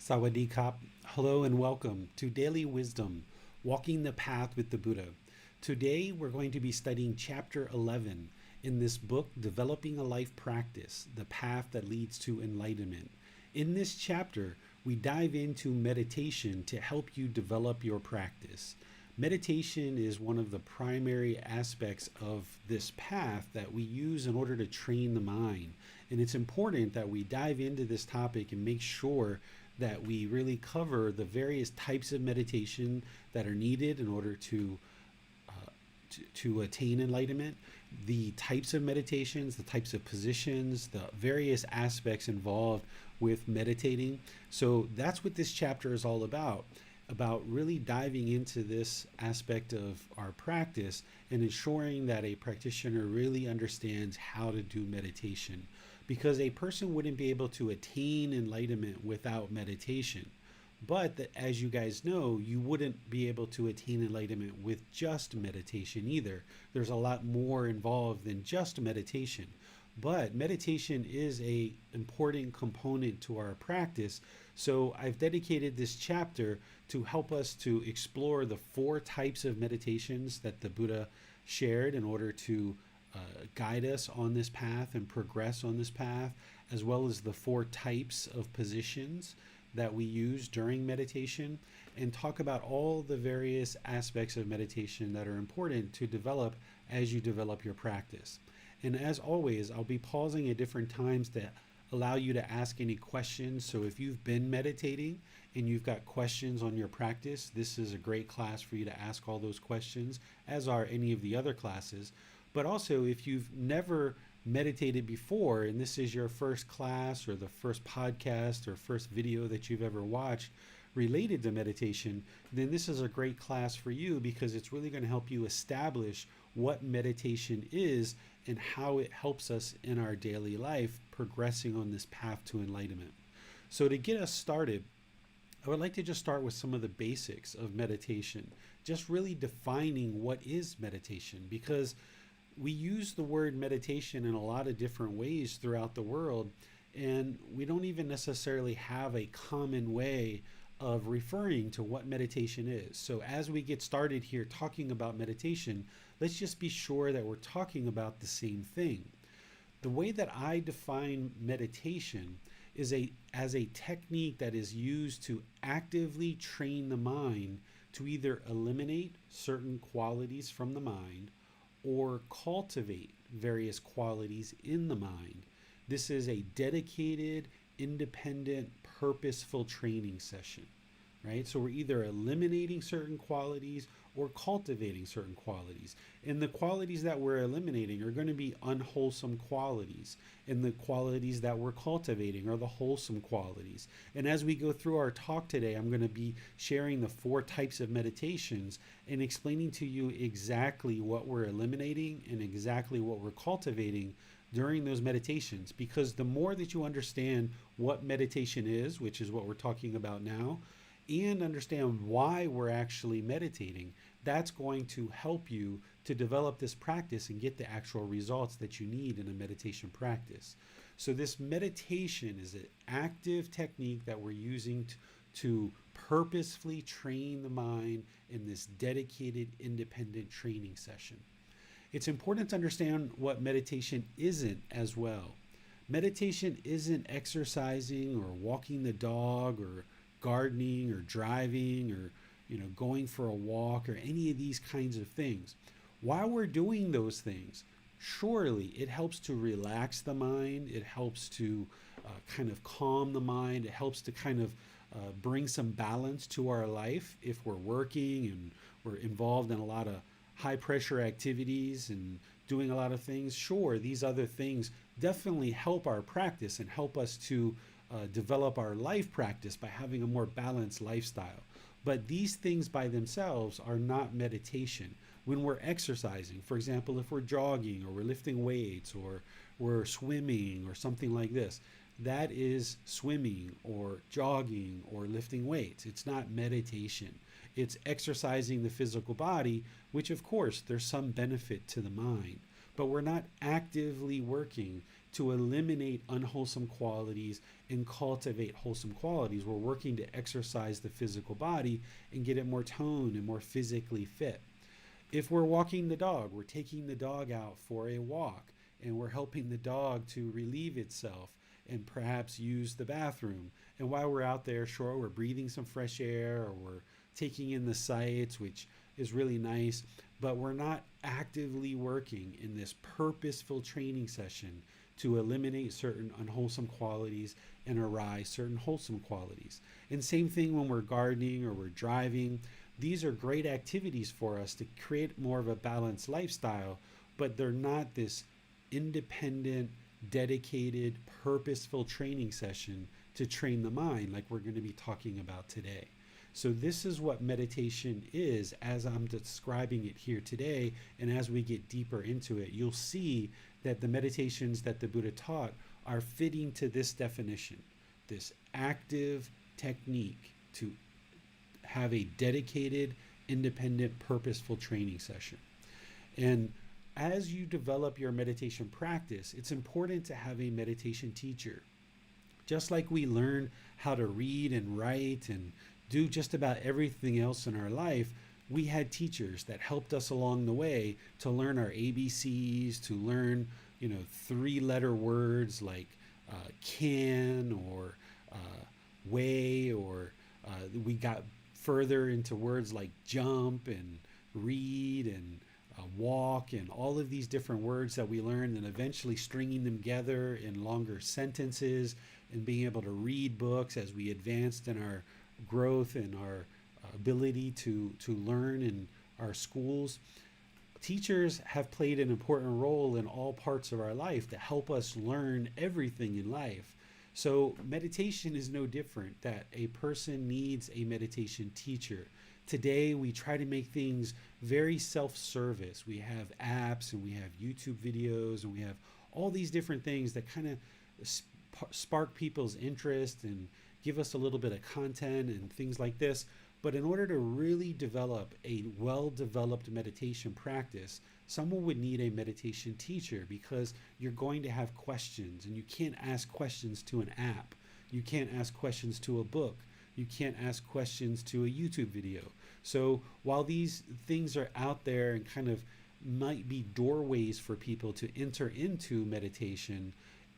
Sawadee Kap. Hello and welcome to Daily Wisdom, Walking the Path with the Buddha. Today we're going to be studying Chapter 11 in this book, Developing a Life Practice, The Path That Leads to Enlightenment. In this chapter, we dive into meditation to help you develop your practice. Meditation is one of the primary aspects of this path that we use in order to train the mind. And it's important that we dive into this topic and make sure that we really cover the various types of meditation that are needed in order to attain enlightenment, the types of meditations, the types of positions, the various aspects involved with meditating. So that's what this chapter is all about really diving into this aspect of our practice and ensuring that a practitioner really understands how to do meditation. Because a person wouldn't be able to attain enlightenment without meditation. But as you guys know, you wouldn't be able to attain enlightenment with just meditation either. There's a lot more involved than just meditation. But meditation is an important component to our practice. So I've dedicated this chapter to help us to explore the 4 types of meditations that the Buddha shared in order to guide us on this path and progress on this path, as well as the 4 types of positions that we use during meditation, and talk about all the various aspects of meditation that are important to develop as you develop your practice. And as always, I'll be pausing at different times to allow you to ask any questions. So if you've been meditating and you've got questions on your practice, this is a great class for you to ask all those questions, as are any of the other classes. But also, if you've never meditated before and this is your first class or the first podcast or first video that you've ever watched related to meditation, then this is a great class for you, because it's really going to help you establish what meditation is and how it helps us in our daily life progressing on this path to enlightenment. So to get us started, I would like to just start with some of the basics of meditation, just really defining what is meditation, because we use the word meditation in a lot of different ways throughout the world, and we don't even necessarily have a common way of referring to what meditation is. So as we get started here talking about meditation, let's just be sure that we're talking about the same thing. The way that I define meditation is as a technique that is used to actively train the mind to either eliminate certain qualities from the mind or cultivate various qualities in the mind. This is a dedicated, independent, purposeful training session, right? So we're either eliminating certain qualities or cultivating certain qualities. And the qualities that we're eliminating are going to be unwholesome qualities. And the qualities that we're cultivating are the wholesome qualities. And as we go through our talk today, I'm going to be sharing the 4 types of meditations and explaining to you exactly what we're eliminating and exactly what we're cultivating during those meditations. Because the more that you understand what meditation is, which is what we're talking about now, and understand why we're actually meditating, that's going to help you to develop this practice and get the actual results that you need in a meditation practice. So this meditation is an active technique that we're using to purposefully train the mind in this dedicated, independent training session. It's important to understand what meditation isn't as well. Meditation isn't exercising or walking the dog or gardening or driving or going for a walk or any of these kinds of things. While we're doing those things, surely it helps to relax the mind. It helps to kind of calm the mind. It helps to kind of bring some balance to our life if we're working and we're involved in a lot of high pressure activities and doing a lot of things. Sure, these other things definitely help our practice and help us to develop our life practice by having a more balanced lifestyle. But these things by themselves are not meditation. When we're exercising, for example, if we're jogging or we're lifting weights or we're swimming or something like this, that is swimming or jogging or lifting weights. It's not meditation. It's exercising the physical body, which of course there's some benefit to the mind. But we're not actively working to eliminate unwholesome qualities and cultivate wholesome qualities. We're working to exercise the physical body and get it more toned and more physically fit. If we're walking the dog, we're taking the dog out for a walk and we're helping the dog to relieve itself and perhaps use the bathroom. And while we're out there, sure, we're breathing some fresh air or we're taking in the sights, which is really nice, but we're not actively working in this purposeful training session to eliminate certain unwholesome qualities and arise certain wholesome qualities. And same thing when we're gardening or we're driving. These are great activities for us to create more of a balanced lifestyle, but they're not this independent, dedicated, purposeful training session to train the mind like we're going to be talking about today. So this is what meditation is as I'm describing it here today, and as we get deeper into it, you'll see that the meditations that the Buddha taught are fitting to this definition, this active technique to have a dedicated, independent, purposeful training session. And as you develop your meditation practice, it's important to have a meditation teacher. Just like we learn how to read and write and do just about everything else in our life, we had teachers that helped us along the way to learn our ABCs, to learn, 3-letter words like can or way, or we got further into words like jump and read and walk and all of these different words that we learned, and eventually stringing them together in longer sentences and being able to read books as we advanced in our growth and our ability to learn in our schools. Teachers have played an important role in all parts of our life to help us learn everything in life. So meditation is no different, that a person needs a meditation teacher. Today, we try to make things very self-service. We have apps and we have YouTube videos and we have all these different things that kind of spark people's interest and give us a little bit of content and things like this. But in order to really develop a well-developed meditation practice, someone would need a meditation teacher, because you're going to have questions, and you can't ask questions to an app. You can't ask questions to a book. You can't ask questions to a YouTube video. So while these things are out there and kind of might be doorways for people to enter into meditation,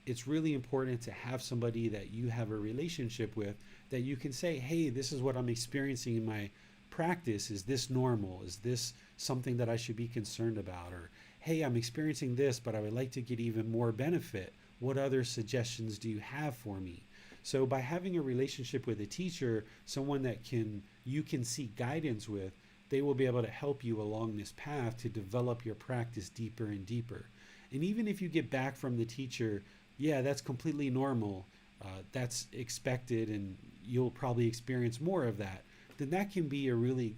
it's really important to have somebody that you have a relationship with, that you can say, hey, this is what I'm experiencing in my practice. Is this normal? Is this something that I should be concerned about? Or, hey, I'm experiencing this, but I would like to get even more benefit. What other suggestions do you have for me? So by having a relationship with a teacher, someone that you can seek guidance with, they will be able to help you along this path to develop your practice deeper and deeper. And even if you get back from the teacher, yeah, that's completely normal, that's expected, and you'll probably experience more of that, then that can be a really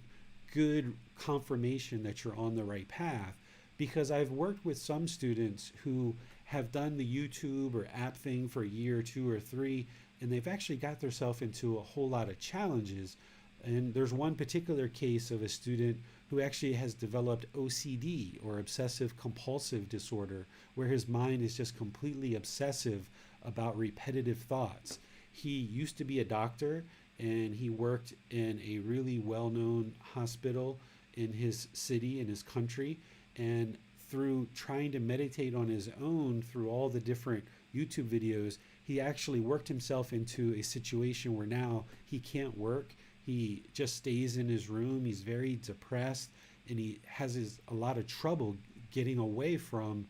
good confirmation that you're on the right path. Because I've worked with some students who have done the YouTube or app thing for a year or 2 or 3, and they've actually got themselves into a whole lot of challenges. And there's one particular case of a student who actually has developed OCD, or obsessive compulsive disorder, where his mind is just completely obsessive about repetitive thoughts. He used to be a doctor, and he worked in a really well-known hospital in his city, in his country, and through trying to meditate on his own through all the different YouTube videos, he actually worked himself into a situation where now he can't work. He just stays in his room. He's very depressed, and he has a lot of trouble getting away from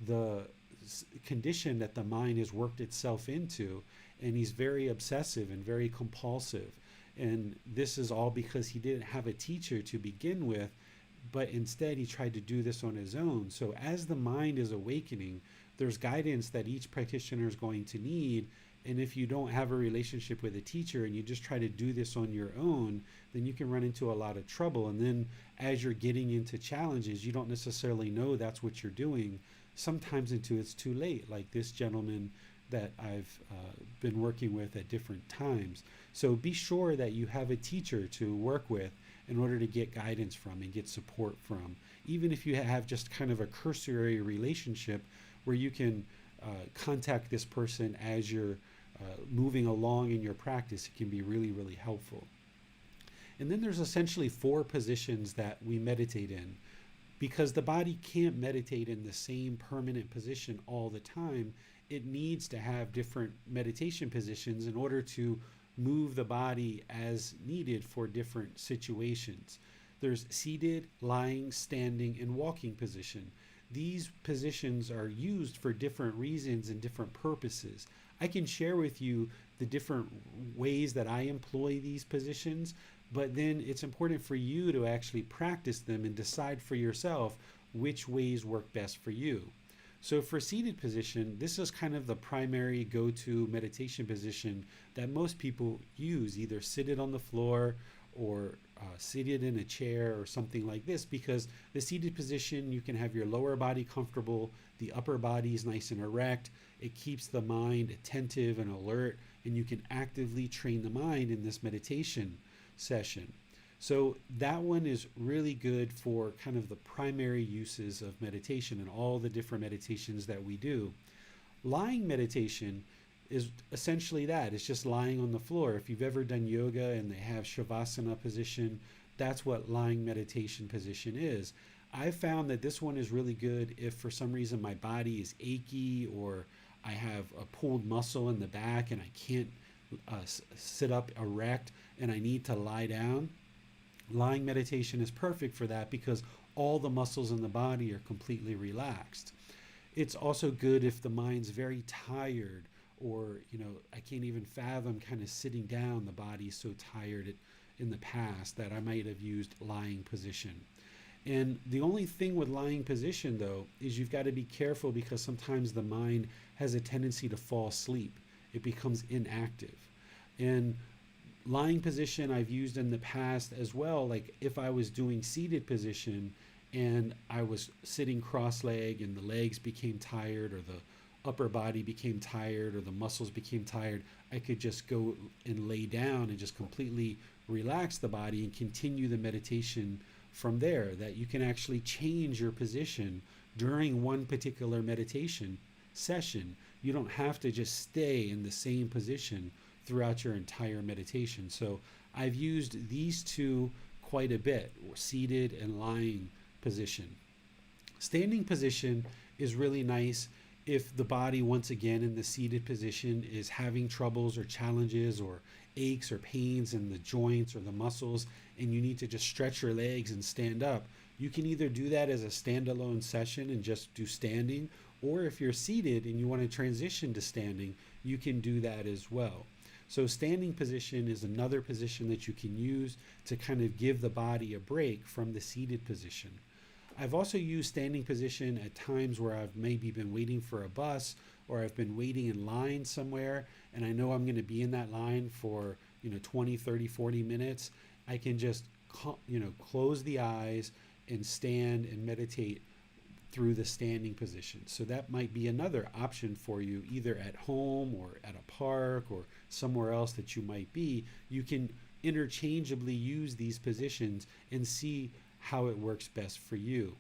the condition that the mind has worked itself into. And he's very obsessive and very compulsive. And this is all because he didn't have a teacher to begin with, but instead he tried to do this on his own. So as the mind is awakening, there's guidance that each practitioner is going to need. And if you don't have a relationship with a teacher and you just try to do this on your own, then you can run into a lot of trouble. And then as you're getting into challenges, you don't necessarily know that's what you're doing. Sometimes until it's too late, like this gentleman that I've been working with at different times. So be sure that you have a teacher to work with in order to get guidance from and get support from. Even if you have just kind of a cursory relationship where you can contact this person as you're moving along in your practice. It can be really, really helpful. And then there's essentially 4 positions that we meditate in, because the body can't meditate in the same permanent position all the time. It needs to have different meditation positions in order to move the body as needed for different situations. There's seated, lying, standing, and walking position. These positions are used for different reasons and different purposes. I can share with you the different ways that I employ these positions, but then it's important for you to actually practice them and decide for yourself which ways work best for you. So for seated position, this is kind of the primary go-to meditation position that most people use, either seated on the floor or seated in a chair or something like this, because the seated position, you can have your lower body comfortable, the upper body is nice and erect, it keeps the mind attentive and alert, and you can actively train the mind in this meditation session. So that one is really good for kind of the primary uses of meditation and all the different meditations that we do. Lying meditation is essentially that. It's just lying on the floor. If you've ever done yoga and they have shavasana position, that's what lying meditation position is. I found that this one is really good if for some reason my body is achy or I have a pulled muscle in the back and I can't sit up erect and I need to lie down. Lying meditation is perfect for that because all the muscles in the body are completely relaxed. It's also good if the mind's very tired, or I can't even fathom kind of sitting down. The body's so tired in the past that I might have used lying position. And the only thing with lying position though is you've got to be careful, because sometimes the mind has a tendency to fall asleep. It becomes inactive. And lying position I've used in the past as well, like if I was doing seated position and I was sitting cross-legged and the legs became tired or the upper body became tired or the muscles became tired, I could just go and lay down and just completely relax the body and continue the meditation from there. That you can actually change your position during one particular meditation session. You don't have to just stay in the same position throughout your entire meditation. So I've used these two quite a bit, seated and lying position. Standing position is really nice if the body, once again, in the seated position is having troubles or challenges or aches or pains in the joints or the muscles, and you need to just stretch your legs and stand up. You can either do that as a standalone session and just do standing, or if you're seated and you want to transition to standing, you can do that as well. So standing position is another position that you can use to kind of give the body a break from the seated position. I've also used standing position at times where I've maybe been waiting for a bus, or I've been waiting in line somewhere and I know I'm going to be in that line for 20, 30, 40 minutes. I can just close the eyes and stand and meditate through the standing position. So that might be another option for you, either at home or at a park or somewhere else that you might be. You can interchangeably use these positions and see how it works best for you.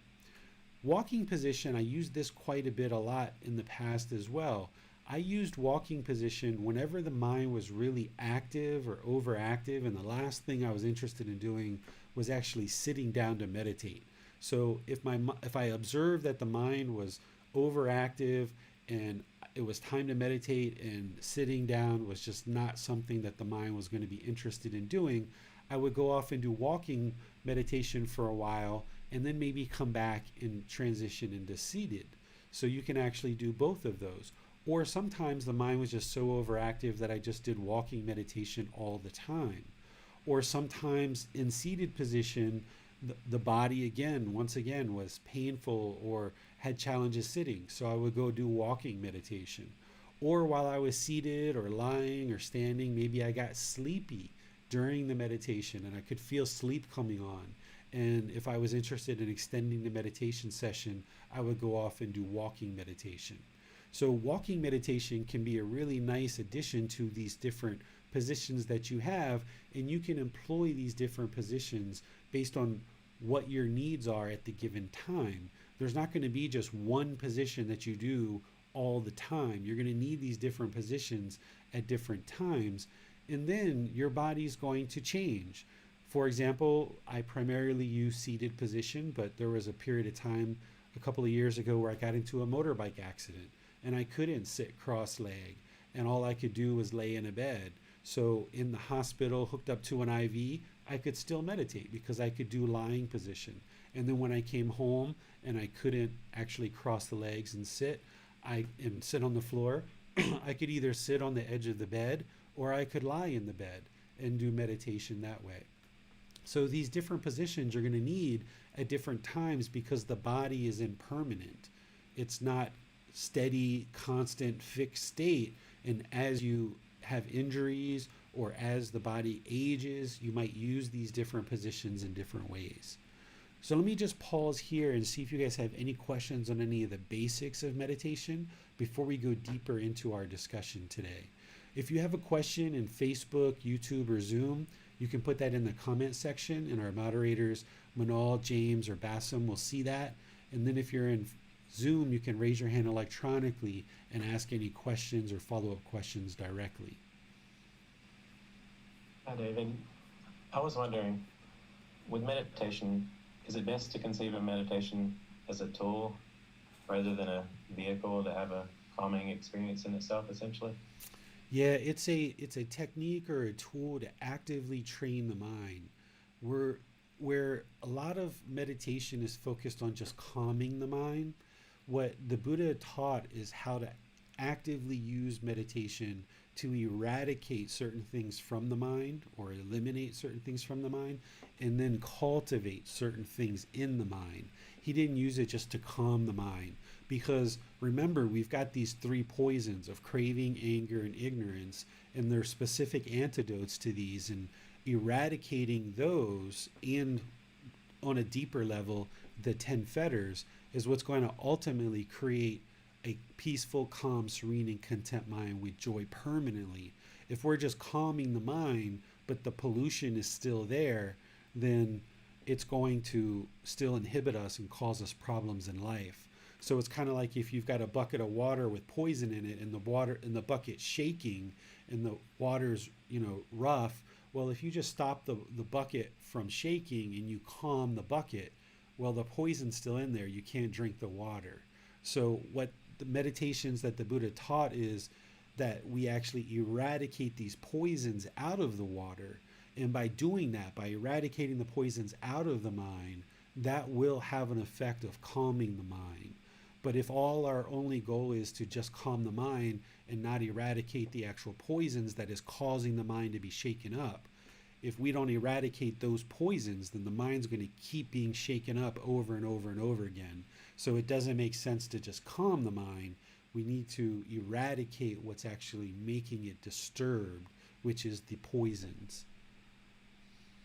Walking position, I used this quite a lot in the past as well. I used walking position whenever the mind was really active or overactive, and the last thing I was interested in doing was actually sitting down to meditate. So if I observed that the mind was overactive and it was time to meditate and sitting down was just not something that the mind was going to be interested in doing, I would go off and do walking meditation for a while and then maybe come back and transition into seated. So you can actually do both of those. Or sometimes the mind was just so overactive that I just did walking meditation all the time. Or sometimes in seated position, the body once again was painful or had challenges sitting, so I would go do walking meditation. Or while I was seated or lying or standing, maybe I got sleepy during the meditation and I could feel sleep coming on, and if I was interested in extending the meditation session, I would go off and do walking meditation. So walking meditation can be a really nice addition to these different positions that you have, and you can employ these different positions based on what your needs are at the given time. There's not going to be just one position that you do all the time. You're going to need these different positions at different times, and then your body's going to change. For example, I primarily use seated position, but there was a period of time a couple of years ago where I got into a motorbike accident and I couldn't sit cross leg, and all I could do was lay in a bed. So in the hospital, hooked up to an IV, I could still meditate because I could do lying position. And then when I came home and I couldn't actually cross the legs and sit on the floor, I could either sit on the edge of the bed or I could lie in the bed and do meditation that way. So these different positions you're going to need at different times because the body is impermanent. It's not steady, constant, fixed state. And as you have injuries or as the body ages, you might use these different positions in different ways. So let me just pause here and see if you guys have any questions on any of the basics of meditation before we go deeper into our discussion today. If you have a question in Facebook, YouTube, or Zoom, you can put that in the comment section, and our moderators, Manal, James, or Bassam, will see that. And then if you're in Zoom, you can raise your hand electronically and ask any questions or follow-up questions directly. Hi, David. I was wondering, with meditation, is it best to conceive of meditation as a tool rather than a vehicle to have a calming experience in itself, essentially? Yeah, it's a technique or a tool to actively train the mind. Where a lot of meditation is focused on just calming the mind, what the Buddha taught is how to actively use meditation to eradicate certain things from the mind or eliminate certain things from the mind, and then cultivate certain things in the mind. He didn't use it just to calm the mind, because remember, we've got these three poisons of craving, anger, and ignorance, and there are specific antidotes to these, and eradicating those, and on a deeper level, the 10 fetters, is what's going to ultimately create a peaceful, calm, serene, and content mind with joy permanently. If we're just calming the mind, but the pollution is still there, then it's going to still inhibit us and cause us problems in life. So it's kind of like if you've got a bucket of water with poison in it, and the water in the bucket shaking, and the water's rough. Well, if you just stop the bucket from shaking and you calm the bucket, well, the poison's still in there. You can't drink the water. So what the meditations that the Buddha taught is that we actually eradicate these poisons out of the water. And by doing that, by eradicating the poisons out of the mind, that will have an effect of calming the mind. But if all our only goal is to just calm the mind and not eradicate the actual poisons that is causing the mind to be shaken up, if we don't eradicate those poisons, then the mind's going to keep being shaken up over and over and over again. So it doesn't make sense to just calm the mind. We need to eradicate what's actually making it disturbed, which is the poisons.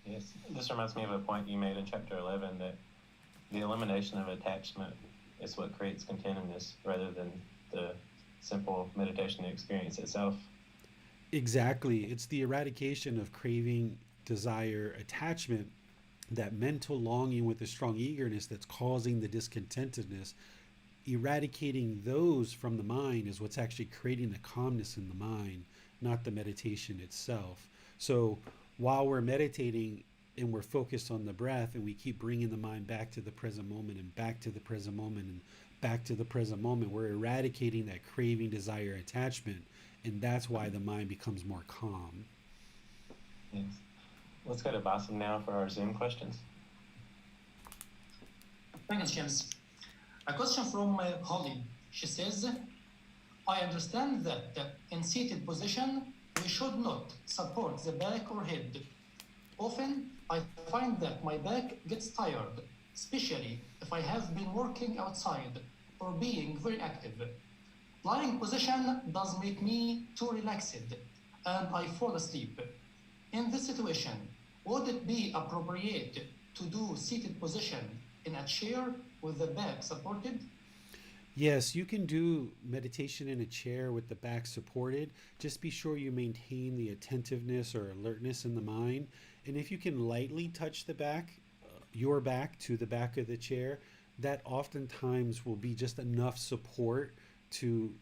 Yes, this reminds me of a point you made in chapter 11, that the elimination of attachment is what creates contentedness rather than the simple meditation experience itself. Exactly. It's the eradication of craving, desire, attachment, that mental longing with a strong eagerness that's causing the discontentedness. Eradicating those from the mind is what's actually creating the calmness in the mind, not the meditation itself. So while we're meditating and we're focused on the breath and we keep bringing the mind back to the present moment and back to the present moment and back to the present moment, we're eradicating that craving, desire, attachment, and that's why the mind becomes more calm. Yes. Let's go to Bassam now for our Zoom questions. Thank you, James. A question from Holly. She says, I understand that in seated position, we should not support the back or head. Often, I find that my back gets tired, especially if I have been working outside or being very active. Lying position does make me too relaxed, and I fall asleep. In this situation, would it be appropriate to do seated position in a chair with the back supported? Yes, you can do meditation in a chair with the back supported. Just be sure you maintain the attentiveness or alertness in the mind. And if you can lightly touch the back, your back to the back of the chair, that oftentimes will be just enough support to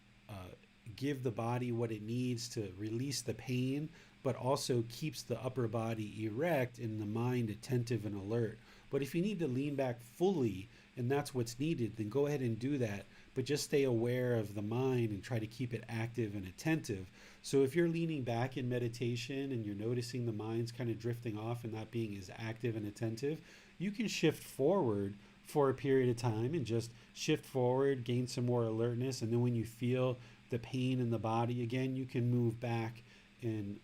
give the body what it needs to release the pain, but also keeps the upper body erect and the mind attentive and alert. But if you need to lean back fully and that's what's needed, then go ahead and do that. But just stay aware of the mind and try to keep it active and attentive. So if you're leaning back in meditation and you're noticing the mind's kind of drifting off and not being as active and attentive, you can shift forward for a period of time and just shift forward, gain some more alertness. And then when you feel the pain in the body again, you can move back and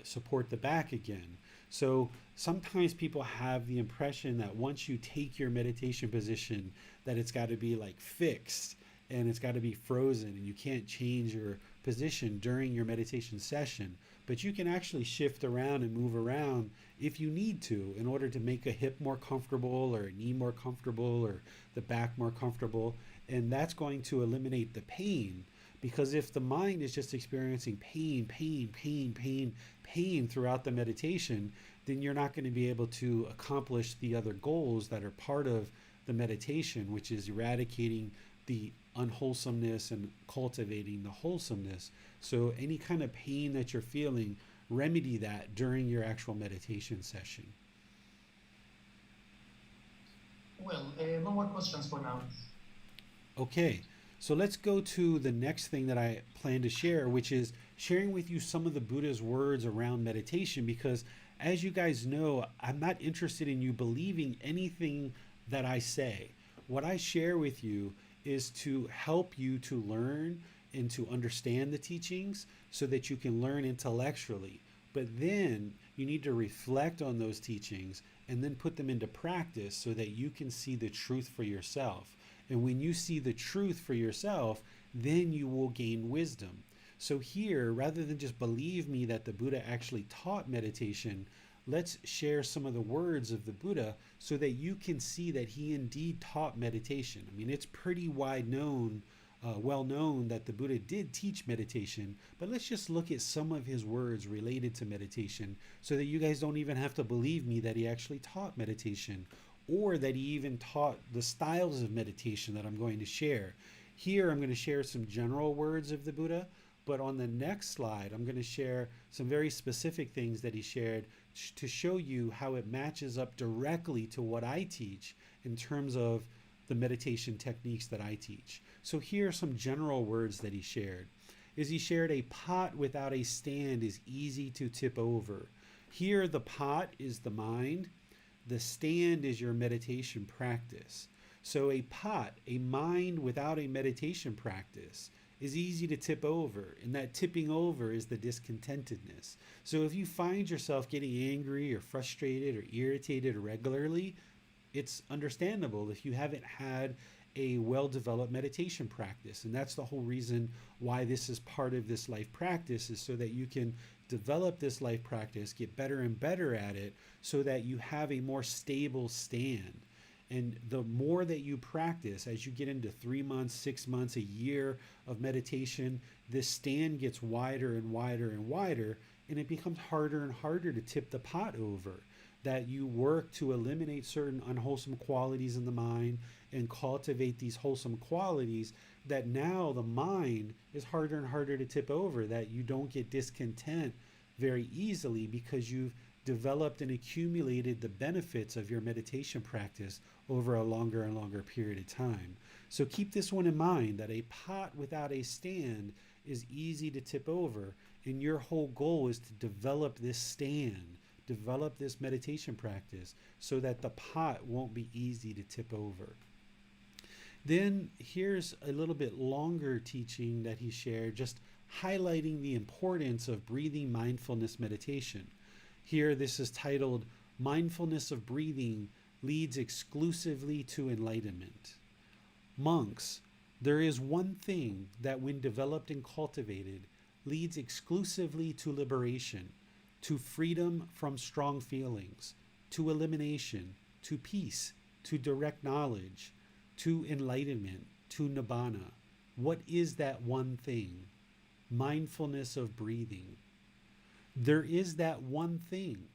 support the back again. So sometimes people have the impression that once you take your meditation position, that it's got to be like fixed and it's got to be frozen and you can't change your position during your meditation session. But you can actually shift around and move around if you need to in order to make a hip more comfortable or a knee more comfortable or the back more comfortable. And that's going to eliminate the pain. Because if the mind is just experiencing pain throughout the meditation, then you're not going to be able to accomplish the other goals that are part of the meditation, which is eradicating the unwholesomeness and cultivating the wholesomeness. So any kind of pain that you're feeling, remedy that during your actual meditation session. Well, no more questions for now. Okay. So let's go to the next thing that I plan to share, which is sharing with you some of the Buddha's words around meditation, because as you guys know, I'm not interested in you believing anything that I say. What I share with you is to help you to learn and to understand the teachings so that you can learn intellectually. But then you need to reflect on those teachings and then put them into practice so that you can see the truth for yourself. And when you see the truth for yourself, then you will gain wisdom. So here, rather than just believe me that the Buddha actually taught meditation, let's share some of the words of the Buddha so that you can see that he indeed taught meditation. I mean, it's pretty well known that the Buddha did teach meditation, but let's just look at some of his words related to meditation so that you guys don't even have to believe me that he actually taught meditation, or that he even taught the styles of meditation that I'm going to share. Here I'm going to share some general words of the Buddha, but on the next slide I'm going to share some very specific things that he shared to show you how it matches up directly to what I teach in terms of the meditation techniques that I teach. So here are some general words that he shared. He shared a pot without a stand is easy to tip over. Here the pot is the mind. The stand is your meditation practice. So a pot, a mind without a meditation practice, is easy to tip over. And that tipping over is the discontentedness. So if you find yourself getting angry or frustrated or irritated regularly, it's understandable if you haven't had a well-developed meditation practice. And that's the whole reason why this is part of this life practice, is so that you can develop this life practice, get better and better at it, so that you have a more stable stand. And the more that you practice, as you get into 3 months, 6 months, a year of meditation, this stand gets wider and wider and wider, and it becomes harder and harder to tip the pot over. That you work to eliminate certain unwholesome qualities in the mind and cultivate these wholesome qualities, that now the mind is harder and harder to tip over, that you don't get discontent very easily because you've developed and accumulated the benefits of your meditation practice over a longer and longer period of time. So keep this one in mind, that a pot without a stand is easy to tip over, and your whole goal is to develop this stand, develop this meditation practice so that the pot won't be easy to tip over. Then here's a little bit longer teaching that he shared, just highlighting the importance of breathing mindfulness meditation. Here, this is titled, Mindfulness of Breathing Leads Exclusively to Enlightenment. Monks, there is one thing that when developed and cultivated leads exclusively to liberation, to freedom from strong feelings, to elimination, to peace, to direct knowledge, to enlightenment, to nibbana. What is that one thing? Mindfulness of breathing. There is that one thing.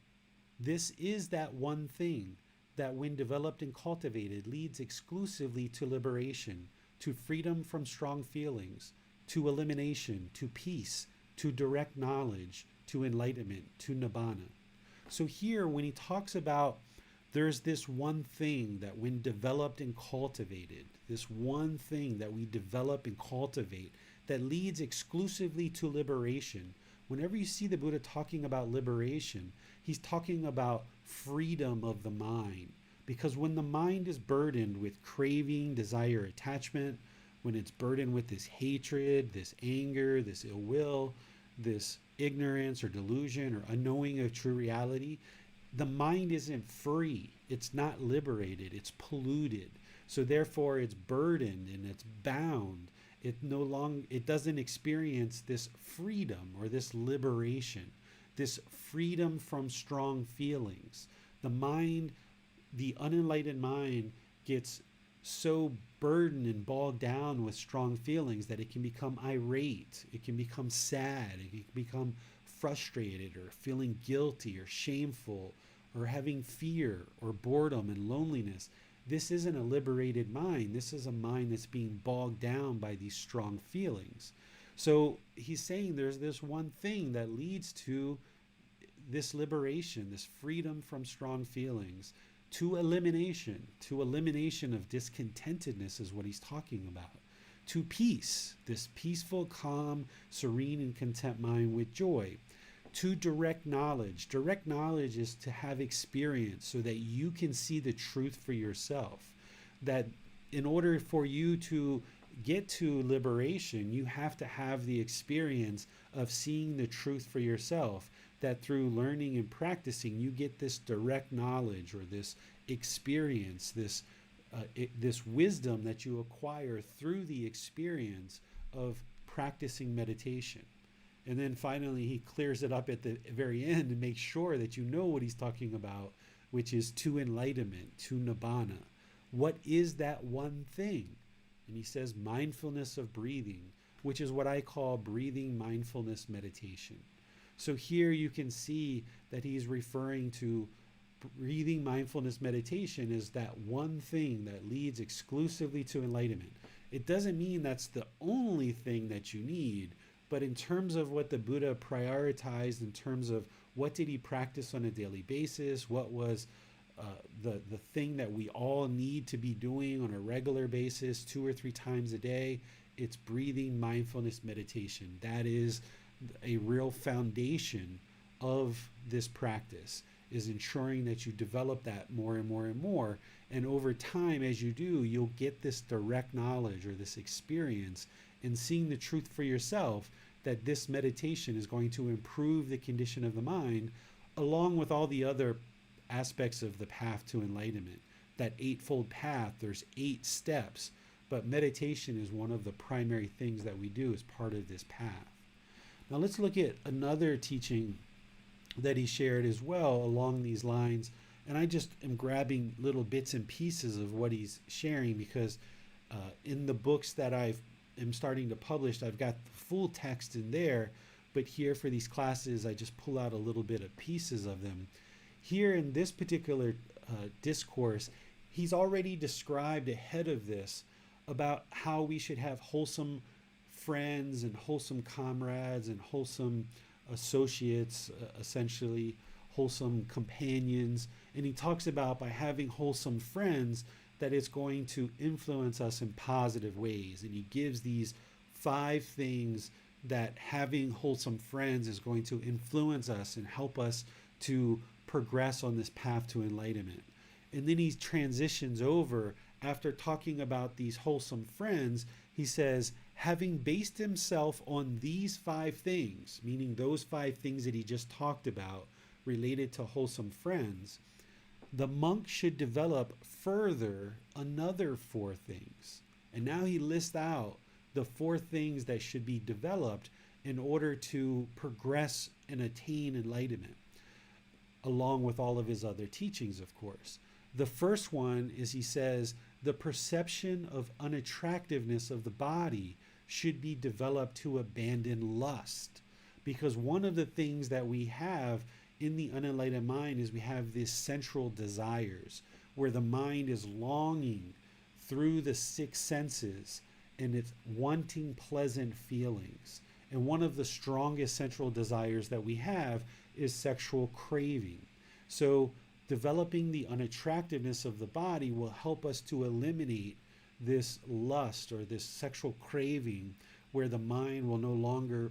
This is that one thing that when developed and cultivated leads exclusively to liberation, to freedom from strong feelings, to elimination, to peace, to direct knowledge, to enlightenment, to nibbana. So here, when he talks about there's this one thing that when developed and cultivated, this one thing that we develop and cultivate that leads exclusively to liberation. Whenever you see the Buddha talking about liberation, he's talking about freedom of the mind. Because when the mind is burdened with craving, desire, attachment, when it's burdened with this hatred, this anger, this ill will, this ignorance or delusion or unknowing of true reality, the mind isn't free. It's not liberated. It's polluted. So therefore it's burdened and it's bound. It doesn't experience this freedom or this liberation, this freedom from strong feelings. The mind, the unenlightened mind, gets so burdened and bogged down with strong feelings that it can become irate, it can become sad, it can become frustrated or feeling guilty or shameful or having fear or boredom and loneliness. This isn't a liberated mind. This is a mind that's being bogged down by these strong feelings. So he's saying there's this one thing that leads to this liberation, this freedom from strong feelings, to elimination of discontentedness is what he's talking about, to peace, this peaceful, calm, serene, and content mind with joy, to direct knowledge. Direct knowledge is to have experience so that you can see the truth for yourself. That in order for you to get to liberation, you have to have the experience of seeing the truth for yourself. That through learning and practicing, you get this direct knowledge or this experience, this wisdom that you acquire through the experience of practicing meditation. And then finally, he clears it up at the very end and makes sure that you know what he's talking about, which is to enlightenment, to nibbana. What is that one thing? And he says mindfulness of breathing, which is what I call breathing mindfulness meditation. So here you can see that he's referring to breathing mindfulness meditation as that one thing that leads exclusively to enlightenment. It doesn't mean that's the only thing that you need, but in terms of what the Buddha prioritized, in terms of what did he practice on a daily basis, what was the thing that we all need to be doing on a regular basis 2 or 3 times a day, it's breathing mindfulness meditation. That is a real foundation of this practice, is ensuring that you develop that more and more and more. And over time, as you do, you'll get this direct knowledge or this experience in seeing the truth for yourself that this meditation is going to improve the condition of the mind, along with all the other aspects of the path to enlightenment. That eightfold path, there's 8 steps, but meditation is one of the primary things that we do as part of this path. Now let's look at another teaching that he shared as well along these lines. And I just am grabbing little bits and pieces of what he's sharing because in the books that I am starting to publish, I've got the full text in there, but here for these classes, I just pull out a little bit of pieces of them. Here in this particular discourse, he's already described ahead of this about how we should have wholesome friends and wholesome comrades and wholesome associates, essentially wholesome companions. And he talks about by having wholesome friends that it's going to influence us in positive ways. And he gives these 5 things that having wholesome friends is going to influence us and help us to progress on this path to enlightenment. And then he transitions over, after talking about these wholesome friends, he says, having based himself on these 5 things, meaning those 5 things that he just talked about related to wholesome friends, the monk should develop further another 4 things. And now he lists out the 4 things that should be developed in order to progress and attain enlightenment, along with all of his other teachings, of course. The first one is, he says, the perception of unattractiveness of the body should be developed to abandon lust. Because one of the things that we have in the unenlightened mind is we have these central desires, where the mind is longing through the 6 senses and it's wanting pleasant feelings. And one of the strongest central desires that we have is sexual craving. So developing the unattractiveness of the body will help us to eliminate this lust or this sexual craving, where the mind will no longer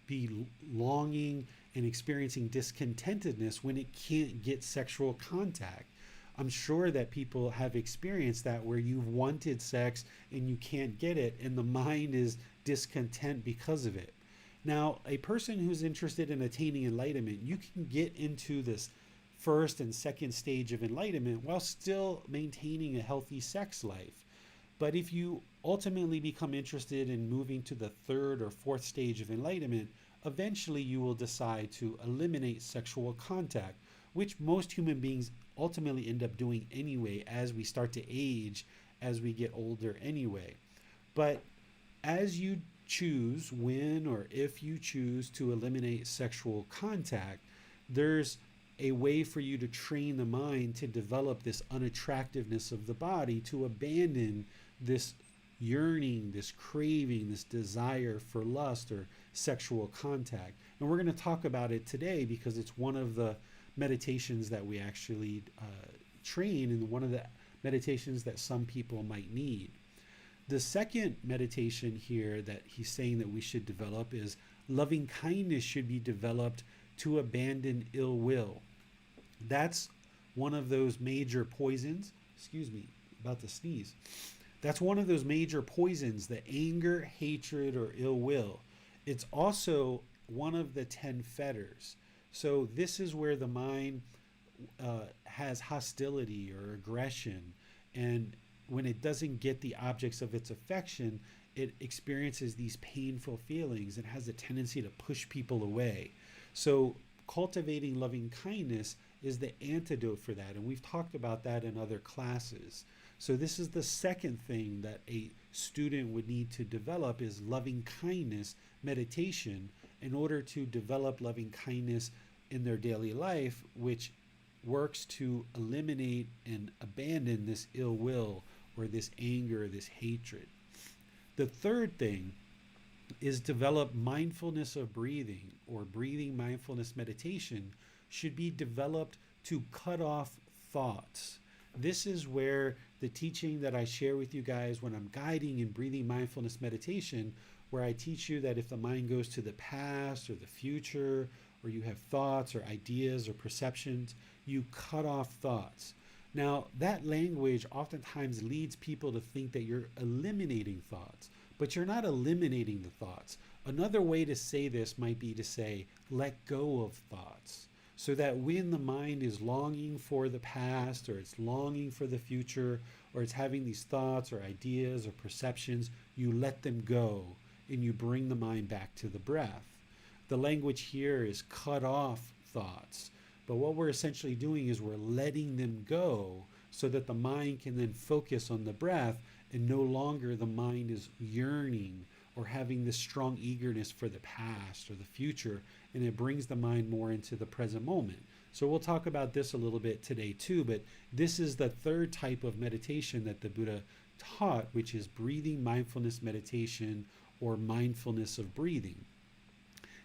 be longing and experiencing discontentedness when it can't get sexual contact. I'm sure that people have experienced that, where you've wanted sex and you can't get it, and the mind is discontent because of it. Now, a person who's interested in attaining enlightenment, you can get into this first and second stage of enlightenment while still maintaining a healthy sex life. But if you ultimately become interested in moving to the third or fourth stage of enlightenment, eventually you will decide to eliminate sexual contact, which most human beings ultimately end up doing anyway as we start to age, as we get older anyway. But as you choose, when or if you choose to eliminate sexual contact, there's a way for you to train the mind to develop this unattractiveness of the body, to abandon this yearning, this craving, this desire for lust or sexual contact. And we're going to talk about it today because it's one of the meditations that we actually train, and one of the meditations that some people might need. The second meditation here that he's saying that we should develop is loving kindness should be developed to abandon ill will. That's one of those major poisons. Excuse me, about to sneeze. That's one of those major poisons, the anger, hatred, or ill will. It's also one of the 10 fetters. So this is where the mind has hostility or aggression, and when it doesn't get the objects of its affection, it experiences these painful feelings and has a tendency to push people away. So cultivating loving kindness is the antidote for that, and we've talked about that in other classes. So this is the second thing that a student would need to develop, is loving kindness meditation, in order to develop loving kindness in their daily life, which works to eliminate and abandon this ill will or this anger, this hatred. The third thing is develop mindfulness of breathing, or breathing mindfulness meditation should be developed to cut off thoughts. This is where the teaching that I share with you guys when I'm guiding in breathing mindfulness meditation, where I teach you that if the mind goes to the past or the future, or you have thoughts or ideas or perceptions, you cut off thoughts. Now, that language oftentimes leads people to think that you're eliminating thoughts, but you're not eliminating the thoughts. Another way to say this might be to say, let go of thoughts. So that when the mind is longing for the past, or it's longing for the future, or it's having these thoughts or ideas or perceptions, you let them go and you bring the mind back to the breath. The language here is cut off thoughts. But what we're essentially doing is we're letting them go so that the mind can then focus on the breath, and no longer the mind is yearning or having this strong eagerness for the past or the future, and it brings the mind more into the present moment. So we'll talk about this a little bit today too, but this is the third type of meditation that the Buddha taught, which is breathing mindfulness meditation, or mindfulness of breathing.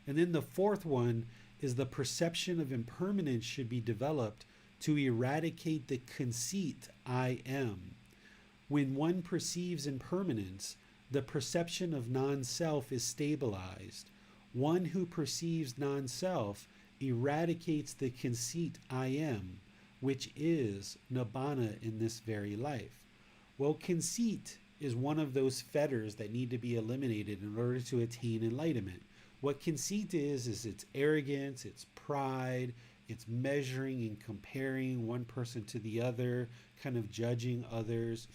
And then the fourth one is the perception of impermanence should be developed to eradicate the conceit I am. When one perceives impermanence, the perception of non-self is stabilized. One who perceives non-self eradicates the conceit I am, which is nibbana in this very life. Well, conceit is one of those fetters that need to be eliminated in order to attain enlightenment. What conceit is it's arrogance, it's pride, it's measuring and comparing one person to the other, kind of judging others,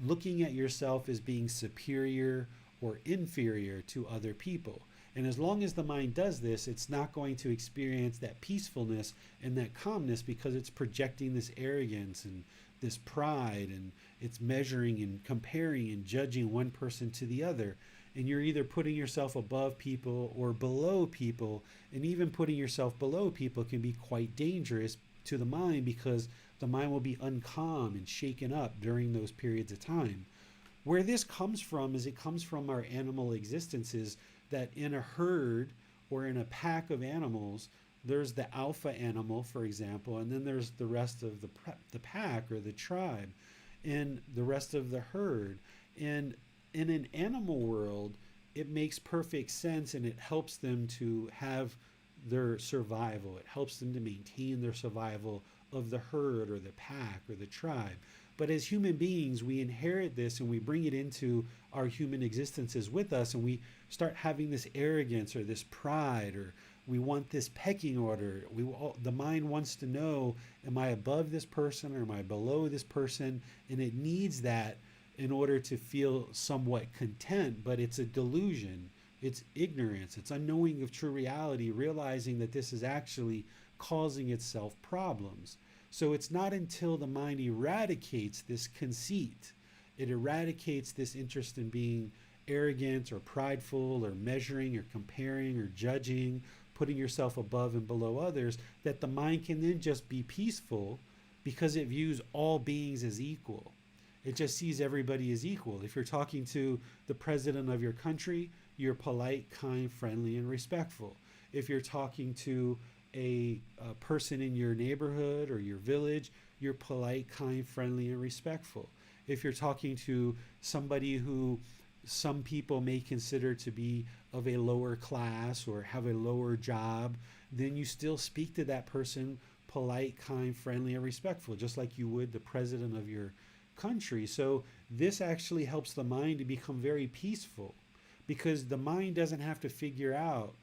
looking at yourself as being superior or inferior to other people. And as long as the mind does this, it's not going to experience that peacefulness and that calmness, because it's projecting this arrogance and this pride, and it's measuring and comparing and judging one person to the other. And you're either putting yourself above people or below people, and even putting yourself below people can be quite dangerous to the mind, because the mind will be uncalm and shaken up during those periods of time. Where this comes from is it comes from our animal existences, that in a herd or in a pack of animals, there's the alpha animal, for example, and then there's the rest of the pack or the tribe and the rest of the herd. And in an animal world, it makes perfect sense and it helps them to have their survival. It helps them to maintain their survival of the herd or the pack or the tribe. But as human beings, we inherit this and we bring it into our human existences with us, and we start having this arrogance or this pride, or we want this pecking order. The mind wants to know, am I above this person or am I below this person? And it needs that in order to feel somewhat content, but it's a delusion. It's ignorance. It's unknowing of true reality, realizing that this is actually causing itself problems. So it's not until the mind eradicates this conceit, it eradicates this interest in being arrogant or prideful or measuring or comparing or judging, putting yourself above and below others, that the mind can then just be peaceful because it views all beings as equal. It just sees everybody as equal. If you're talking to the president of your country, you're polite, kind, friendly, and respectful. If you're talking to a person in your neighborhood or your village, you're polite, kind, friendly, and respectful. If you're talking to somebody who some people may consider to be of a lower class or have a lower job, then you still speak to that person polite, kind, friendly, and respectful, just like you would the president of your country. So this actually helps the mind to become very peaceful, because the mind doesn't have to figure out,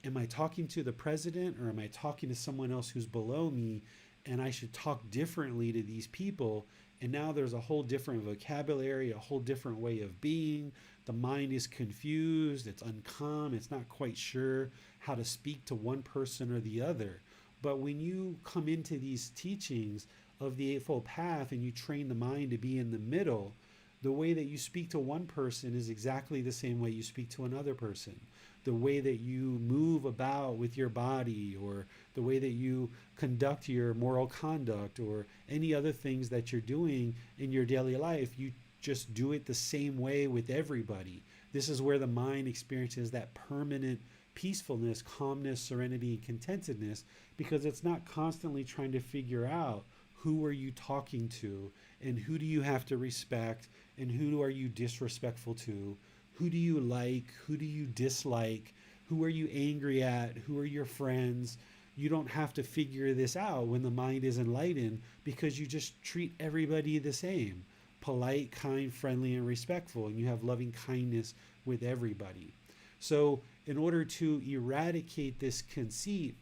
am I talking to the president or am I talking to someone else who's below me, and I should talk differently to these people. And now there's a whole different vocabulary, a whole different way of being. The mind is confused, it's uncalm, it's not quite sure how to speak to one person or the other. But when you come into these teachings of the Eightfold Path and you train the mind to be in the middle, the way that you speak to one person is exactly the same way you speak to another person. The way that you move about with your body, or the way that you conduct your moral conduct, or any other things that you're doing in your daily life, you just do it the same way with everybody. This is where the mind experiences that permanent peacefulness, calmness, serenity, and contentedness, because it's not constantly trying to figure out who are you talking to, and who do you have to respect, and who are you disrespectful to, who do you like, who do you dislike, who are you angry at, who are your friends. You don't have to figure this out when the mind is enlightened, because you just treat everybody the same, polite, kind, friendly, and respectful, and you have loving kindness with everybody. So in order to eradicate this conceit,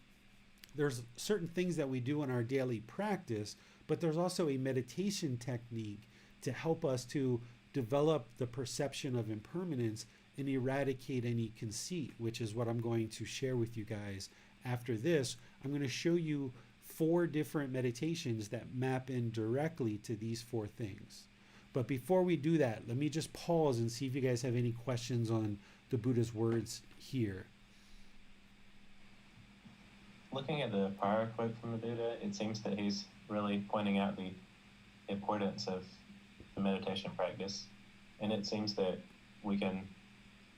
there's certain things that we do in our daily practice, but there's also a meditation technique to help us to develop the perception of impermanence and eradicate any conceit, which is what I'm going to share with you guys after this. I'm going to show you 4 different meditations that map in directly to these 4 things. But before we do that, let me just pause and see if you guys have any questions on the Buddha's words here. Looking at the prior quote from the Buddha, it seems that he's really pointing out the importance of the meditation practice. And it seems that we can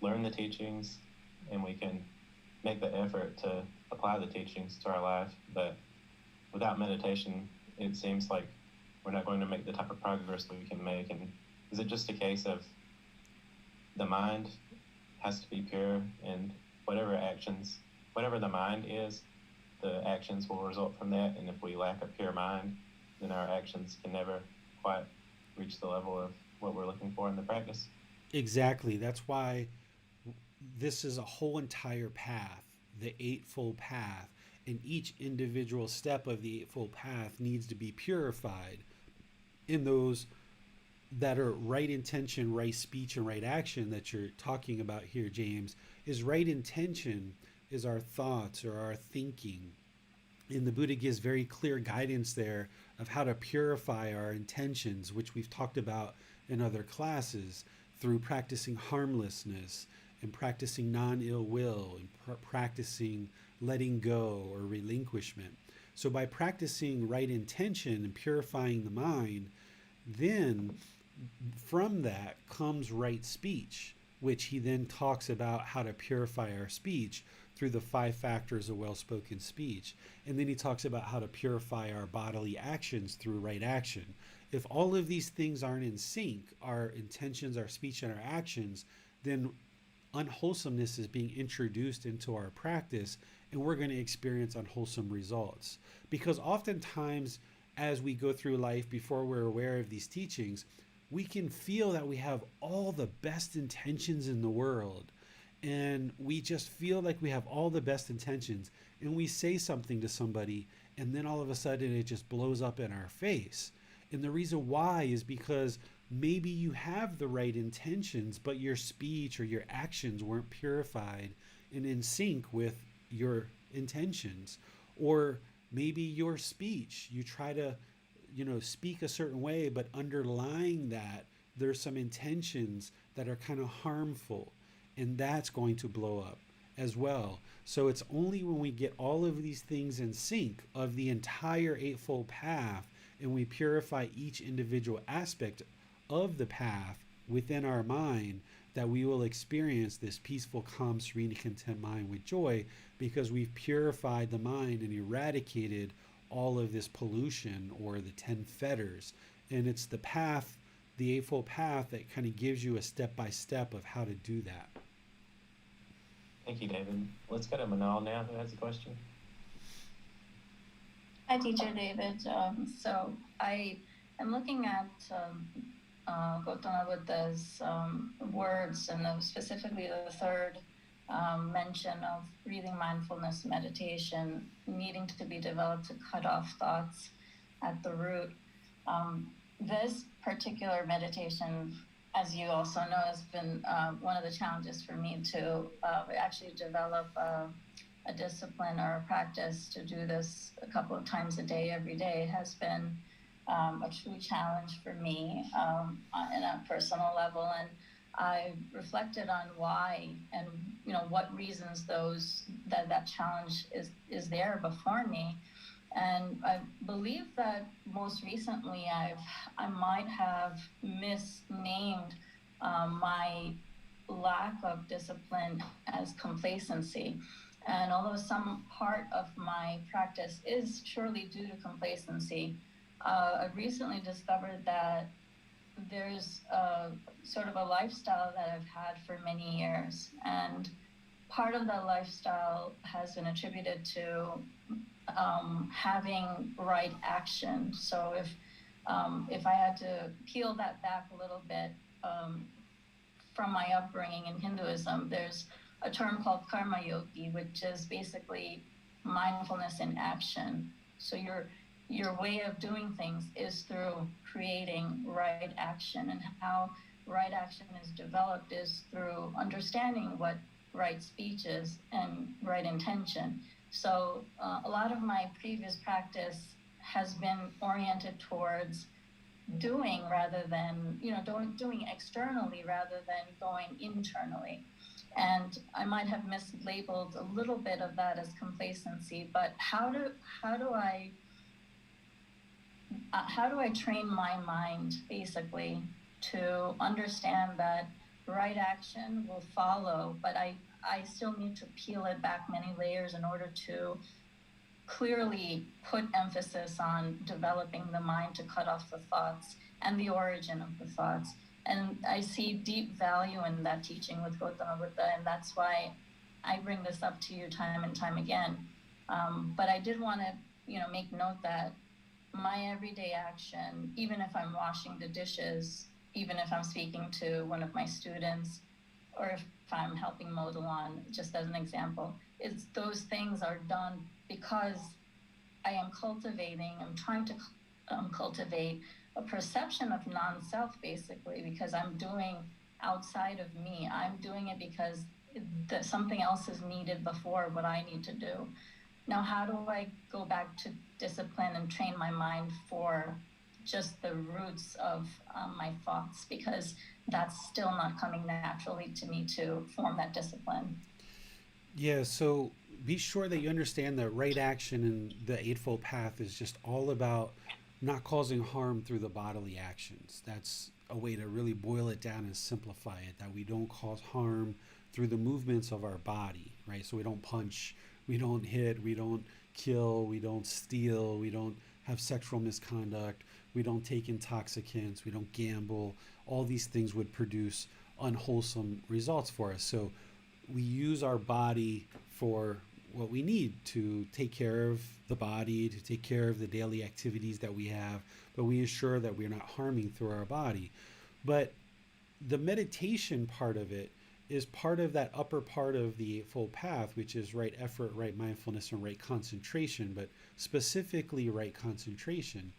learn the teachings and we can make the effort to apply the teachings to our life, but without meditation, it seems like we're not going to make the type of progress that we can make. And is it just a case of the mind has to be pure, and whatever the mind is, the actions will result from that? And if we lack a pure mind, then our actions can never quite reach the level of what we're looking for in the practice. Exactly. That's why this is a whole entire path, the Eightfold Path, and each individual step of the Eightfold Path needs to be purified in those that are right intention, right speech, and right action that you're talking about here, James. Is right intention is our thoughts or our thinking. And the Buddha gives very clear guidance there of how to purify our intentions, which we've talked about in other classes, through practicing harmlessness and practicing non-ill will and practicing letting go or relinquishment. So by practicing right intention and purifying the mind, then from that comes right speech, which he then talks about how to purify our speech through the 5 factors of well-spoken speech. And then he talks about how to purify our bodily actions through right action. If all of these things aren't in sync, our intentions, our speech, and our actions, then unwholesomeness is being introduced into our practice, and we're going to experience unwholesome results. Because oftentimes, as we go through life, before we're aware of these teachings, we can feel that we have all the best intentions in the world. And we just feel like we have all the best intentions. And we say something to somebody, and then all of a sudden it just blows up in our face. And the reason why is because maybe you have the right intentions, but your speech or your actions weren't purified and in sync with your intentions. Or maybe your speech, you try to speak a certain way, but underlying that there's some intentions that are kind of harmful, and that's going to blow up as well. So it's only when we get all of these things in sync of the entire Eightfold Path, and we purify each individual aspect of the path within our mind, that we will experience this peaceful, calm, serene, content mind with joy, because we've purified the mind and eradicated all of this pollution or the 10 fetters. And it's the path, the Eightfold Path, that kind of gives you a step-by-step of how to do that. Thank you, David. Let's go to Manal now, who has a question. Hi, Teacher David. So I am looking at Gotama Buddha's words, and specifically the third mention of breathing mindfulness meditation needing to be developed to cut off thoughts at the root. This particular meditation, as you also know, has been one of the challenges for me to actually develop a discipline or a practice to do this a couple of times a day, every day, has been a true challenge for me in a personal level. And I reflected on why and what reasons that challenge is there before me. And I believe that most recently I might have misnamed my lack of discipline as complacency. And although some part of my practice is surely due to complacency, I've recently discovered that there's sort of a lifestyle that I've had for many years. And part of that lifestyle has been attributed to having right action. So if I had to peel that back a little bit, from my upbringing in Hinduism, there's a term called karma yogi, which is basically mindfulness in action. So your way of doing things is through creating right action, and how right action is developed is through understanding what right speech is and right intention. So a lot of my previous practice has been oriented towards doing rather than, doing externally rather than going internally. And I might have mislabeled a little bit of that as complacency, but how do I train my mind basically to understand that right action will follow, but I still need to peel it back many layers in order to clearly put emphasis on developing the mind to cut off the thoughts and the origin of the thoughts. And I see deep value in that teaching with Gotama Buddha, and that's why I bring this up to you time and time again. But I did want to, make note that my everyday action, even if I'm washing the dishes, even if I'm speaking to one of my students, or if I'm helping mow the lawn, just as an example, is those things are done because I am I'm trying to cultivate a perception of non-self, basically, because I'm doing outside of me. I'm doing it because something else is needed before what I need to do. Now, how do I go back to discipline and train my mind for just the roots of my thoughts? Because that's still not coming naturally to me to form that discipline. Yeah, so be sure that you understand that right action in the Eightfold Path is just all about not causing harm through the bodily actions. That's a way to really boil it down and simplify it, that we don't cause harm through the movements of our body, right? So we don't punch, we don't hit, we don't kill, we don't steal, we don't have sexual misconduct, we don't take intoxicants, we don't gamble. All these things would produce unwholesome results for us. So we use our body for what we need to take care of the body, to take care of the daily activities that we have, but we ensure that we're not harming through our body. But the meditation part of it is part of that upper part of the Eightfold Path, which is right effort, right mindfulness, and right concentration, but specifically right concentration.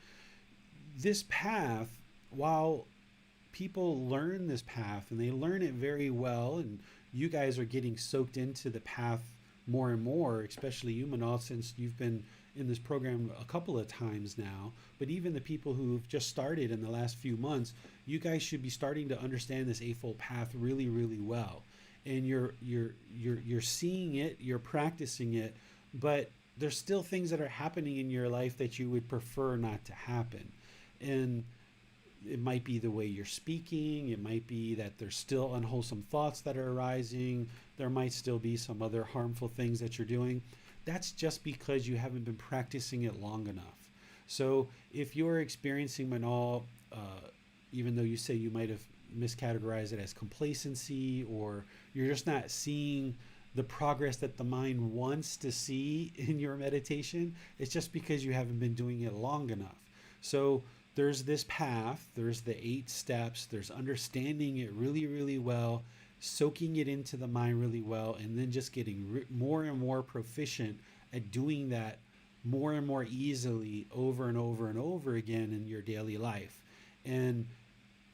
This path, while people learn this path and they learn it very well, and you guys are getting soaked into the path more and more, especially you, Manal, since you've been in this program a couple of times now, but even the people who've just started in the last few months, you guys should be starting to understand this Eightfold Path really, really well. And you're seeing it, you're practicing it, but there's still things that are happening in your life that you would prefer not to happen. And it might be the way you're speaking, it might be that there's still unwholesome thoughts that are arising, there might still be some other harmful things that you're doing. That's just because you haven't been practicing it long enough. So if you're experiencing Manal, even though you say you might have miscategorized it as complacency, or you're just not seeing the progress that the mind wants to see in your meditation, it's just because you haven't been doing it long enough. So there's this path, there's the 8 steps, there's understanding it really, really well, soaking it into the mind really well, and then just getting more and more proficient at doing that more and more easily over and over and over again in your daily life. And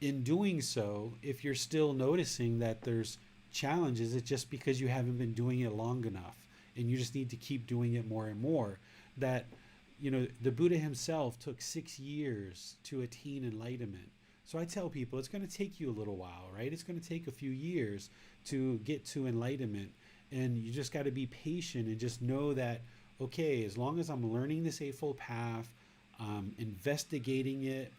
in doing so, if you're still noticing that there's challenges, it's just because you haven't been doing it long enough, and you just need to keep doing it more and more. That, you know, the Buddha himself took 6 years to attain enlightenment. So I tell people it's going to take you a little while, right? It's going to take a few years to get to enlightenment, and you just got to be patient and just know that, okay, as long as I'm learning this Eightfold Path, I'm investigating it,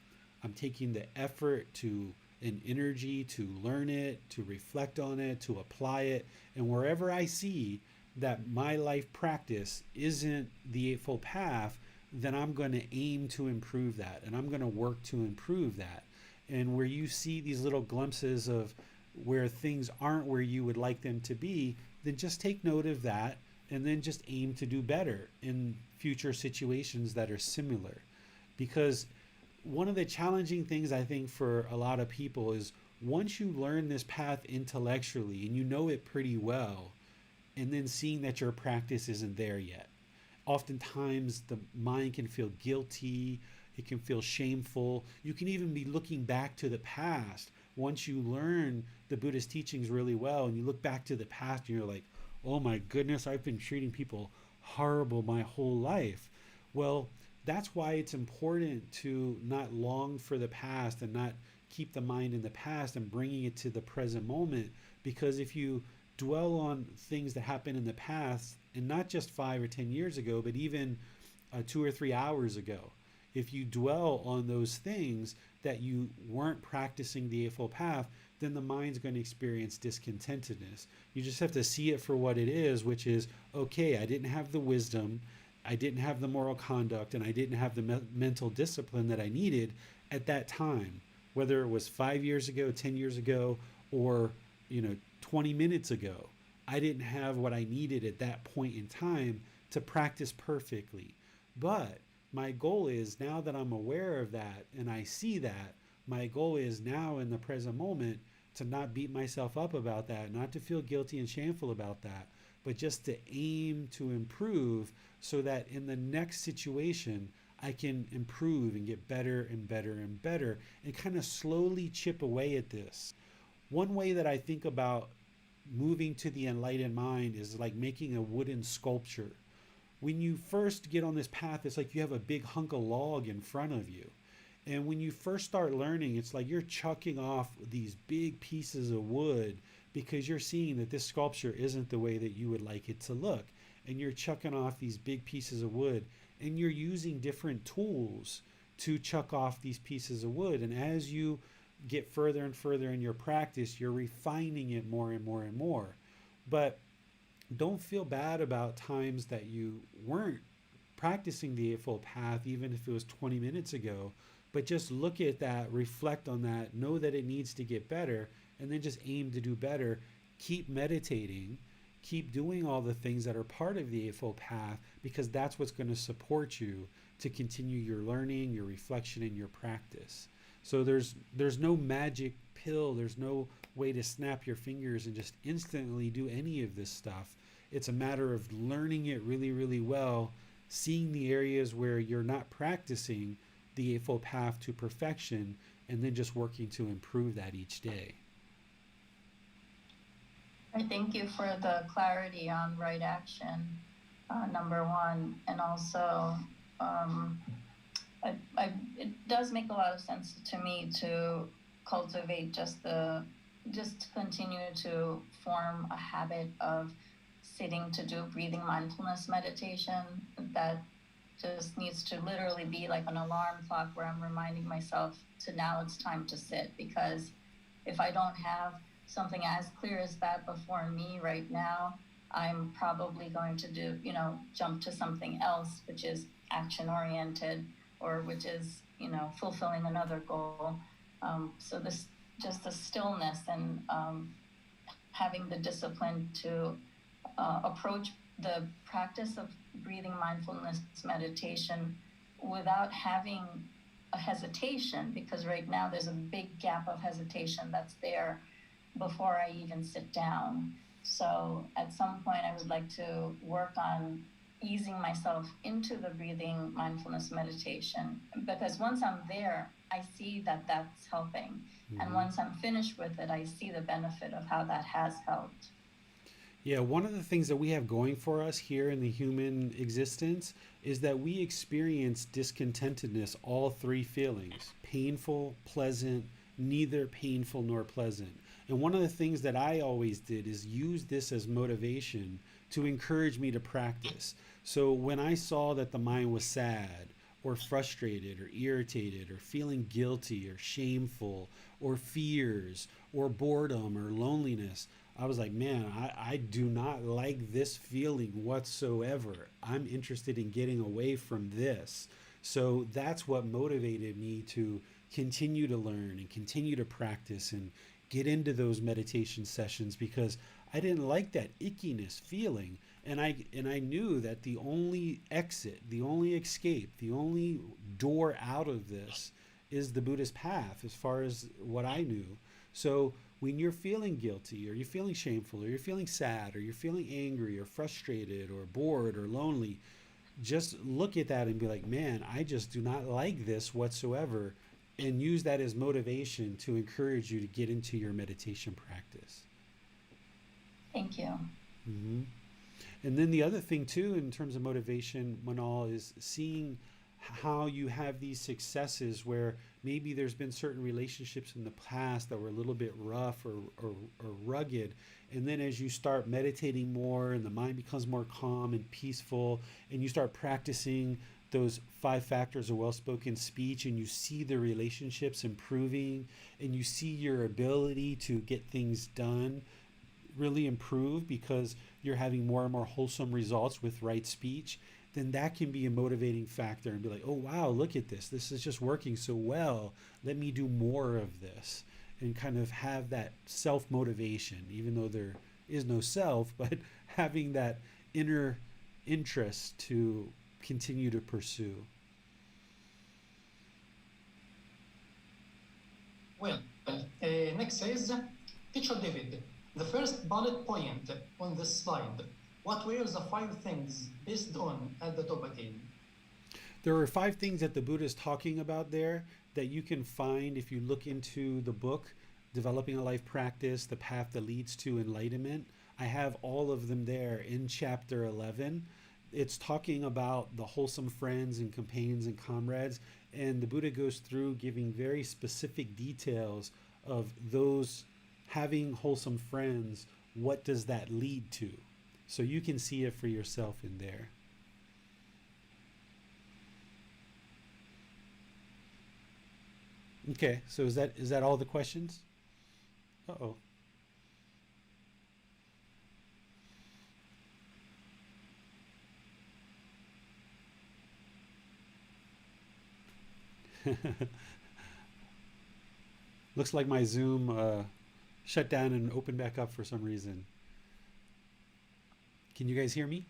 I'm taking the effort and energy to learn it, to reflect on it, to apply it, and wherever I see that my life practice isn't the Eightfold Path, then I'm going to aim to improve that, and I'm going to work to improve that. And where you see these little glimpses of where things aren't where you would like them to be, then just take note of that, and then just aim to do better in future situations that are similar. Because one of the challenging things I think for a lot of people is once you learn this path intellectually and you know it pretty well, and then seeing that your practice isn't there yet. Oftentimes the mind can feel guilty, it can feel shameful. You can even be looking back to the past. Once you learn the Buddhist teachings really well and you look back to the past and you're like, oh my goodness, I've been treating people horrible my whole life. Well, that's why it's important to not long for the past and not keep the mind in the past and bringing it to the present moment. Because if you dwell on things that happened in the past, and not just 5 or 10 years ago, but even 2 or 3 hours ago, if you dwell on those things that you weren't practicing the Eightfold Path, then the mind's going to experience discontentedness. You just have to see it for what it is, which is, okay, I didn't have the wisdom, I didn't have the moral conduct, and I didn't have the mental discipline that I needed at that time, whether it was 5 years ago, 10 years ago, or 20 minutes ago. I didn't have what I needed at that point in time to practice perfectly. But my goal is, now that I'm aware of that and I see that, my goal is now in the present moment to not beat myself up about that, not to feel guilty and shameful about that, but just to aim to improve so that in the next situation, I can improve and get better and better and better and kind of slowly chip away at this. One way that I think about moving to the enlightened mind is like making a wooden sculpture. When you first get on this path, it's like you have a big hunk of log in front of you. And when you first start learning, it's like you're chucking off these big pieces of wood because you're seeing that this sculpture isn't the way that you would like it to look. And you're chucking off these big pieces of wood, and you're using different tools to chuck off these pieces of wood. And as you get further and further in your practice, you're refining it more and more and more. But don't feel bad about times that you weren't practicing the Eightfold Path, even if it was 20 minutes ago. But just look at that, reflect on that, know that it needs to get better, and then just aim to do better. Keep meditating, keep doing all the things that are part of the Eightfold Path, because that's what's going to support you to continue your learning, your reflection, and your practice. So there's no magic pill, there's no way to snap your fingers and just instantly do any of this stuff. It's a matter of learning it really, really well, seeing the areas where you're not practicing the Eightfold Path to perfection, and then just working to improve that each day. I thank you for the clarity on right action, number one, and also it does make a lot of sense to me to cultivate just continue to form a habit of sitting to do breathing mindfulness meditation that just needs to literally be like an alarm clock where I'm reminding myself to now it's time to sit, because if I don't have something as clear as that before me right now, I'm probably going to do, jump to something else, which is action oriented, or which is, fulfilling another goal. So just the stillness and having the discipline to approach the practice of breathing mindfulness meditation without having a hesitation, because right now there's a big gap of hesitation that's there before I even sit down. So at some point I would like to work on easing myself into the breathing mindfulness meditation, because once I'm there, I see that that's helping. Mm-hmm. And once I'm finished with it, I see the benefit of how that has helped. Yeah, one of the things that we have going for us here in the human existence is that we experience discontentedness, all three feelings: painful, pleasant, neither painful nor pleasant. And one of the things that I always did is use this as motivation to encourage me to practice. So when I saw that the mind was sad or frustrated or irritated or feeling guilty or shameful or fears or boredom or loneliness, I was like, man, I do not like this feeling whatsoever. I'm interested in getting away from this. So that's what motivated me to continue to learn and continue to practice and get into those meditation sessions, because I didn't like that ickiness feeling. And I knew that the only exit, the only escape, the only door out of this is the Buddhist path, as far as what I knew. So when you're feeling guilty, or you're feeling shameful, or you're feeling sad, or you're feeling angry or frustrated or bored or lonely, just look at that and be like, man, I just do not like this whatsoever, and use that as motivation to encourage you to get into your meditation practice. Thank you. Mm-hmm. And then the other thing too, in terms of motivation, Manal, is seeing how you have these successes where maybe there's been certain relationships in the past that were a little bit rough or rugged. And then as you start meditating more and the mind becomes more calm and peaceful, and you start practicing those 5 factors of well-spoken speech, and you see the relationships improving, and you see your ability to get things done really improve because you're having more and more wholesome results with right speech, then that can be a motivating factor and be like, oh wow, look at this. This is just working so well. Let me do more of this, and kind of have that self-motivation, even though there is no self, but having that inner interest to continue to pursue. Well, next says, Teacher David, the first bullet point on this slide, what were the 5 things based on at the top again? There are 5 things that the Buddha is talking about there that you can find if you look into the book, Developing a Life Practice, The Path That Leads to Enlightenment. I have all of them there in chapter 11. It's talking about the wholesome friends and companions and comrades, and the Buddha goes through giving very specific details of those having wholesome friends. What does that lead to? So you can see it for yourself in there. Okay, so is that all the questions? Uh-oh. Looks like my Zoom shut down and opened back up for some reason. Can you guys hear me?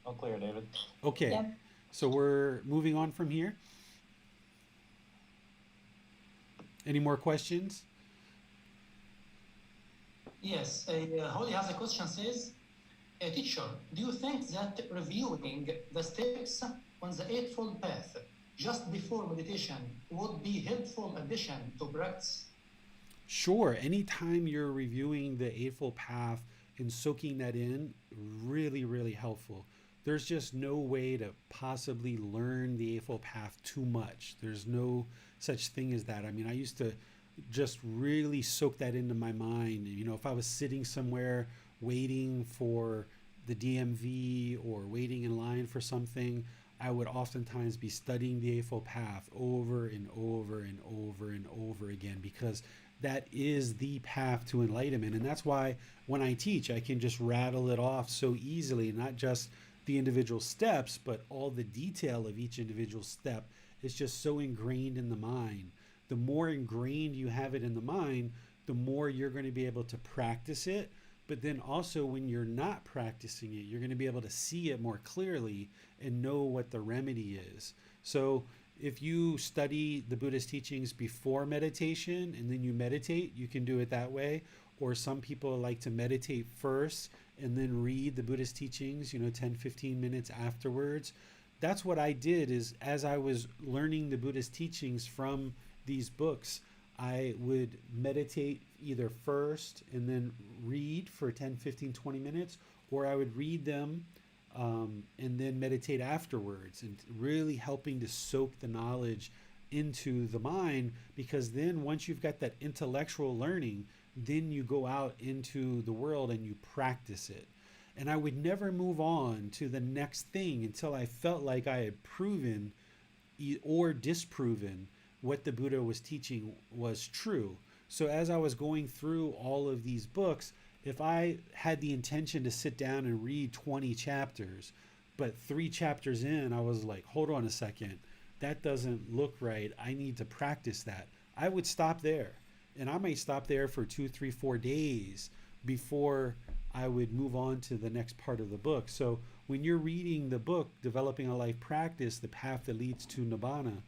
All clear, David. Okay, Yep. so we're moving on from here. Any more questions? Yes, Holly has a question says, teacher, do you think that reviewing the steps on the Eightfold Path just before meditation would be helpful addition to practice? Sure. Anytime you're reviewing the Eightfold Path and soaking that in, really, really helpful. There's just no way to possibly learn the Eightfold Path too much. There's no such thing as that. I mean, I used to just really soak that into my mind. You know, if I was sitting somewhere waiting for the DMV or waiting in line for something, I would oftentimes be studying the Eightfold Path over and over and over and over again because that is the path to enlightenment. And that's why when I teach, I can just rattle it off so easily, not just the individual steps, but all the detail of each individual step is just so ingrained in the mind. The more ingrained you have it in the mind, the more you're going to be able to practice it. But then also, when you're not practicing it, you're going to be able to see it more clearly and know what the remedy is. So, if you study the Buddhist teachings before meditation and then you meditate, you can do it that way. Or some people like to meditate first and then read the Buddhist teachings, 10, 15 minutes afterwards. That's what I did is as I was learning the Buddhist teachings from these books, I would meditate either first and then read for 10, 15, 20 minutes, or I would read them and then meditate afterwards, and really helping to soak the knowledge into the mind, because then once you've got that intellectual learning, then you go out into the world and you practice it. And I would never move on to the next thing until I felt like I had proven or disproven what the Buddha was teaching was true. So as I was going through all of these books, if I had the intention to sit down and read 20 chapters, but 3 chapters in, I was like, hold on a second, that doesn't look right. I need to practice that. I would stop there. And I might stop there for 2, 3, 4 days before I would move on to the next part of the book. So when you're reading the book, Developing a Life Practice, The Path That Leads to Nibbana,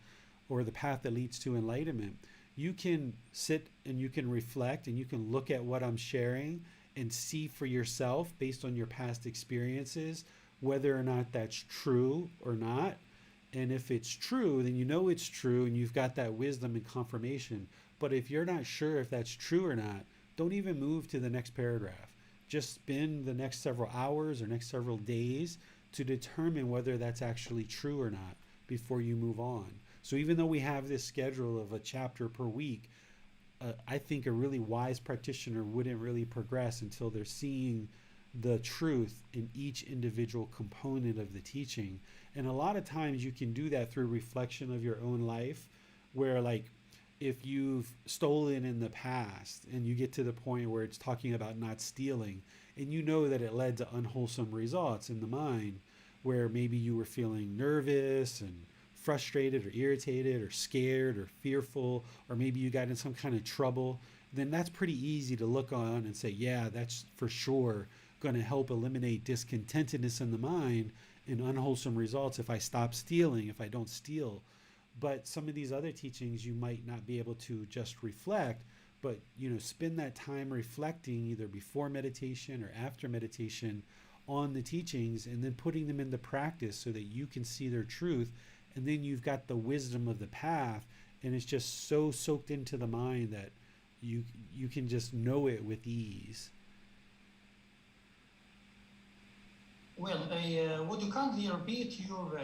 or The Path That Leads to Enlightenment, you can sit and you can reflect and you can look at what I'm sharing and see for yourself, based on your past experiences, whether or not that's true or not. And if it's true, then you know it's true and you've got that wisdom and confirmation. But if you're not sure if that's true or not, don't even move to the next paragraph. Just spend the next several hours or next several days to determine whether that's actually true or not before you move on. So even though we have this schedule of a chapter per week, I think a really wise practitioner wouldn't really progress until they're seeing the truth in each individual component of the teaching. And a lot of times you can do that through reflection of your own life, where, like, if you've stolen in the past and you get to the point where it's talking about not stealing, and you know that it led to unwholesome results in the mind, where maybe you were feeling nervous and frustrated or irritated or scared or fearful, or maybe you got in some kind of trouble, then that's pretty easy to look on and say, yeah, that's for sure going to help eliminate discontentedness in the mind and unwholesome results if I stop stealing, if I don't steal. But some of these other teachings you might not be able to just reflect, but spend that time reflecting either before meditation or after meditation on the teachings, and then putting them into practice so that you can see their truth. And then you've got the wisdom of the path, and it's just so soaked into the mind that you can just know it with ease. Well, would you kindly repeat your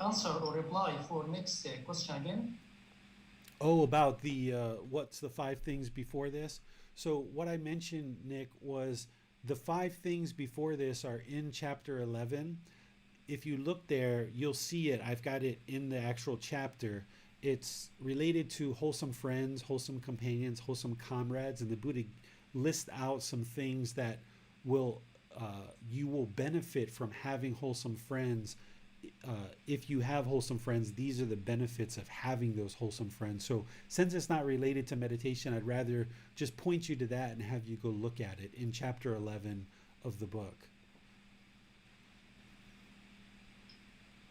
answer or reply for next question again? Oh, about the what's the 5 things before this? So what I mentioned, Nick, was the 5 things before this are in chapter 11. If you look there, you'll see it. I've got it in the actual chapter. it's related to wholesome friends, wholesome companions, wholesome comrades, and the Buddha lists out some things that will you will benefit from having wholesome friends. If you have wholesome friends, these are the benefits of having those wholesome friends. So since it's not related to meditation, I'd rather just point you to that and have you go look at it in chapter 11 of the book.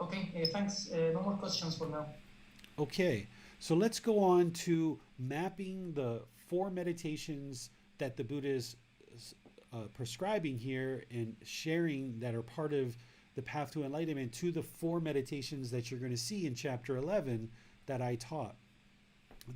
Okay, thanks. No more questions for now. Okay, so let's go on to mapping the 4 meditations that the Buddha is prescribing here and sharing that are part of the path to enlightenment to the 4 meditations that you're going to see in chapter 11 that I taught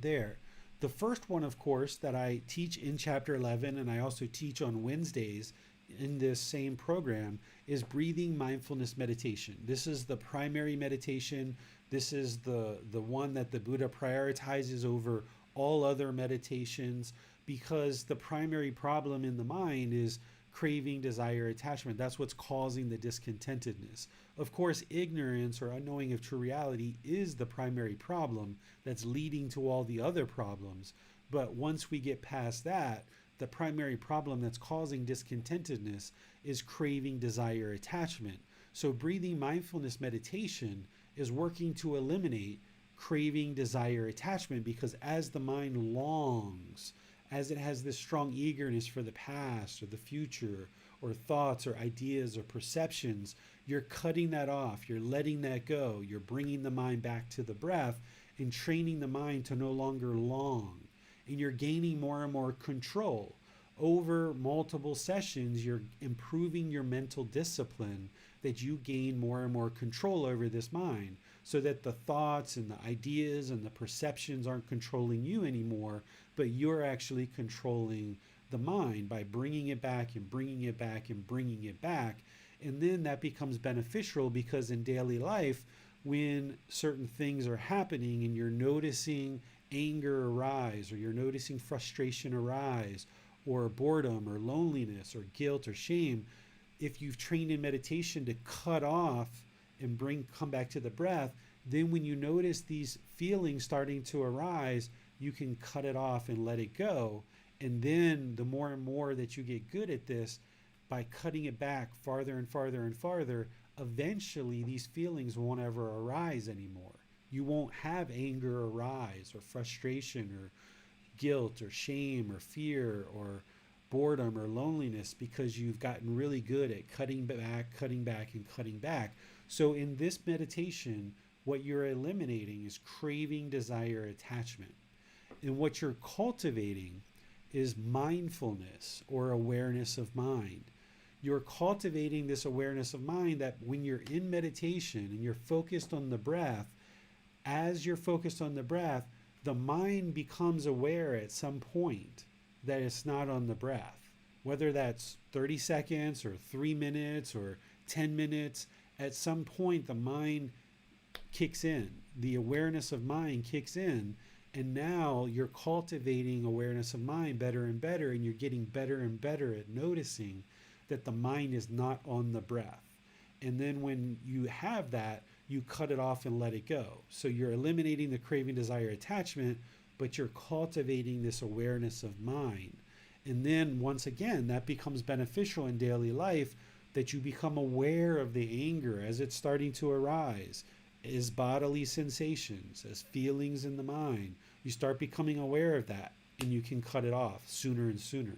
there. The first one, of course, that I teach in chapter 11 and I also teach on Wednesdays in this same program is breathing mindfulness meditation. This is the primary meditation. This is the one that the Buddha prioritizes over all other meditations because the primary problem in the mind is craving, desire, attachment. That's what's causing the discontentedness. Of course, ignorance or unknowing of true reality is the primary problem that's leading to all the other problems. But once we get past that, the primary problem that's causing discontentedness is craving, desire, attachment. So breathing mindfulness meditation is working to eliminate craving, desire, attachment, because as the mind longs, as it has this strong eagerness for the past or the future or thoughts or ideas or perceptions, you're cutting that off, you're letting that go, you're bringing the mind back to the breath and training the mind to no longer long. And you're gaining more and more control. Over multiple sessions, you're improving your mental discipline that you gain more and more control over this mind so that the thoughts and the ideas and the perceptions aren't controlling you anymore, but you're actually controlling the mind by bringing it back and bringing it back and bringing it back. And then that becomes beneficial because in daily life, when certain things are happening and you're noticing anger arise or you're noticing frustration arise or boredom or loneliness or guilt or shame, if you've trained in meditation to cut off and come back to the breath, then when you notice these feelings starting to arise, you can cut it off and let it go. And then the more and more that you get good at this, by cutting it back farther and farther and farther, eventually these feelings won't ever arise anymore. You won't have anger arise or frustration or guilt or shame or fear or boredom or loneliness because you've gotten really good at cutting back, and cutting back. So in this meditation, what you're eliminating is craving, desire, attachment. And what you're cultivating is mindfulness or awareness of mind. You're cultivating this awareness of mind that when you're in meditation and you're focused on the breath, as you're focused on the breath, the mind becomes aware at some point that it's not on the breath. Whether that's 30 seconds or 3 minutes or 10 minutes, at some point the mind kicks in. The awareness of mind kicks in, and now you're cultivating awareness of mind better and better, and you're getting better and better at noticing that the mind is not on the breath. And then when you have that, you cut it off and let it go. So you're eliminating the craving, desire, attachment, but you're cultivating this awareness of mind. And then once again, that becomes beneficial in daily life, that you become aware of the anger as it's starting to arise, as bodily sensations, as feelings in the mind. You start becoming aware of that and you can cut it off sooner and sooner.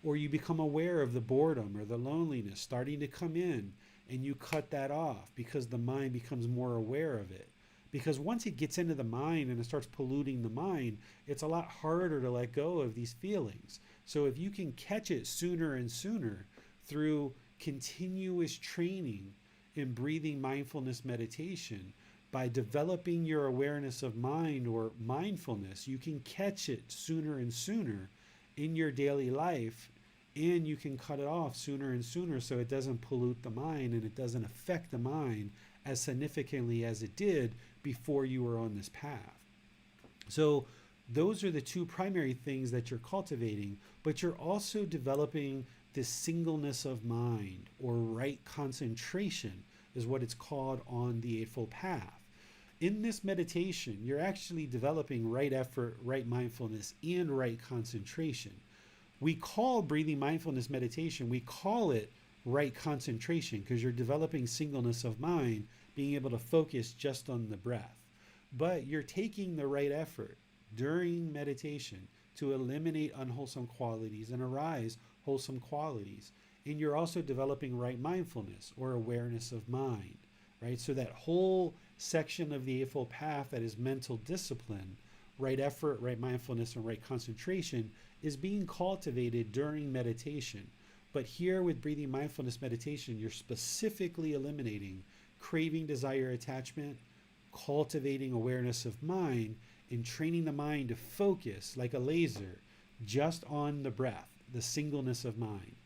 Or you become aware of the boredom or the loneliness starting to come in, and you cut that off because the mind becomes more aware of it. Because once it gets into the mind and it starts polluting the mind, it's a lot harder to let go of these feelings. So if you can catch it sooner and sooner through continuous training in breathing mindfulness meditation, by developing your awareness of mind or mindfulness, you can catch it sooner and sooner in your daily life, and you can cut it off sooner and sooner so it doesn't pollute the mind and it doesn't affect the mind as significantly as it did before you were on this path. So those are the two primary things that you're cultivating, but you're also developing this singleness of mind, or right concentration is what it's called on the Eightfold Path. In this meditation, you're actually developing right effort, right mindfulness, and right concentration. We call breathing mindfulness meditation, we call it right concentration because you're developing singleness of mind, being able to focus just on the breath. But you're taking the right effort during meditation to eliminate unwholesome qualities and arise wholesome qualities. And you're also developing right mindfulness or awareness of mind, right? So that whole section of the Eightfold Path that is mental discipline, right effort, right mindfulness, and right concentration is being cultivated during meditation. But here with breathing mindfulness meditation, you're specifically eliminating craving, desire, attachment, cultivating awareness of mind, and training the mind to focus like a laser just on the breath, the singleness of mind.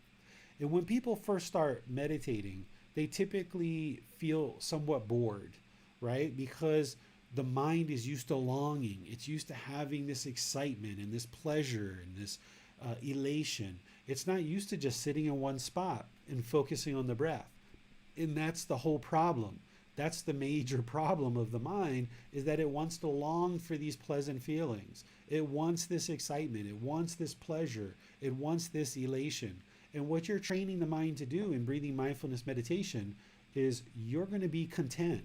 And when people first start meditating, they typically feel somewhat bored, right? Because the mind is used to longing. It's used to having this excitement and this pleasure and this elation. It's not used to just sitting in one spot and focusing on the breath. And that's the whole problem. That's the major problem of the mind, is that it wants to long for these pleasant feelings. It wants this excitement. It wants this pleasure. It wants this elation. And what you're training the mind to do in breathing mindfulness meditation is you're going to be content.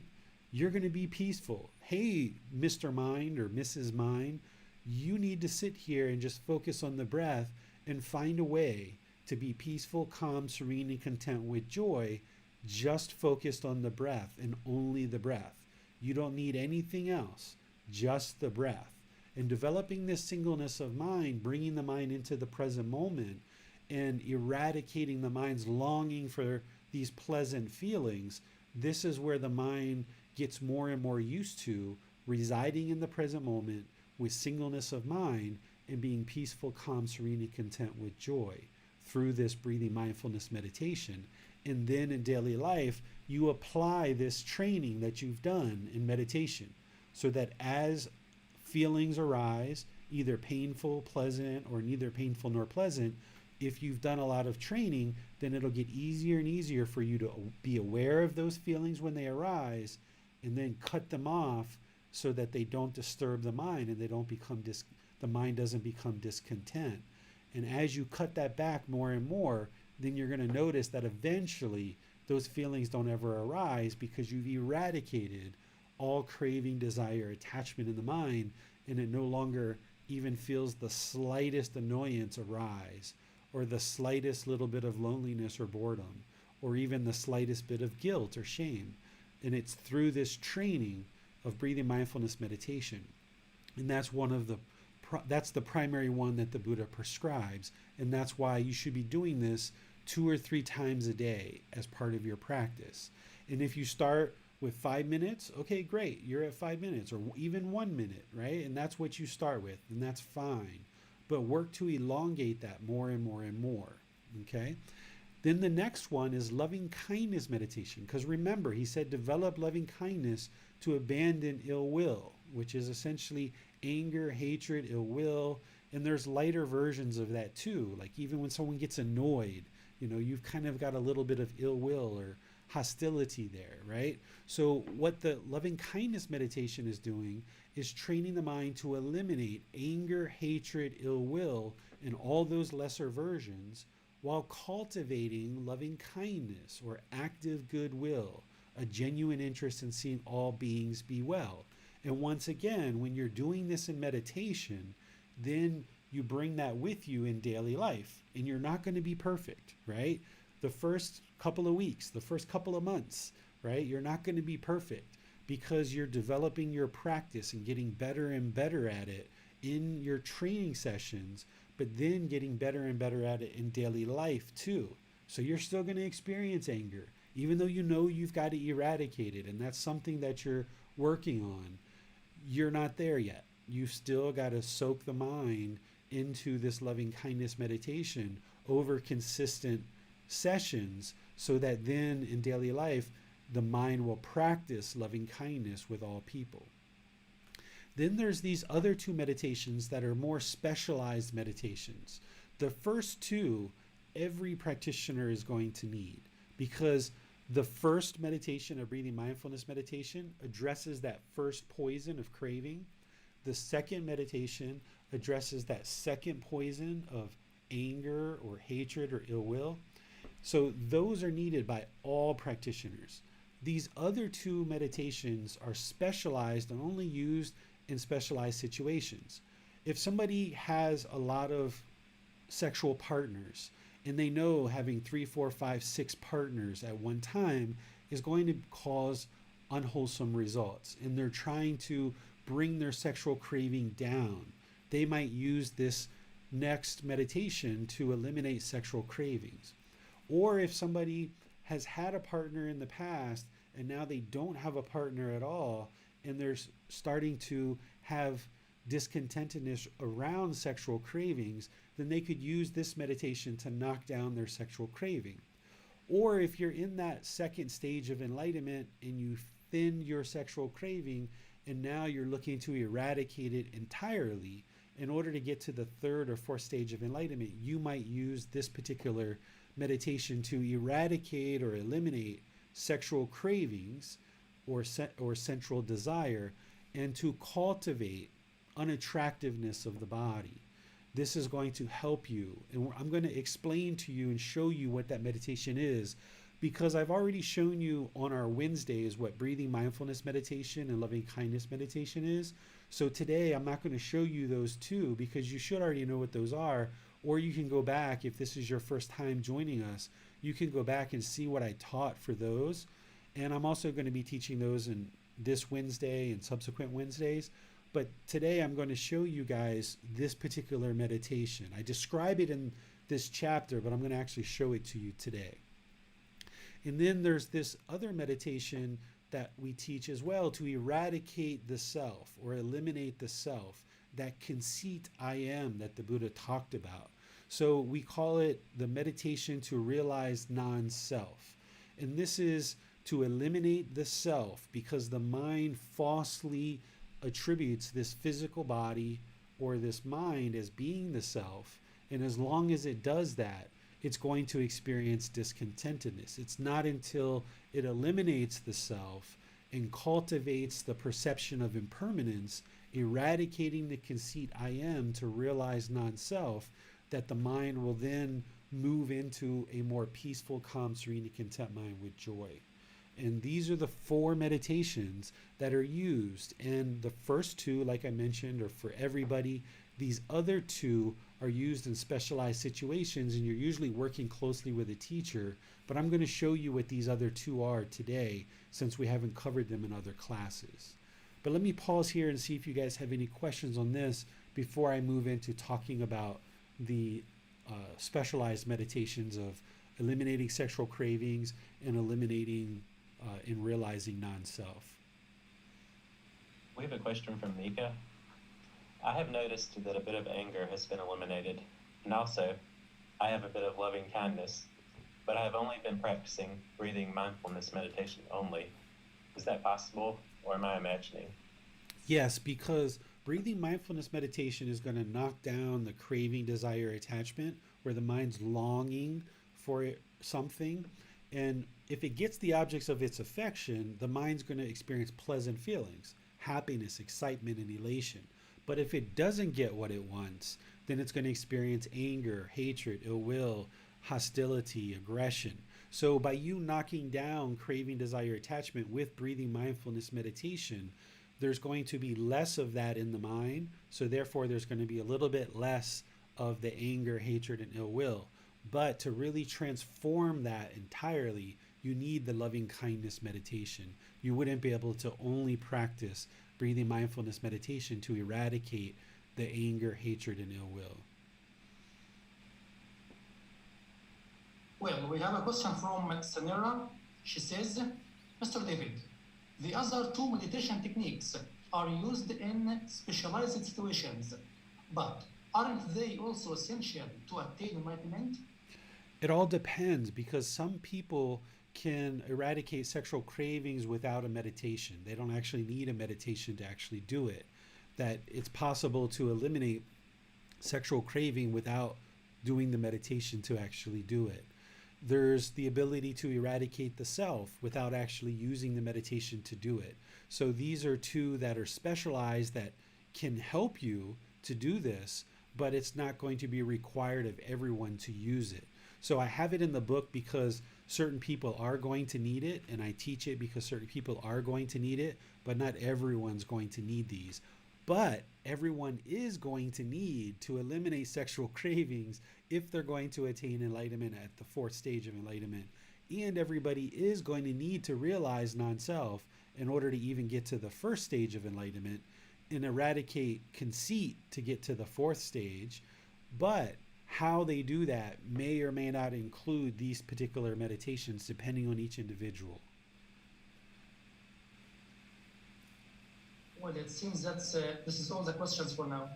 You're going to be peaceful. Hey, Mr. Mind or Mrs. Mind, you need to sit here and just focus on the breath and find a way to be peaceful, calm, serene, and content with joy, just focused on the breath and only the breath. You don't need anything else, just the breath. And developing this singleness of mind, bringing the mind into the present moment and eradicating the mind's longing for these pleasant feelings, this is where the mind gets more and more used to residing in the present moment with singleness of mind and being peaceful, calm, serene, and content with joy through this breathing mindfulness meditation. And then in daily life, you apply this training that you've done in meditation so that as feelings arise, either painful, pleasant, or neither painful nor pleasant, if you've done a lot of training, then it'll get easier and easier for you to be aware of those feelings when they arise and then cut them off so that they don't disturb the mind and they don't become the mind doesn't become discontent. And as you cut that back more and more, then you're going to notice that eventually those feelings don't ever arise because you've eradicated all craving, desire, attachment in the mind, and it no longer even feels the slightest annoyance arise, or the slightest little bit of loneliness or boredom, or even the slightest bit of guilt or shame. And it's through this training of breathing mindfulness meditation. And that's that's the primary one that the Buddha prescribes. And that's why you should be doing this 2 or 3 times a day as part of your practice. And if you start with 5 minutes, okay, great, you're at 5 minutes, or even 1 minute, right? And that's what you start with, and that's fine. But work to elongate that more and more and more, okay? Then the next one is loving kindness meditation. Because remember, he said develop loving kindness to abandon ill will, which is essentially anger, hatred, ill will. And there's lighter versions of that too. Like even when someone gets annoyed, you've kind of got a little bit of ill will or hostility there, right? So what the loving kindness meditation is doing is training the mind to eliminate anger, hatred, ill will, and all those lesser versions, while cultivating loving kindness or active goodwill, a genuine interest in seeing all beings be well. And once again, when you're doing this in meditation, then you bring that with you in daily life. And you're not going to be perfect, right? The first couple of weeks, the first couple of months, right? You're not going to be perfect because you're developing your practice and getting better and better at it in your training sessions, but then getting better and better at it in daily life too. So you're still going to experience anger, even though you've got to eradicate it, and that's something that you're working on. You're not there yet. You've still got to soak the mind into this loving kindness meditation over consistent sessions so that then in daily life, the mind will practice loving kindness with all people. Then there's these other 2 meditations that are more specialized meditations. The first 2, every practitioner is going to need because The first meditation, a breathing mindfulness meditation, addresses that first poison of craving. The second meditation addresses that second poison of anger or hatred or ill will. So those are needed by all practitioners. These other two meditations are specialized and only used in specialized situations. If somebody has a lot of sexual partners and they know having 3, 4, 5, 6 partners at one time is going to cause unwholesome results, and they're trying to bring their sexual craving down, they might use this next meditation to eliminate sexual cravings. Or if somebody has had a partner in the past and now they don't have a partner at all, and they're starting to have discontentedness around sexual cravings, then they could use this meditation to knock down their sexual craving. Or if you're in that second stage of enlightenment and you thin your sexual craving and now you're looking to eradicate it entirely, in order to get to the third or fourth stage of enlightenment, you might use this particular meditation to eradicate or eliminate sexual cravings or sensual desire, and to cultivate unattractiveness of the body. This is going to help you, and I'm going to explain to you and show you what that meditation is, because I've already shown you on our Wednesdays what breathing mindfulness meditation and loving kindness meditation is. So today I'm not going to show you those two, because you should already know what those are, or you can go back, if this is your first time joining us, you can go back and see what I taught for those. And I'm also going to be teaching those in this Wednesday and subsequent Wednesdays. But today I'm going to show you guys this particular meditation. I describe it in this chapter, but I'm going to actually show it to you today. And then there's this other meditation that we teach as well to eradicate the self or eliminate the self, that conceit I am that the Buddha talked about. So we call it the meditation to realize non-self. And this is to eliminate the self, because the mind falsely attributes this physical body or this mind as being the self. And as long as it does that, it's going to experience discontentedness. It's not until it eliminates the self and cultivates the perception of impermanence, eradicating the conceit I am to realize non-self, that the mind will then move into a more peaceful, calm, serene, and content mind with joy. And these are the 4 meditations that are used. And the first 2, like I mentioned, are for everybody. These other 2 are used in specialized situations, and you're usually working closely with a teacher. But I'm going to show you what these other 2 are today, since we haven't covered them in other classes. But let me pause here and see if you guys have any questions on this before I move into talking about the specialized meditations of eliminating sexual cravings and eliminating and realizing non-self. We have a question from Mika. I have noticed that a bit of anger has been eliminated, and also I have a bit of loving kindness, but I have only been practicing breathing mindfulness meditation only. Is that possible, or am I imagining? Yes, because breathing mindfulness meditation is going to knock down the craving, desire, attachment, where the mind's longing for something. And if it gets the objects of its affection, the mind's going to experience pleasant feelings, happiness, excitement, and elation. But if it doesn't get what it wants, then it's going to experience anger, hatred, ill will, hostility, aggression. So by you knocking down craving, desire, attachment with breathing mindfulness meditation, there's going to be less of that in the mind. So therefore, there's going to be a little bit less of the anger, hatred, and ill will. But to really transform that entirely, you need the loving kindness meditation. You wouldn't be able to only practice breathing mindfulness meditation to eradicate the anger, hatred, and ill will. Well, we have a question from Sanera. She says, Mr. David, the other 2 meditation techniques are used in specialized situations, but aren't they also essential to attain enlightenment? It all depends, because some people can eradicate sexual cravings without a meditation. They don't actually need a meditation to actually do it. That it's possible to eliminate sexual craving without doing the meditation to actually do it. There's the ability to eradicate the self without actually using the meditation to do it. So these are two that are specialized that can help you to do this, but it's not going to be required of everyone to use it. So I have it in the book because certain people are going to need it, and I teach it because certain people are going to need it, but not everyone's going to need these. But everyone is going to need to eliminate sexual cravings if they're going to attain enlightenment at the fourth stage of enlightenment. And everybody is going to need to realize non-self in order to even get to the first stage of enlightenment and eradicate conceit to get to the fourth stage. But how they do that may or may not include these particular meditations depending on each individual. Well, it seems that this is all the questions for now.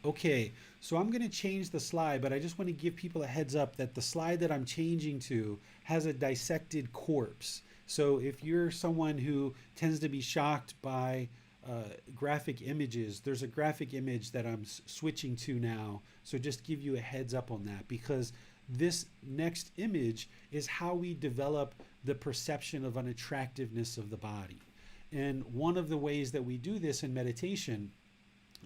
Okay, so I'm going to change the slide, but I just want to give people a heads up that the slide that I'm changing to has a dissected corpse. So if you're someone who tends to be shocked by graphic images, there's a graphic image that I'm switching to now. So just give you a heads up on that, because this next image is how we develop the perception of unattractiveness of the body. And one of the ways that we do this in meditation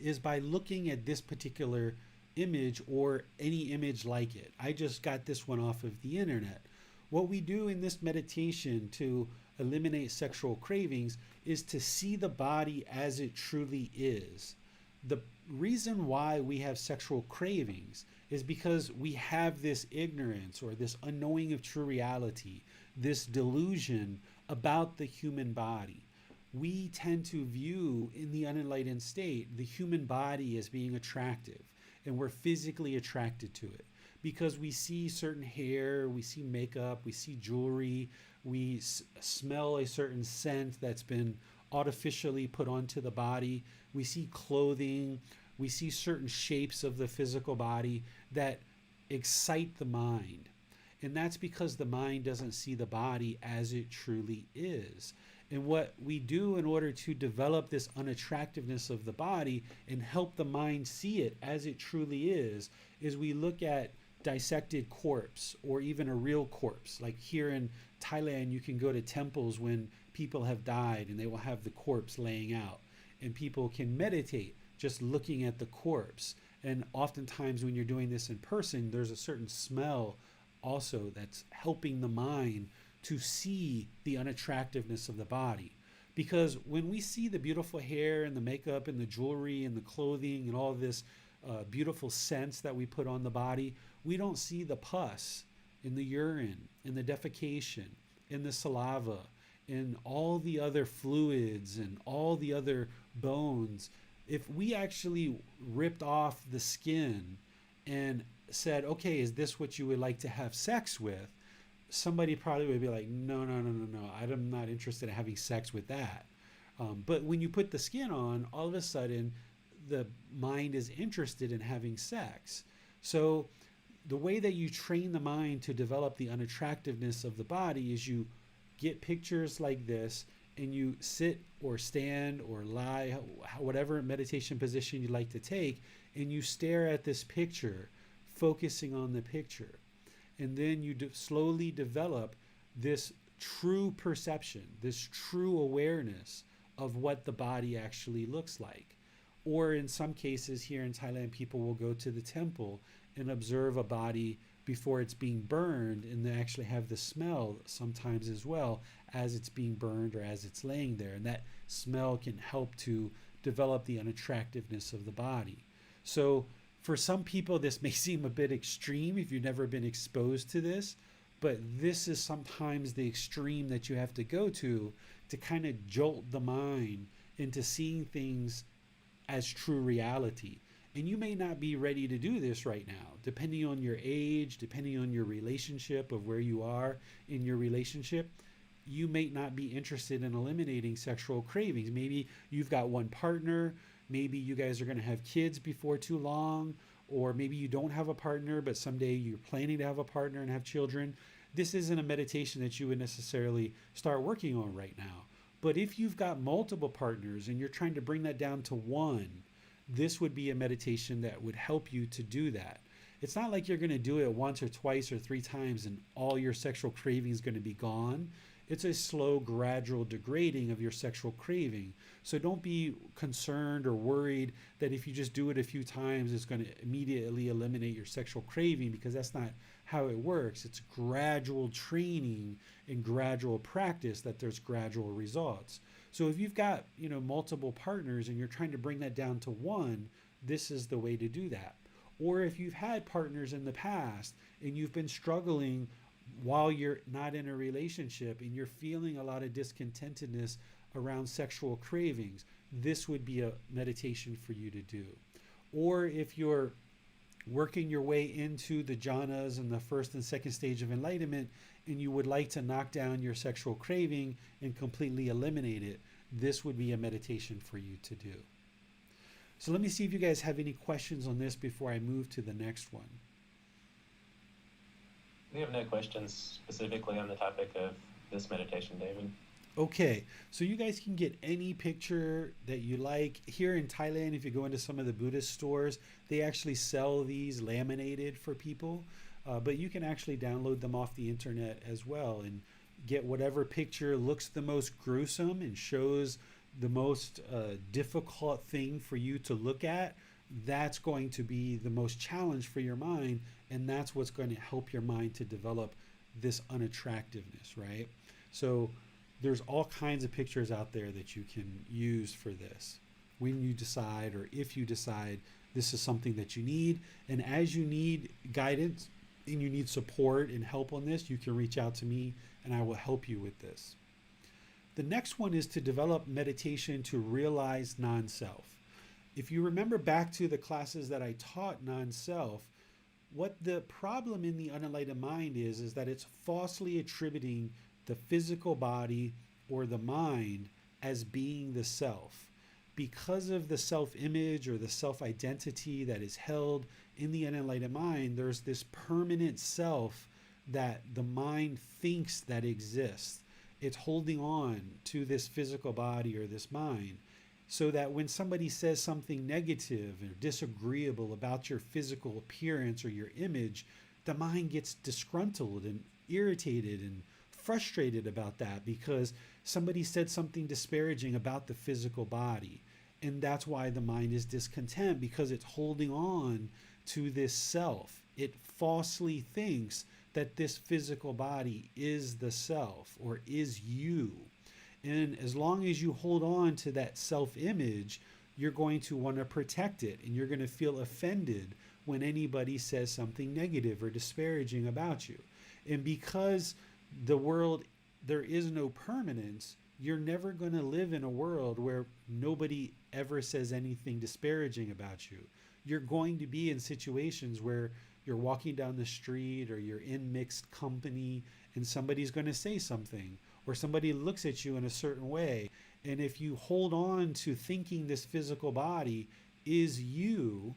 is by looking at this particular image or any image like it. I just got this one off of the internet. What we do in this meditation to eliminate sexual cravings is to see the body as it truly is. The reason why we have sexual cravings is because we have this ignorance or this unknowing of true reality, this delusion about the human body. We tend to view in the unenlightened state the human body as being attractive, and we're physically attracted to it because we see certain hair, we see makeup, we see jewelry, we smell a certain scent that's been artificially put onto the body, we see clothing, we see certain shapes of the physical body that excite the mind. And that's because the mind doesn't see the body as it truly is. And what we do in order to develop this unattractiveness of the body and help the mind see it as it truly is we look at dissected corpse or even a real corpse. Like here in Thailand, you can go to temples when people have died and they will have the corpse laying out. And people can meditate just looking at the corpse. And oftentimes when you're doing this in person, there's a certain smell also that's helping the mind to see the unattractiveness of the body. Because when we see the beautiful hair and the makeup and the jewelry and the clothing and all this beautiful scents that we put on the body, we don't see the pus in the urine, in the defecation, in the saliva, in all the other fluids and all the other bones. If we actually ripped off the skin and said, okay, is this what you would like to have sex with? Somebody probably would be like, no, I'm not interested in having sex with that. But when you put the skin on, all of a sudden, the mind is interested in having sex. So the way that you train the mind to develop the unattractiveness of the body is you get pictures like this and you sit or stand or lie, whatever meditation position you like to take, and you stare at this picture, focusing on the picture. And then you slowly develop this true perception, this true awareness of what the body actually looks like. Or in some cases here in Thailand, people will go to the temple and observe a body before it's being burned, and they actually have the smell sometimes as well as it's being burned or as it's laying there. And that smell can help to develop the unattractiveness of the body. So for some people, this may seem a bit extreme if you've never been exposed to this, but this is sometimes the extreme that you have to go to kind of jolt the mind into seeing things as true reality. And you may not be ready to do this right now, depending on your age, depending on your relationship of where you are in your relationship. You may not be interested in eliminating sexual cravings. Maybe you've got one partner. Maybe you guys are going to have kids before too long, or maybe you don't have a partner, but someday you're planning to have a partner and have children. This isn't a meditation that you would necessarily start working on right now. But if you've got multiple partners and you're trying to bring that down to one, this would be a meditation that would help you to do that. It's not like you're going to do it once or twice or three times and all your sexual craving is going to be gone. It's a slow, gradual degrading of your sexual craving. So don't be concerned or worried that if you just do it a few times, it's going to immediately eliminate your sexual craving, because that's not how it works. It's gradual training and gradual practice that there's gradual results. So if you've got, multiple partners and you're trying to bring that down to one, this is the way to do that. Or if you've had partners in the past and you've been struggling while you're not in a relationship and you're feeling a lot of discontentedness around sexual cravings, this would be a meditation for you to do. Or if you're working your way into the jhanas and the first and second stage of enlightenment and you would like to knock down your sexual craving and completely eliminate it, this would be a meditation for you to do. So let me see if you guys have any questions on this before I move to the next one. We have no questions specifically on the topic of this meditation, David. Okay, so you guys can get any picture that you like. Here in Thailand, if you go into some of the Buddhist stores, they actually sell these laminated for people, but you can actually download them off the internet as well and get whatever picture looks the most gruesome and shows the most difficult thing for you to look at. That's going to be the most challenge for your mind, and that's what's going to help your mind to develop this unattractiveness, right? So there's all kinds of pictures out there that you can use for this when you decide, or if you decide this is something that you need. And as you need guidance and you need support and help on this, you can reach out to me and I will help you with this. The next one is to develop meditation to realize non-self. If you remember back to the classes that I taught non-self, what the problem in the unenlightened mind is that it's falsely attributing the physical body or the mind as being the self. Because of the self-image or the self-identity that is held in the unenlightened mind, there's this permanent self that the mind thinks that exists. It's holding on to this physical body or this mind, so that when somebody says something negative or disagreeable about your physical appearance or your image, the mind gets disgruntled and irritated and frustrated about that because somebody said something disparaging about the physical body. And that's why the mind is discontent, because it's holding on to this self. It falsely thinks that this physical body is the self or is you. And as long as you hold on to that self-image, you're going to want to protect it, and you're going to feel offended when anybody says something negative or disparaging about you. And because the world, there is no permanence, you're never going to live in a world where nobody ever says anything disparaging about you. You're going to be in situations where you're walking down the street or you're in mixed company and somebody's going to say something, or somebody looks at you in a certain way. And if you hold on to thinking this physical body is you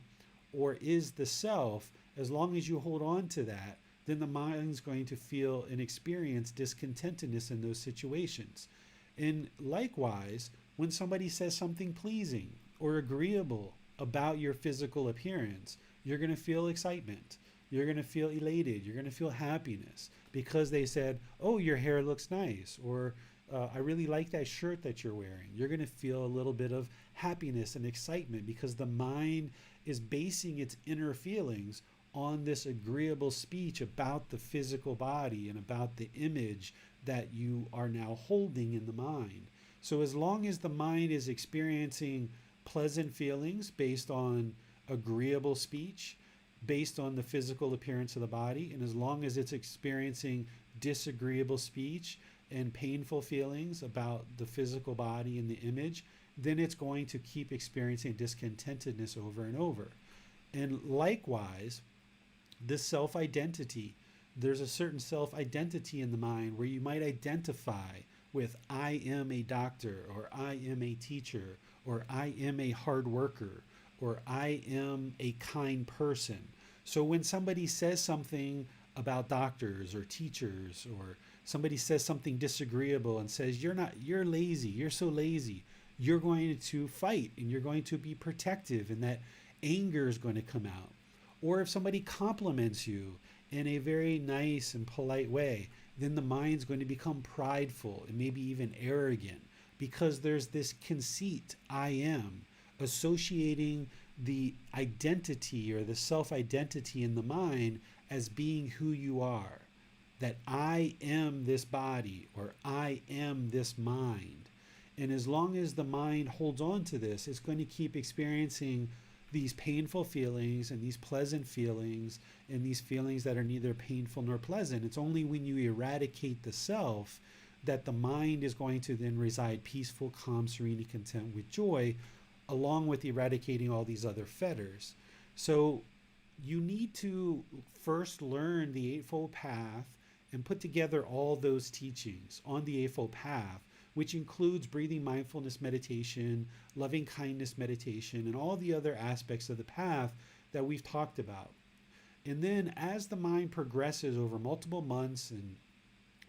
or is the self, as long as you hold on to that, then the mind's going to feel and experience discontentedness in those situations. And likewise, when somebody says something pleasing or agreeable about your physical appearance, you're going to feel excitement. You're going to feel elated. You're going to feel happiness because they said, oh, your hair looks nice, or I really like that shirt that you're wearing. You're going to feel a little bit of happiness and excitement because the mind is basing its inner feelings on this agreeable speech about the physical body and about the image that you are now holding in the mind. So as long as the mind is experiencing pleasant feelings based on agreeable speech, based on the physical appearance of the body, and as long as it's experiencing disagreeable speech and painful feelings about the physical body and the image, then it's going to keep experiencing discontentedness over and over. And likewise, this self-identity, there's a certain self-identity in the mind where you might identify with I am a doctor, or I am a teacher, or I am a hard worker, or I am a kind person. So when somebody says something about doctors or teachers, or somebody says something disagreeable and says, you're lazy, you're so lazy, you're going to fight and you're going to be protective, and that anger is going to come out. Or if somebody compliments you in a very nice and polite way, then the mind's going to become prideful and maybe even arrogant, because there's this conceit, I am, associating the identity or the self identity in the mind as being who you are. That I am this body, or I am this mind. And as long as the mind holds on to this, it's going to keep experiencing these painful feelings and these pleasant feelings and these feelings that are neither painful nor pleasant. It's only when you eradicate the self that the mind is going to then reside peaceful, calm, serene, and content with joy, along with eradicating all these other fetters. So you need to first learn the Eightfold Path and put together all those teachings on the Eightfold Path, which includes breathing mindfulness meditation, loving kindness meditation, and all the other aspects of the path that we've talked about. And then as the mind progresses over multiple months and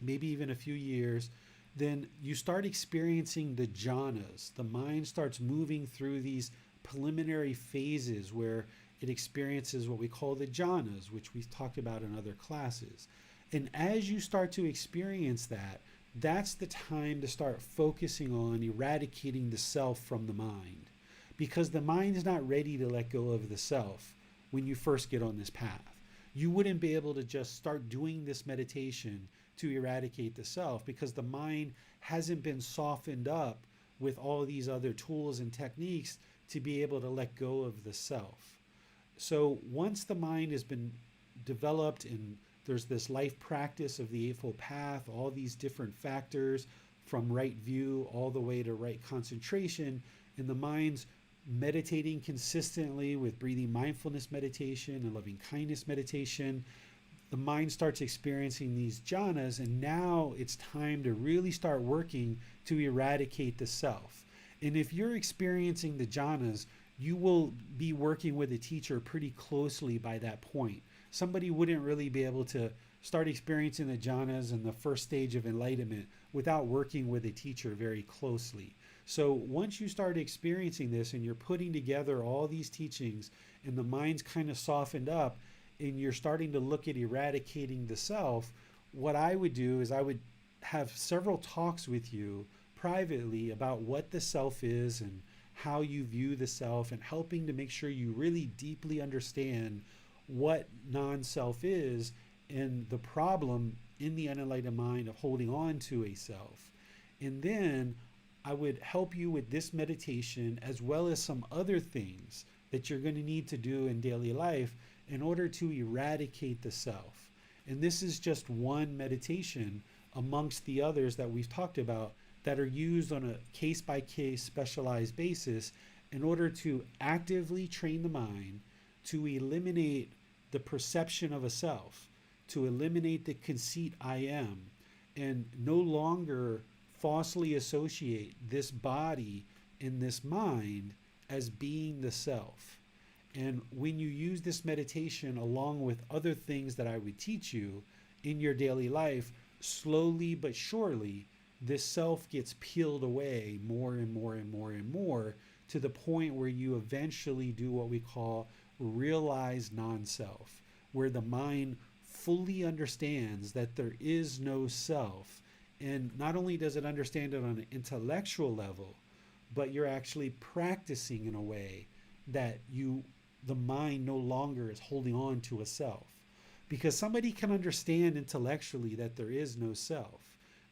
maybe even a few years, then you start experiencing the jhanas. The mind starts moving through these preliminary phases where it experiences what we call the jhanas, which we've talked about in other classes. And as you start to experience that, that's the time to start focusing on eradicating the self from the mind, because the mind is not ready to let go of the self when you first get on this path. You wouldn't be able to just start doing this meditation to eradicate the self, because the mind hasn't been softened up with all these other tools and techniques to be able to let go of the self. So once the mind has been developed and there's this life practice of the Eightfold Path, all these different factors from right view all the way to right concentration, and the mind's meditating consistently with breathing mindfulness meditation and loving kindness meditation, the mind starts experiencing these jhanas, and now it's time to really start working to eradicate the self. And if you're experiencing the jhanas, you will be working with a teacher pretty closely by that point. Somebody wouldn't really be able to start experiencing the jhanas in the first stage of enlightenment without working with a teacher very closely. So once you start experiencing this and you're putting together all these teachings and the mind's kind of softened up and you're starting to look at eradicating the self, what I would do is I would have several talks with you privately about what the self is and how you view the self, and helping to make sure you really deeply understand what non-self is and the problem in the unenlightened mind of holding on to a self. And then I would help you with this meditation as well as some other things that you're going to need to do in daily life in order to eradicate the self. And this is just one meditation amongst the others that we've talked about that are used on a case-by-case specialized basis in order to actively train the mind to eliminate the perception of a self, to eliminate the conceit I am, and no longer falsely associate this body and this mind as being the self. And when you use this meditation along with other things that I would teach you in your daily life, slowly but surely, this self gets peeled away more and more and more and more, to the point where you eventually do what we call realized non-self, where the mind fully understands that there is no self. And not only does it understand it on an intellectual level, but you're actually practicing in a way that the mind no longer is holding on to a self. Because somebody can understand intellectually that there is no self,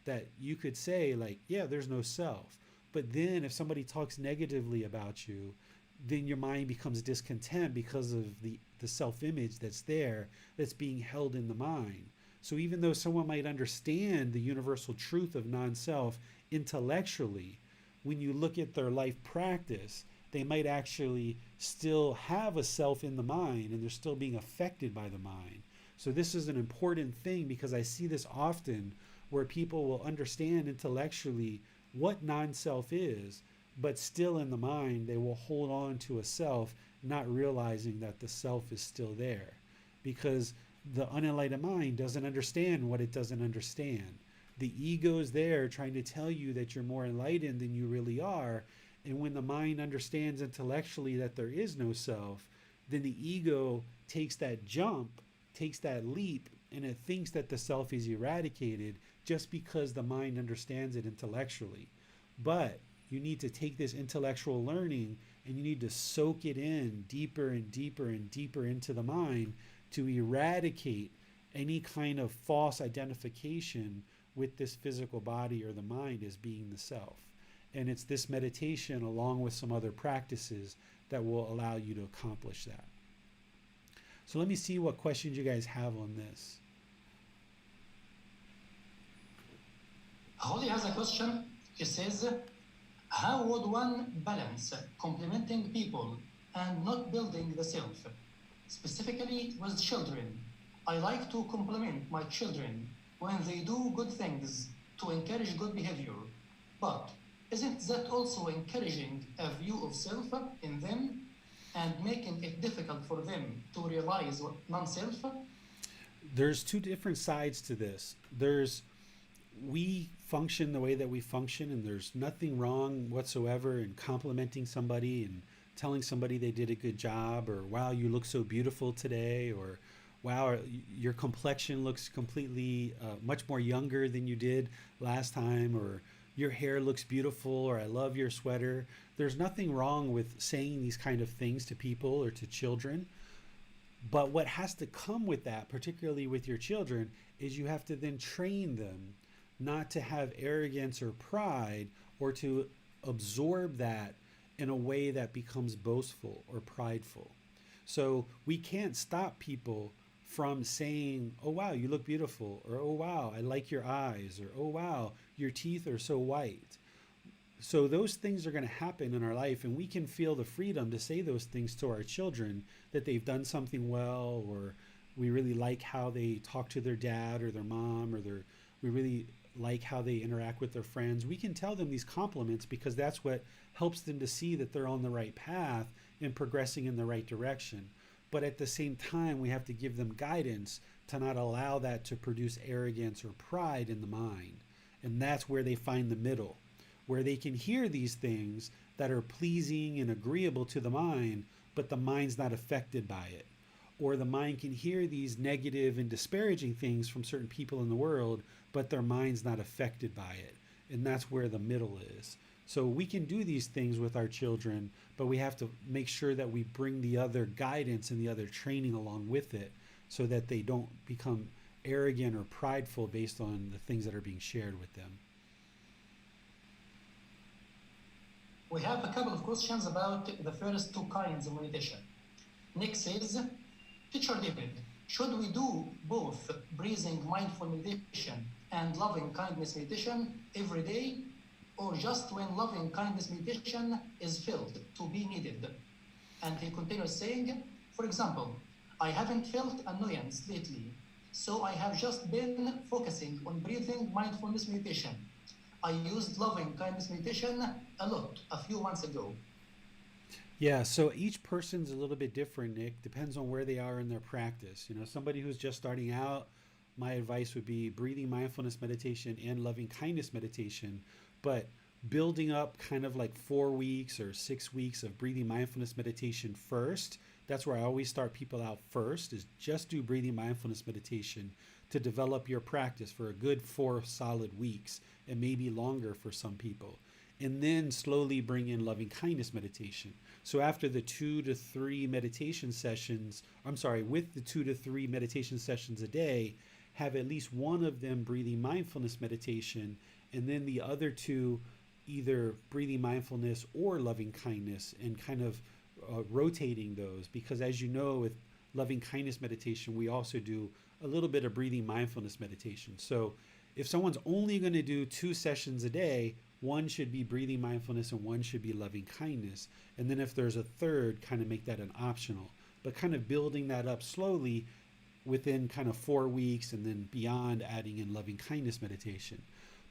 that you could say like, yeah, there's no self. But then if somebody talks negatively about you, then your mind becomes discontent because of the self-image that's there, that's being held in the mind. So even though someone might understand the universal truth of non-self intellectually, when you look at their life practice, they might actually still have a self in the mind, and they're still being affected by the mind. So this is an important thing, because I see this often where people will understand intellectually what non-self is, but still in the mind they will hold on to a self, not realizing that the self is still there, because the unenlightened mind doesn't understand what it doesn't understand. The ego is there trying to tell you that you're more enlightened than you really are, and when the mind understands intellectually that there is no self, then the ego takes that jump, takes that leap, and it thinks that the self is eradicated just because the mind understands it intellectually. But you need to take this intellectual learning and you need to soak it in deeper and deeper and deeper into the mind to eradicate any kind of false identification with this physical body or the mind as being the self. And it's this meditation, along with some other practices, that will allow you to accomplish that. So let me see what questions you guys have on this. Holly has a question. He says, how would one balance complimenting people and not building the self? Specifically with children. I like to compliment my children when they do good things to encourage good behavior. But isn't that also encouraging a view of self in them and making it difficult for them to realize non-self? There's two different sides to this. We function the way that we function, and there's nothing wrong whatsoever in complimenting somebody and telling somebody they did a good job, or wow, you look so beautiful today, or wow, your complexion looks completely much more younger than you did last time, or your hair looks beautiful, or I love your sweater. There's nothing wrong with saying these kind of things to people or to children. But what has to come with that, particularly with your children, is you have to then train them not to have arrogance or pride, or to absorb that in a way that becomes boastful or prideful. So we can't stop people from saying, oh wow, you look beautiful, or oh wow, I like your eyes, or oh wow, your teeth are so white. So those things are going to happen in our life, and we can feel the freedom to say those things to our children, that they've done something well, or we really like how they talk to their dad or their mom, or we really like how they interact with their friends. We can tell them these compliments because that's what helps them to see that they're on the right path and progressing in the right direction. But at the same time, we have to give them guidance to not allow that to produce arrogance or pride in the mind. And that's where they find the middle, where they can hear these things that are pleasing and agreeable to the mind, but the mind's not affected by it. Or the mind can hear these negative and disparaging things from certain people in the world, but their mind's not affected by it. And that's where the middle is. So we can do these things with our children, but we have to make sure that we bring the other guidance and the other training along with it, so that they don't become arrogant or prideful based on the things that are being shared with them. We have a couple of questions about the first two kinds of meditation. Nick says, Teacher David, should we do both breathing mindful meditation and loving kindness meditation every day, or just when loving kindness meditation is felt to be needed? And he continues saying, for example, I haven't felt annoyance lately, so I have just been focusing on breathing mindfulness meditation. I used loving kindness meditation a lot a few months ago. Yeah, so each person's a little bit different, Nick. Depends on where they are in their practice. Somebody who's just starting out, my advice would be breathing mindfulness meditation and loving kindness meditation, but building up kind of like 4 weeks or 6 weeks of breathing mindfulness meditation first. That's where I always start people out first, is just do breathing mindfulness meditation to develop your practice for a good 4 solid weeks, and maybe longer for some people. And then slowly bring in loving kindness meditation. So after the 2 to 3 meditation sessions, with the 2 to 3 meditation sessions a day, have at least one of them breathing mindfulness meditation, and then the other 2 either breathing mindfulness or loving kindness, and kind of rotating those. Because as you know, with loving kindness meditation, we also do a little bit of breathing mindfulness meditation. So if someone's only going to do 2 sessions a day, one should be breathing mindfulness and one should be loving kindness. And then if there's a third, kind of make that an optional, but kind of building that up slowly within kind of 4 weeks, and then beyond adding in loving kindness meditation.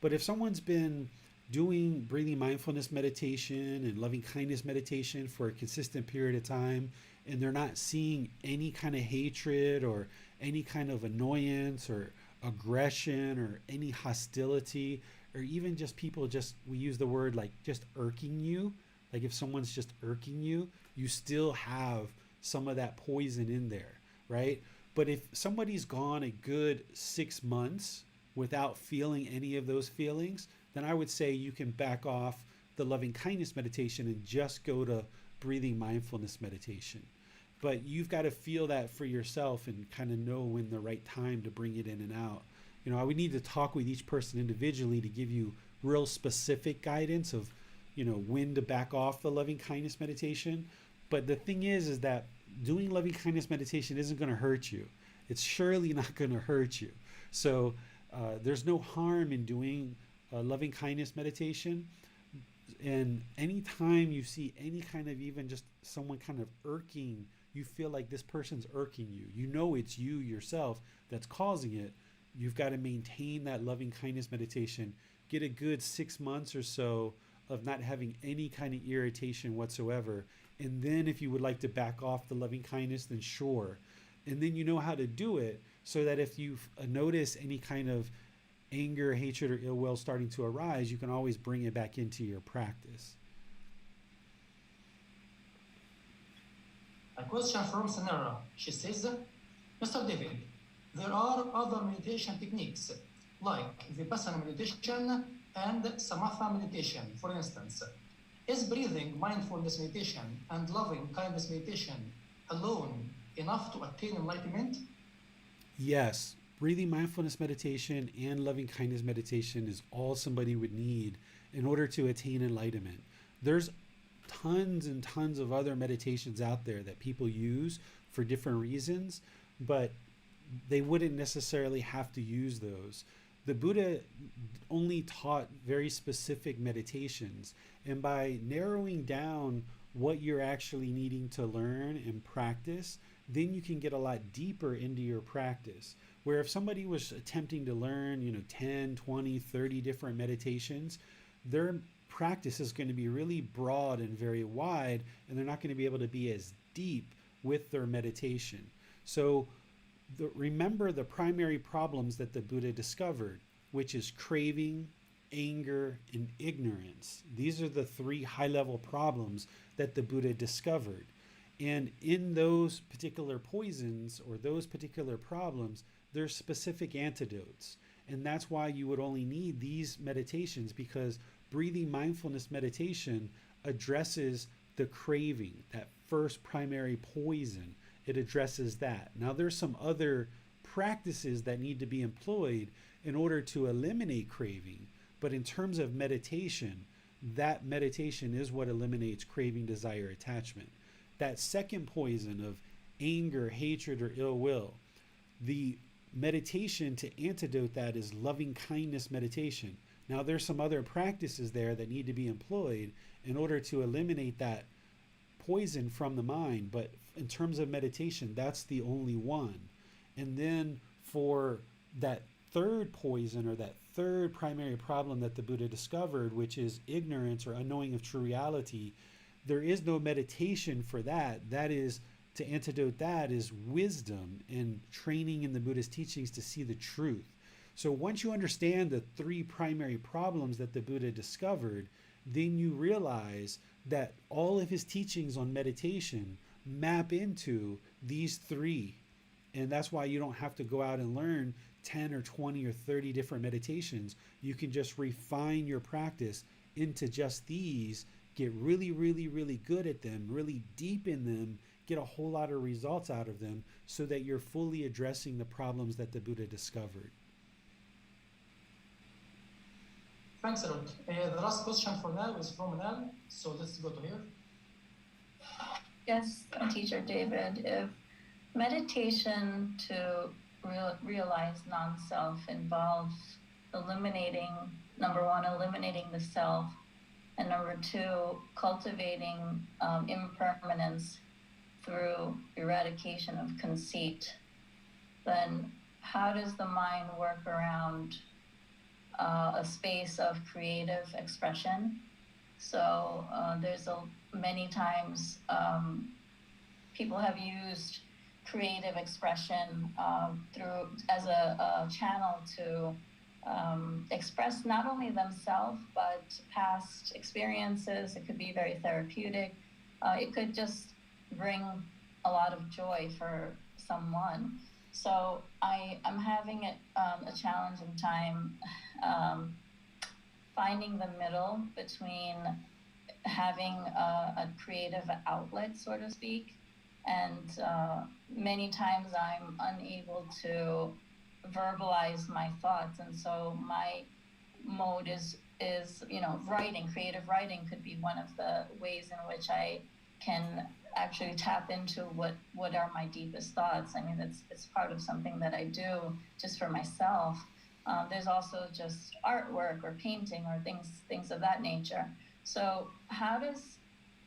But if someone's been doing breathing mindfulness meditation and loving kindness meditation for a consistent period of time, and they're not seeing any kind of hatred or any kind of annoyance or aggression or any hostility, or even just people we use the word like just irking you. Like if someone's just irking you, you still have some of that poison in there. right? But if somebody's gone a good 6 months without feeling any of those feelings, then I would say you can back off the loving kindness meditation and just go to breathing mindfulness meditation. But you've got to feel that for yourself and kind of know when the right time to bring it in and out. I would need to talk with each person individually to give you real specific guidance of, when to back off the loving kindness meditation. But the thing is that doing loving kindness meditation isn't going to hurt you. It's surely not going to hurt you. So there's no harm in doing loving kindness meditation. And anytime you see any kind of, even just someone kind of irking, you feel like this person's irking you, it's you yourself that's causing it. You've got to maintain that loving kindness meditation, get a good 6 months or so of not having any kind of irritation whatsoever. And then if you would like to back off the loving kindness, then sure. And then you know how to do it so that if you notice any kind of anger, hatred, or ill will starting to arise, you can always bring it back into your practice. A question from Sanara. She says, Mr. David, there are other meditation techniques like Vipassana meditation and Samatha meditation, for instance. Is breathing mindfulness meditation and loving kindness meditation alone enough to attain enlightenment? Yes, breathing mindfulness meditation and loving kindness meditation is all somebody would need in order to attain enlightenment. There's tons and tons of other meditations out there that people use for different reasons, but they wouldn't necessarily have to use those. The Buddha only taught very specific meditations, and by narrowing down what you're actually needing to learn and practice, then you can get a lot deeper into your practice. Where if somebody was attempting to learn, 10, 20, 30 different meditations, their practice is going to be really broad and very wide, and they're not going to be able to be as deep with their meditation. So remember the primary problems that the Buddha discovered, which is craving, anger, and ignorance. These are the three high-level problems that the Buddha discovered. And in those particular poisons or those particular problems, there's specific antidotes. And that's why you would only need these meditations, because breathing mindfulness meditation addresses the craving, that first primary poison. It addresses that. Now there's some other practices that need to be employed in order to eliminate craving. But in terms of meditation, that meditation is what eliminates craving, desire, attachment. That second poison of anger, hatred, or ill will, the meditation to antidote that is loving kindness meditation. Now there's some other practices there that need to be employed in order to eliminate that poison from the mind, but in terms of meditation, that's the only one. And then for that third poison, or that third primary problem that the Buddha discovered, which is ignorance or unknowing of true reality, there is no meditation for that. That is, to antidote that is wisdom and training in the Buddha's teachings to see the truth. So once you understand the three primary problems that the Buddha discovered, then you realize that all of his teachings on meditation map into these three. And that's why you don't have to go out and learn 10 or 20 or 30 different meditations. You can just refine your practice into just these, get really, really, really good at them, really deep in them, get a whole lot of results out of them, so that you're fully addressing the problems that the Buddha discovered. Thanks a lot. The last question for now is from Manal, so let's go to here. Yes, Teacher David, if meditation to realize non-self involves eliminating, number one, eliminating the self, and number two, cultivating impermanence through eradication of conceit, then how does the mind work around a space of creative expression? So there's many times people have used creative expression through as a channel to express not only themselves but past experiences. It could be very therapeutic. It could just bring a lot of joy for someone. So I'm having a challenging time finding the middle between having a creative outlet, so to speak, and many times I'm unable to verbalize my thoughts, and so my mode is writing. Creative writing could be one of the ways in which I can actually tap into what are my deepest thoughts. I mean, it's part of something that I do just for myself. There's also just artwork or painting or things of that nature. So how does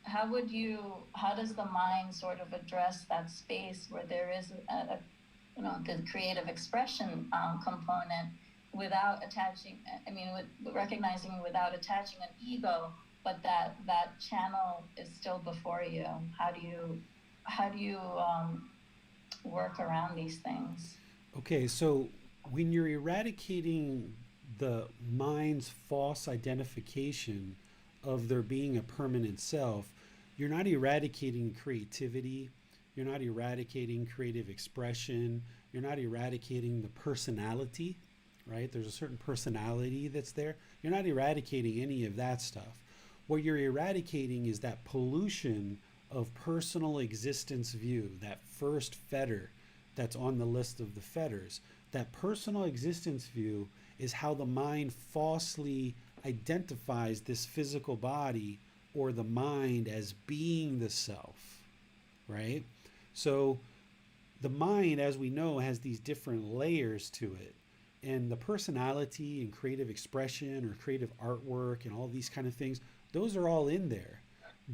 the mind sort of address that space where there is the creative expression component without attaching, with recognizing without attaching an ego, but that channel is still before you? How do you work around these things? Okay, so when you're eradicating the mind's false identification of there being a permanent self, you're not eradicating creativity, you're not eradicating creative expression, you're not eradicating the personality, right? There's a certain personality that's there. You're not eradicating any of that stuff. What you're eradicating is that pollution of personal existence view, that first fetter that's on the list of the fetters. That personal existence view is how the mind falsely identifies this physical body or the mind as being the self, right? So the mind, as we know, has these different layers to it. And the personality and creative expression or creative artwork and all these kind of things, those are all in there.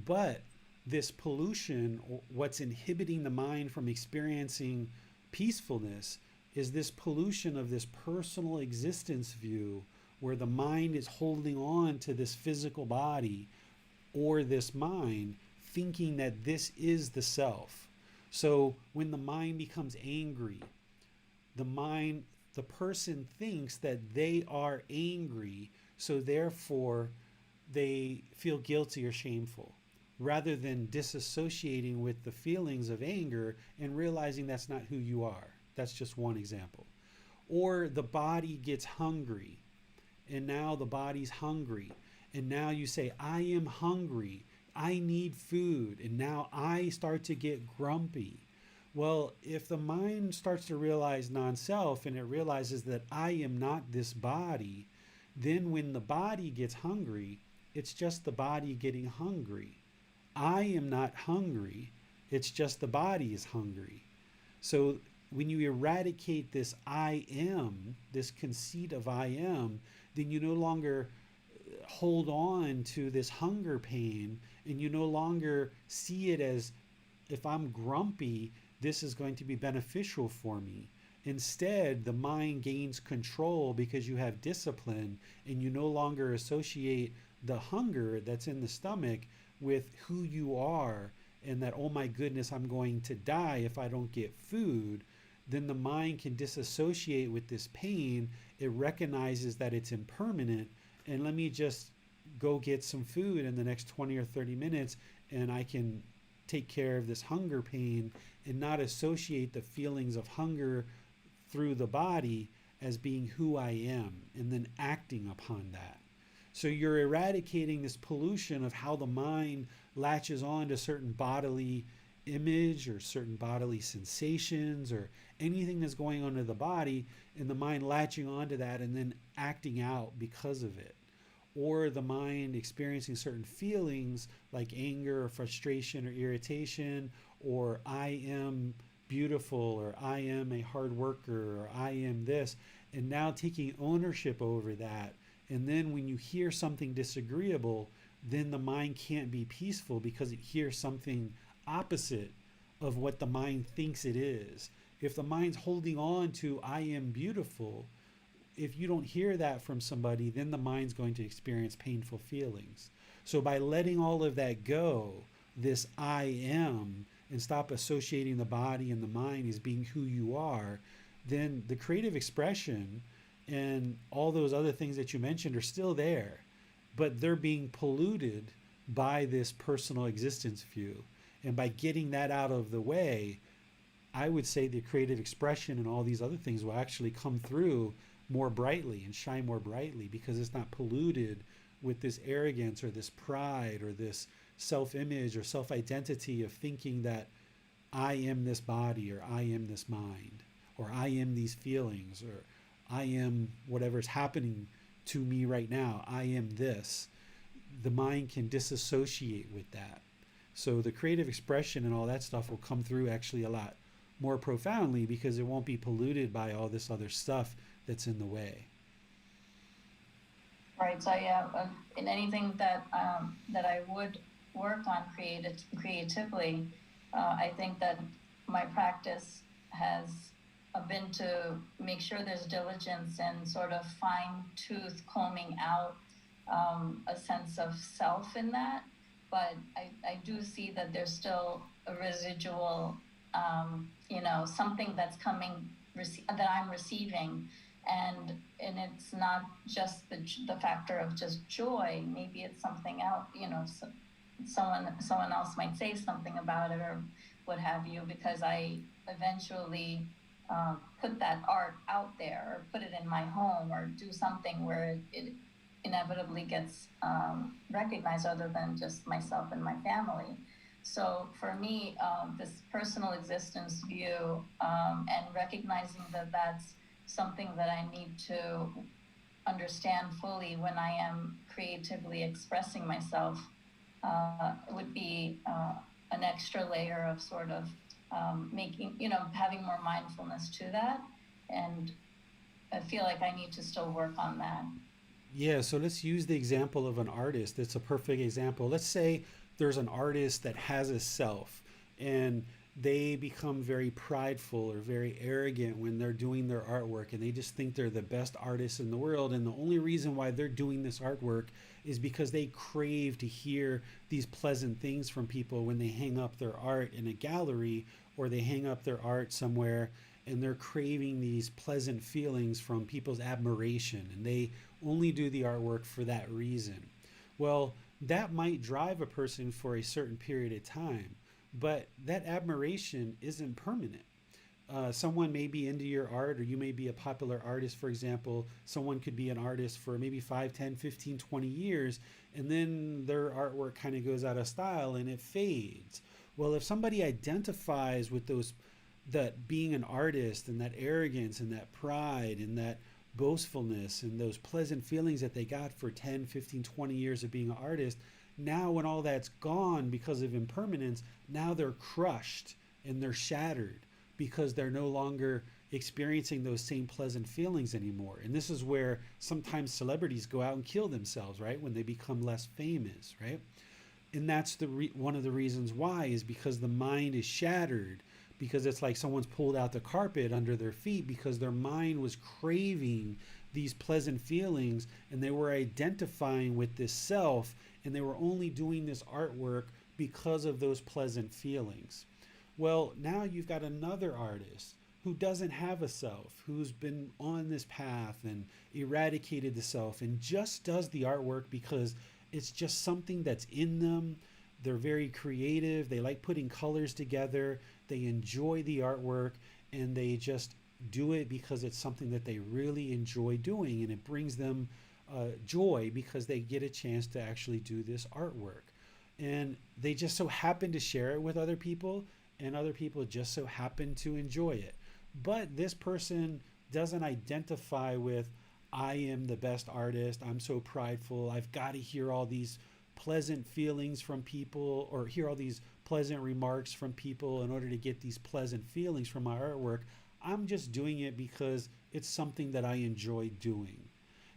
But this pollution, or what's inhibiting the mind from experiencing peacefulness, is this pollution of this personal existence view where the mind is holding on to this physical body or this mind, thinking that this is the self. So when the mind becomes angry, the person thinks that they are angry, so therefore they feel guilty or shameful, rather than disassociating with the feelings of anger and realizing that's not who you are. That's just one example. Or the body gets hungry, and now the body's hungry, and now you say, I am hungry, I need food, and now I start to get grumpy. Well, if the mind starts to realize non-self and it realizes that I am not this body, then when the body gets hungry, it's just the body getting hungry. I am not hungry, it's just the body is hungry. So when you eradicate this I am, this conceit of I am, then you no longer hold on to this hunger pain, and you no longer see it as, if I'm grumpy, this is going to be beneficial for me. Instead, the mind gains control because you have discipline, and you no longer associate the hunger that's in the stomach with who you are, and that, oh my goodness, I'm going to die if I don't get food. Then the mind can disassociate with this pain. It recognizes that it's impermanent, and let me just go get some food in the next 20 or 30 minutes, and I can take care of this hunger pain and not associate the feelings of hunger through the body as being who I am, and then acting upon that. So you're eradicating this pollution of how the mind latches on to certain bodily image or certain bodily sensations or anything that's going on in the body, and the mind latching onto that and then acting out because of it. Or the mind experiencing certain feelings like anger or frustration or irritation, or I am beautiful, or I am a hard worker, or I am this, and now taking ownership over that. And then when you hear something disagreeable, then the mind can't be peaceful because it hears something opposite of what the mind thinks it is. If the mind's holding on to I am beautiful, if you don't hear that from somebody, then the mind's going to experience painful feelings. So by letting all of that go, this I am, and stop associating the body and the mind as being who you are, then the creative expression and all those other things that you mentioned are still there, but they're being polluted by this personal existence view. And by getting that out of the way, I would say the creative expression and all these other things will actually come through more brightly and shine more brightly because it's not polluted with this arrogance or this pride or this self image or self identity of thinking that I am this body or I am this mind or I am these feelings or I am whatever's happening to me right now. I am this. The mind can disassociate with that. So the creative expression and all that stuff will come through actually a lot more profoundly because it won't be polluted by all this other stuff that's in the way. Right. So yeah, in anything that I would work on creatively, I think that my practice has been to make sure there's diligence and sort of fine tooth combing out a sense of self in that. But I do see that there's still a residual, something that's coming, that I'm receiving. And it's not just the factor of just joy. Maybe it's something else, someone else might say something about it or what have you, because I eventually put that art out there or put it in my home or do something where it inevitably gets recognized other than just myself and my family. So for me, this personal existence view and recognizing that that's something that I need to understand fully when I am creatively expressing myself would be an extra layer of sort of having more mindfulness to that. And I feel like I need to still work on that. Yeah, so let's use the example of an artist. It's a perfect example. Let's say there's an artist that has a self and they become very prideful or very arrogant when they're doing their artwork and they just think they're the best artists in the world. And the only reason why they're doing this artwork is because they crave to hear these pleasant things from people when they hang up their art in a gallery or they hang up their art somewhere, and they're craving these pleasant feelings from people's admiration, and they only do the artwork for that reason. Well, that might drive a person for a certain period of time, but that admiration isn't permanent. Someone may be into your art, or you may be a popular artist, for example. Someone could be an artist for maybe 5, 10, 15, 20 years, and then their artwork kind of goes out of style and it fades. Well, if somebody identifies with that being an artist and that arrogance and that pride and that boastfulness and those pleasant feelings that they got for 10, 15, 20 years of being an artist, now when all that's gone because of impermanence, now they're crushed and they're shattered because they're no longer experiencing those same pleasant feelings anymore. And this is where sometimes celebrities go out and kill themselves, right? When they become less famous, right? And that's one of the reasons why, is because the mind is shattered, because it's like someone's pulled out the carpet under their feet because their mind was craving these pleasant feelings and they were identifying with this self, and they were only doing this artwork because of those pleasant feelings. Well, now you've got another artist who doesn't have a self, who's been on this path and eradicated the self and just does the artwork because it's just something that's in them. They're very creative. They like putting colors together. They enjoy the artwork, and they just do it because it's something that they really enjoy doing, and it brings them joy because they get a chance to actually do this artwork. And they just so happen to share it with other people, and other people just so happen to enjoy it. But this person doesn't identify with, I am the best artist, I'm so prideful, I've got to hear all these pleasant feelings from people or hear all these pleasant remarks from people in order to get these pleasant feelings from my artwork. I'm just doing it because it's something that I enjoy doing.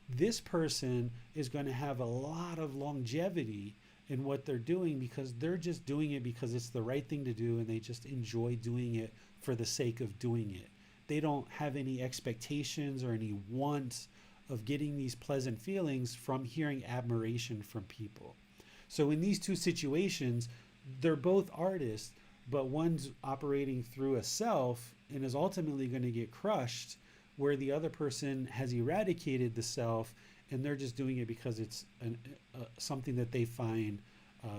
This person is going to have a lot of longevity in what they're doing because they're just doing it because it's the right thing to do, and they just enjoy doing it for the sake of doing it. They don't have any expectations or any wants of getting these pleasant feelings from hearing admiration from people. So in these two situations, they're both artists, but one's operating through a self and is ultimately going to get crushed, where the other person has eradicated the self and they're just doing it because it's something that they find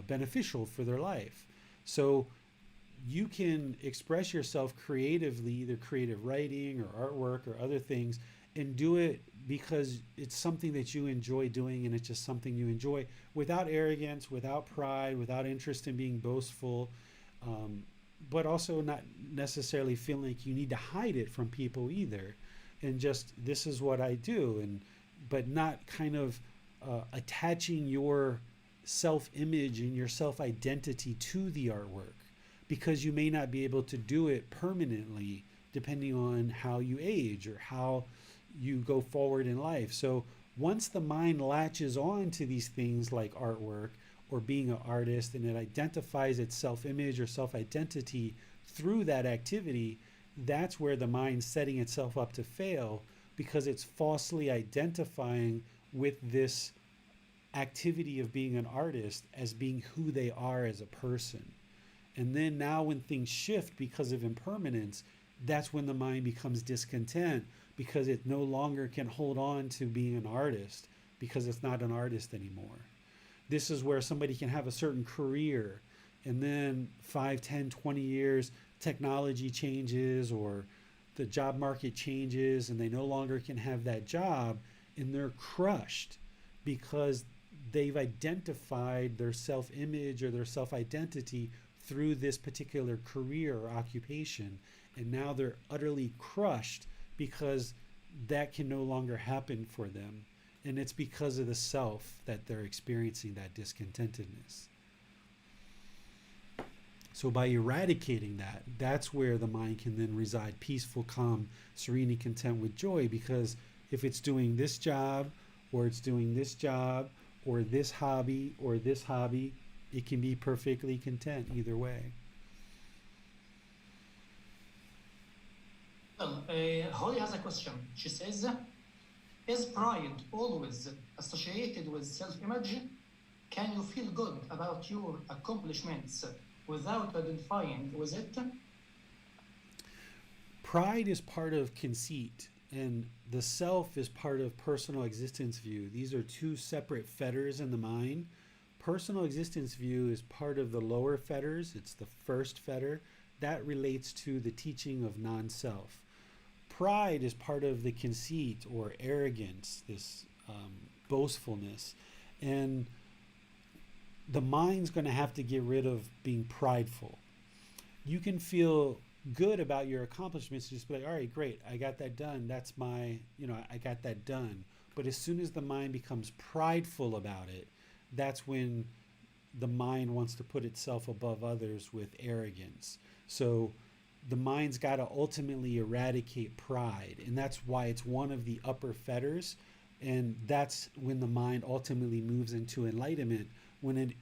beneficial for their life. So you can express yourself creatively, either creative writing or artwork or other things, and do it because it's something that you enjoy doing and it's just something you enjoy, without arrogance, without pride, without interest in being boastful, but also not necessarily feeling like you need to hide it from people either. And just, this is what I do, and but not kind of attaching your self-image and your self-identity to the artwork, because you may not be able to do it permanently depending on how you age or how you go forward in life. So once the mind latches on to these things like artwork or being an artist, and it identifies its self-image or self-identity through that activity, that's where the mind's setting itself up to fail, because it's falsely identifying with this activity of being an artist as being who they are as a person. And then now when things shift because of impermanence, that's when the mind becomes discontent, because it no longer can hold on to being an artist because it's not an artist anymore. This is where somebody can have a certain career, and then 5, 10, 20 years, technology changes or the job market changes and they no longer can have that job, and they're crushed because they've identified their self-image or their self-identity through this particular career or occupation, and now they're utterly crushed because that can no longer happen for them, and it's because of the self that they're experiencing that discontentedness. So by eradicating that, that's where the mind can then reside peaceful, calm, serene, and content with joy, because if it's doing this job or it's doing this job or this hobby or this hobby, it can be perfectly content either way. Well, Holly has a question. She says, is pride always associated with self-image? Can you feel good about your accomplishments without identifying with it? Pride is part of conceit, and the self is part of personal existence view. These are two separate fetters in the mind. Personal existence view is part of the lower fetters. It's the first fetter. That relates to the teaching of non-self. Pride is part of the conceit or arrogance, this boastfulness. And the mind's going to have to get rid of being prideful. You can feel good about your accomplishments, just be like, all right, great, I got that done. That's my, I got that done. But as soon as the mind becomes prideful about it, that's when the mind wants to put itself above others with arrogance. So the mind's got to ultimately eradicate pride, and that's why it's one of the upper fetters, and that's when the mind ultimately moves into enlightenment, when it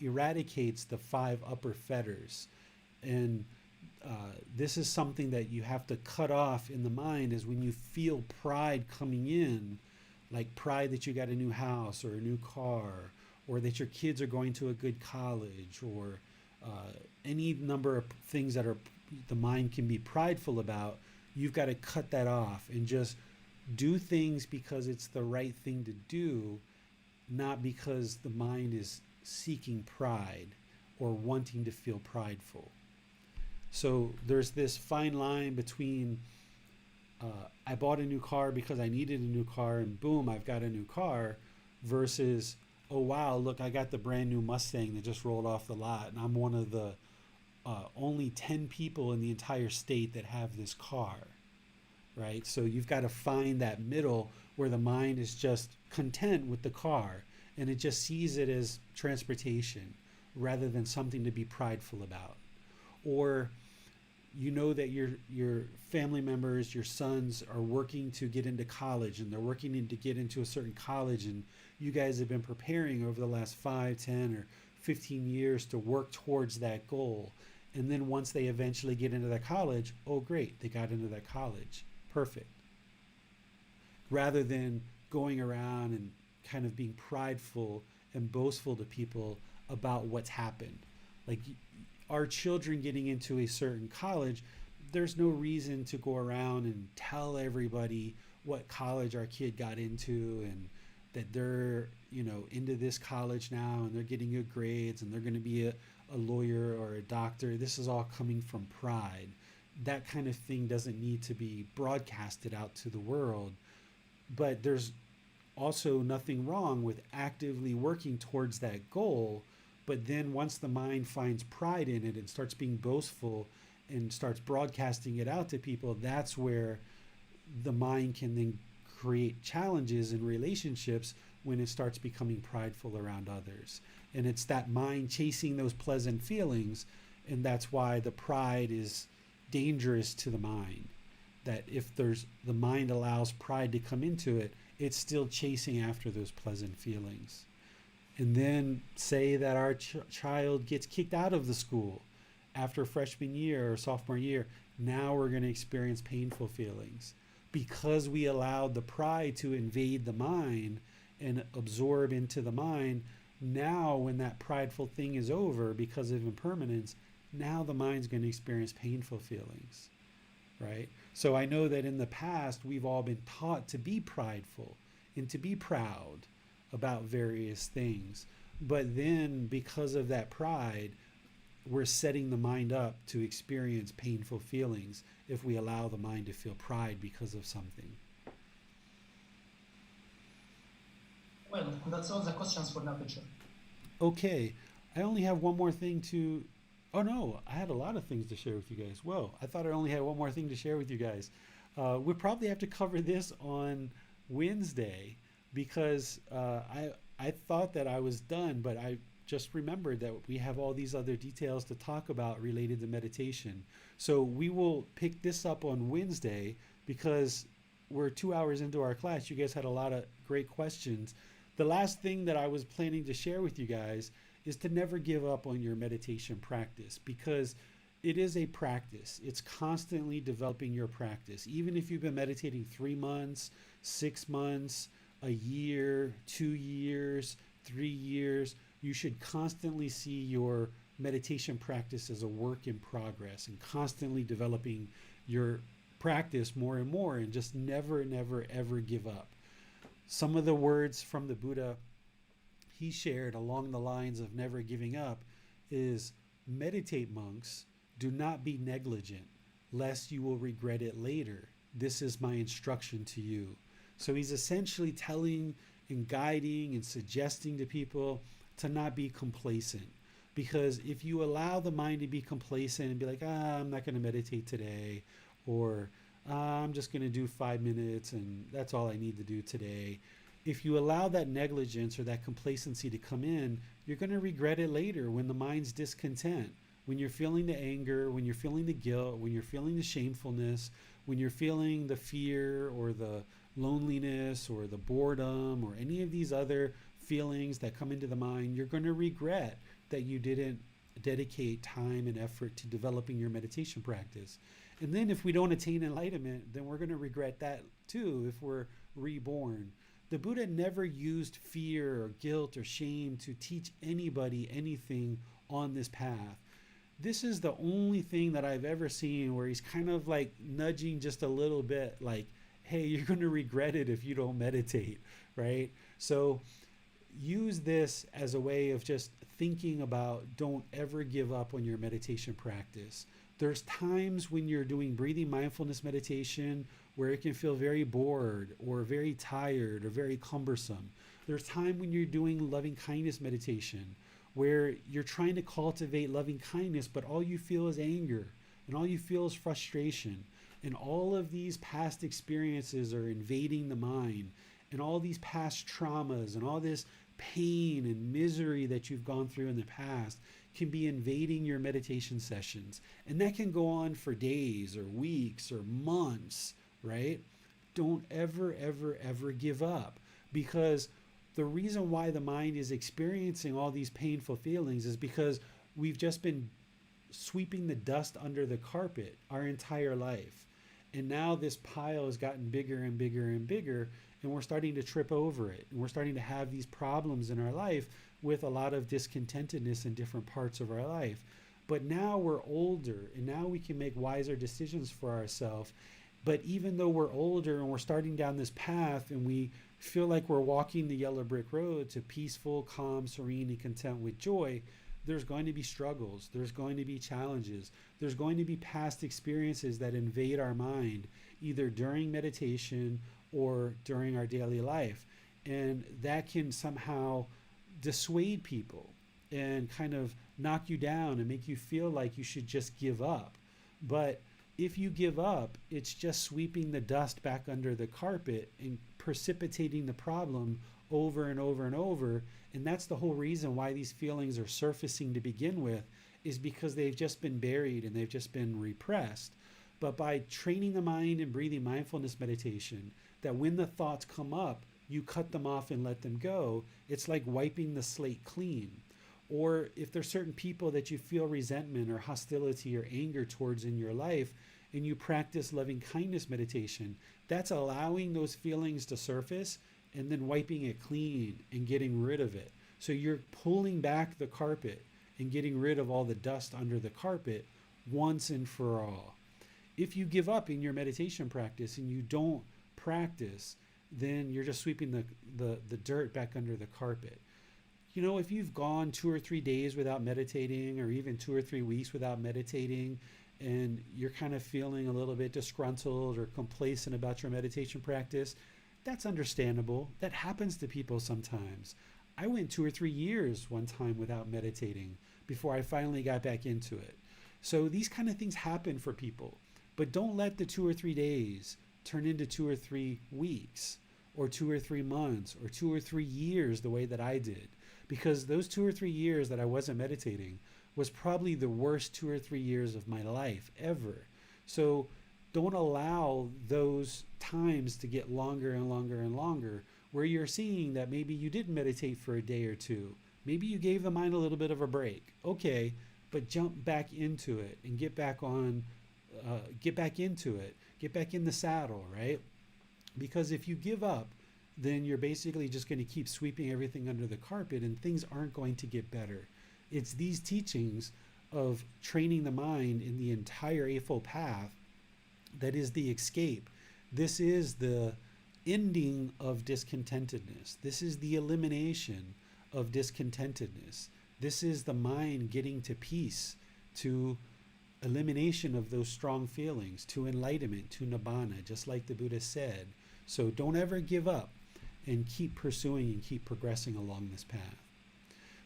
eradicates the 5 upper fetters. And this is something that you have to cut off in the mind, is when you feel pride coming in, like pride that you got a new house or a new car, or that your kids are going to a good college, or any number of things that the mind can be prideful about. You've got to cut that off and just do things because it's the right thing to do, not because the mind is seeking pride or wanting to feel prideful. So there's this fine line between I bought a new car because I needed a new car and boom, I've got a new car, versus, oh wow, look, I got the brand new Mustang that just rolled off the lot, and I'm one of the only 10 people in the entire state that have this car, right? So you've got to find that middle where the mind is just content with the car and it just sees it as transportation rather than something to be prideful about. Or that your family members, your sons, are working to get into college, and they're working to get into a certain college, and you guys have been preparing over the last 5, 10, or 15 years to work towards that goal. And then once they eventually get into that college, oh great, they got into that college. Perfect. Rather than going around and kind of being prideful and boastful to people about what's happened. Like our children getting into a certain college, there's no reason to go around and tell everybody what college our kid got into and that they're, into this college now and they're getting good grades and they're going to be a lawyer or a doctor. This is all coming from pride. That kind of thing doesn't need to be broadcasted out to the world. But there's also nothing wrong with actively working towards that goal. But then once the mind finds pride in it and starts being boastful and starts broadcasting it out to people, that's where the mind can then create challenges in relationships when it starts becoming prideful around others. And it's that mind chasing those pleasant feelings, and that's why the pride is dangerous to the mind. That if the mind allows pride to come into it, it's still chasing after those pleasant feelings. And then say that our child gets kicked out of the school after freshman year or sophomore year. Now we're going to experience painful feelings because we allowed the pride to invade the mind and absorb into the mind. Now when that prideful thing is over because of impermanence, now the mind's going to experience painful feelings, right? So I know that in the past we've all been taught to be prideful and to be proud about various things. But then because of that pride, we're setting the mind up to experience painful feelings if we allow the mind to feel pride because of something. Well, that's all the questions for now, teacher. Okay, I only have one more thing to... Oh no, I had a lot of things to share with you guys. Whoa, I thought I only had one more thing to share with you guys. We'll probably have to cover this on Wednesday because I thought that I was done, but I just remembered that we have all these other details to talk about related to meditation. So we will pick this up on Wednesday because we're 2 hours into our class. You guys had a lot of great questions. The last thing that I was planning to share with you guys is to never give up on your meditation practice, because it is a practice. It's constantly developing your practice. Even if you've been meditating 3 months, 6 months, a year, 2 years, 3 years, you should constantly see your meditation practice as a work in progress and constantly developing your practice more and more, and just never, never, ever give up. Some of the words from the Buddha he shared along the lines of never giving up is, meditate, monks, do not be negligent, lest you will regret it later. This is my instruction to you. So he's essentially telling and guiding and suggesting to people to not be complacent. Because if you allow the mind to be complacent and be like, I'm not going to meditate today, or I'm just going to do 5 minutes and that's all I need to do today. If you allow that negligence or that complacency to come in, you're going to regret it later when the mind's discontent. When you're feeling the anger, when you're feeling the guilt, when you're feeling the shamefulness, when you're feeling the fear or the loneliness or the boredom or any of these other feelings that come into the mind, you're going to regret that you didn't dedicate time and effort to developing your meditation practice. And then if we don't attain enlightenment, then we're going to regret that too if we're reborn. The Buddha never used fear or guilt or shame to teach anybody anything on this path. This is the only thing that I've ever seen where he's kind of like nudging just a little bit, like, hey, you're going to regret it if you don't meditate, right? So use this as a way of just thinking about, don't ever give up on your meditation practice. There's times when you're doing breathing mindfulness meditation where it can feel very bored or very tired or very cumbersome. There's time when you're doing loving kindness meditation where you're trying to cultivate loving kindness, but all you feel is anger and all you feel is frustration. And all of these past experiences are invading the mind, and all these past traumas and all this pain and misery that you've gone through in the past can be invading your meditation sessions. And that can go on for days or weeks or months, right? Don't ever, ever, ever give up, because the reason why the mind is experiencing all these painful feelings is because we've just been sweeping the dust under the carpet our entire life. And now this pile has gotten bigger and bigger and bigger, and we're starting to trip over it. And we're starting to have these problems in our life with a lot of discontentedness in different parts of our life. But now we're older, and now we can make wiser decisions for ourselves. But even though we're older and we're starting down this path and we feel like we're walking the yellow brick road to peaceful, calm, serene, and content with joy, there's going to be struggles. There's going to be challenges. There's going to be past experiences that invade our mind, either during meditation or during our daily life. And that can somehow dissuade people and kind of knock you down and make you feel like you should just give up. But if you give up, it's just sweeping the dust back under the carpet and precipitating the problem over and over and over. And that's the whole reason why these feelings are surfacing to begin with, is because they've just been buried and they've just been repressed. But by training the mind and breathing mindfulness meditation, that when the thoughts come up, you cut them off and let them go. It's like wiping the slate clean. Or if there's certain people that you feel resentment or hostility or anger towards in your life, and you practice loving kindness meditation, that's allowing those feelings to surface and then wiping it clean and getting rid of it. So you're pulling back the carpet and getting rid of all the dust under the carpet once and for all. If you give up in your meditation practice and you don't practice, then you're just sweeping the dirt back under the carpet. You know, if you've gone 2 or 3 days without meditating, or even 2 or 3 weeks without meditating, and you're kind of feeling a little bit disgruntled or complacent about your meditation practice, that's understandable. That happens to people sometimes. I went 2 or 3 years one time without meditating before I finally got back into it. So these kind of things happen for people, but don't let the 2 or 3 days turn into 2 or 3 weeks or 2 or 3 months or 2 or 3 years the way that I did. Because those 2 or 3 years that I wasn't meditating was probably the worst 2 or 3 years of my life ever. So don't allow those times to get longer and longer and longer, where you're seeing that maybe you didn't meditate for a day or two. Maybe you gave the mind a little bit of a break. Okay, but jump back into it and get back into it. Get back in the saddle, right? Because if you give up, then you're basically just going to keep sweeping everything under the carpet and things aren't going to get better. It's these teachings of training the mind in the entire Eightfold Path that is the escape. This is the ending of discontentedness. This is the elimination of discontentedness. This is the mind getting to peace, to elimination of those strong feelings, to enlightenment, to nibbana, just like the Buddha said. So don't ever give up and keep pursuing and keep progressing along this path.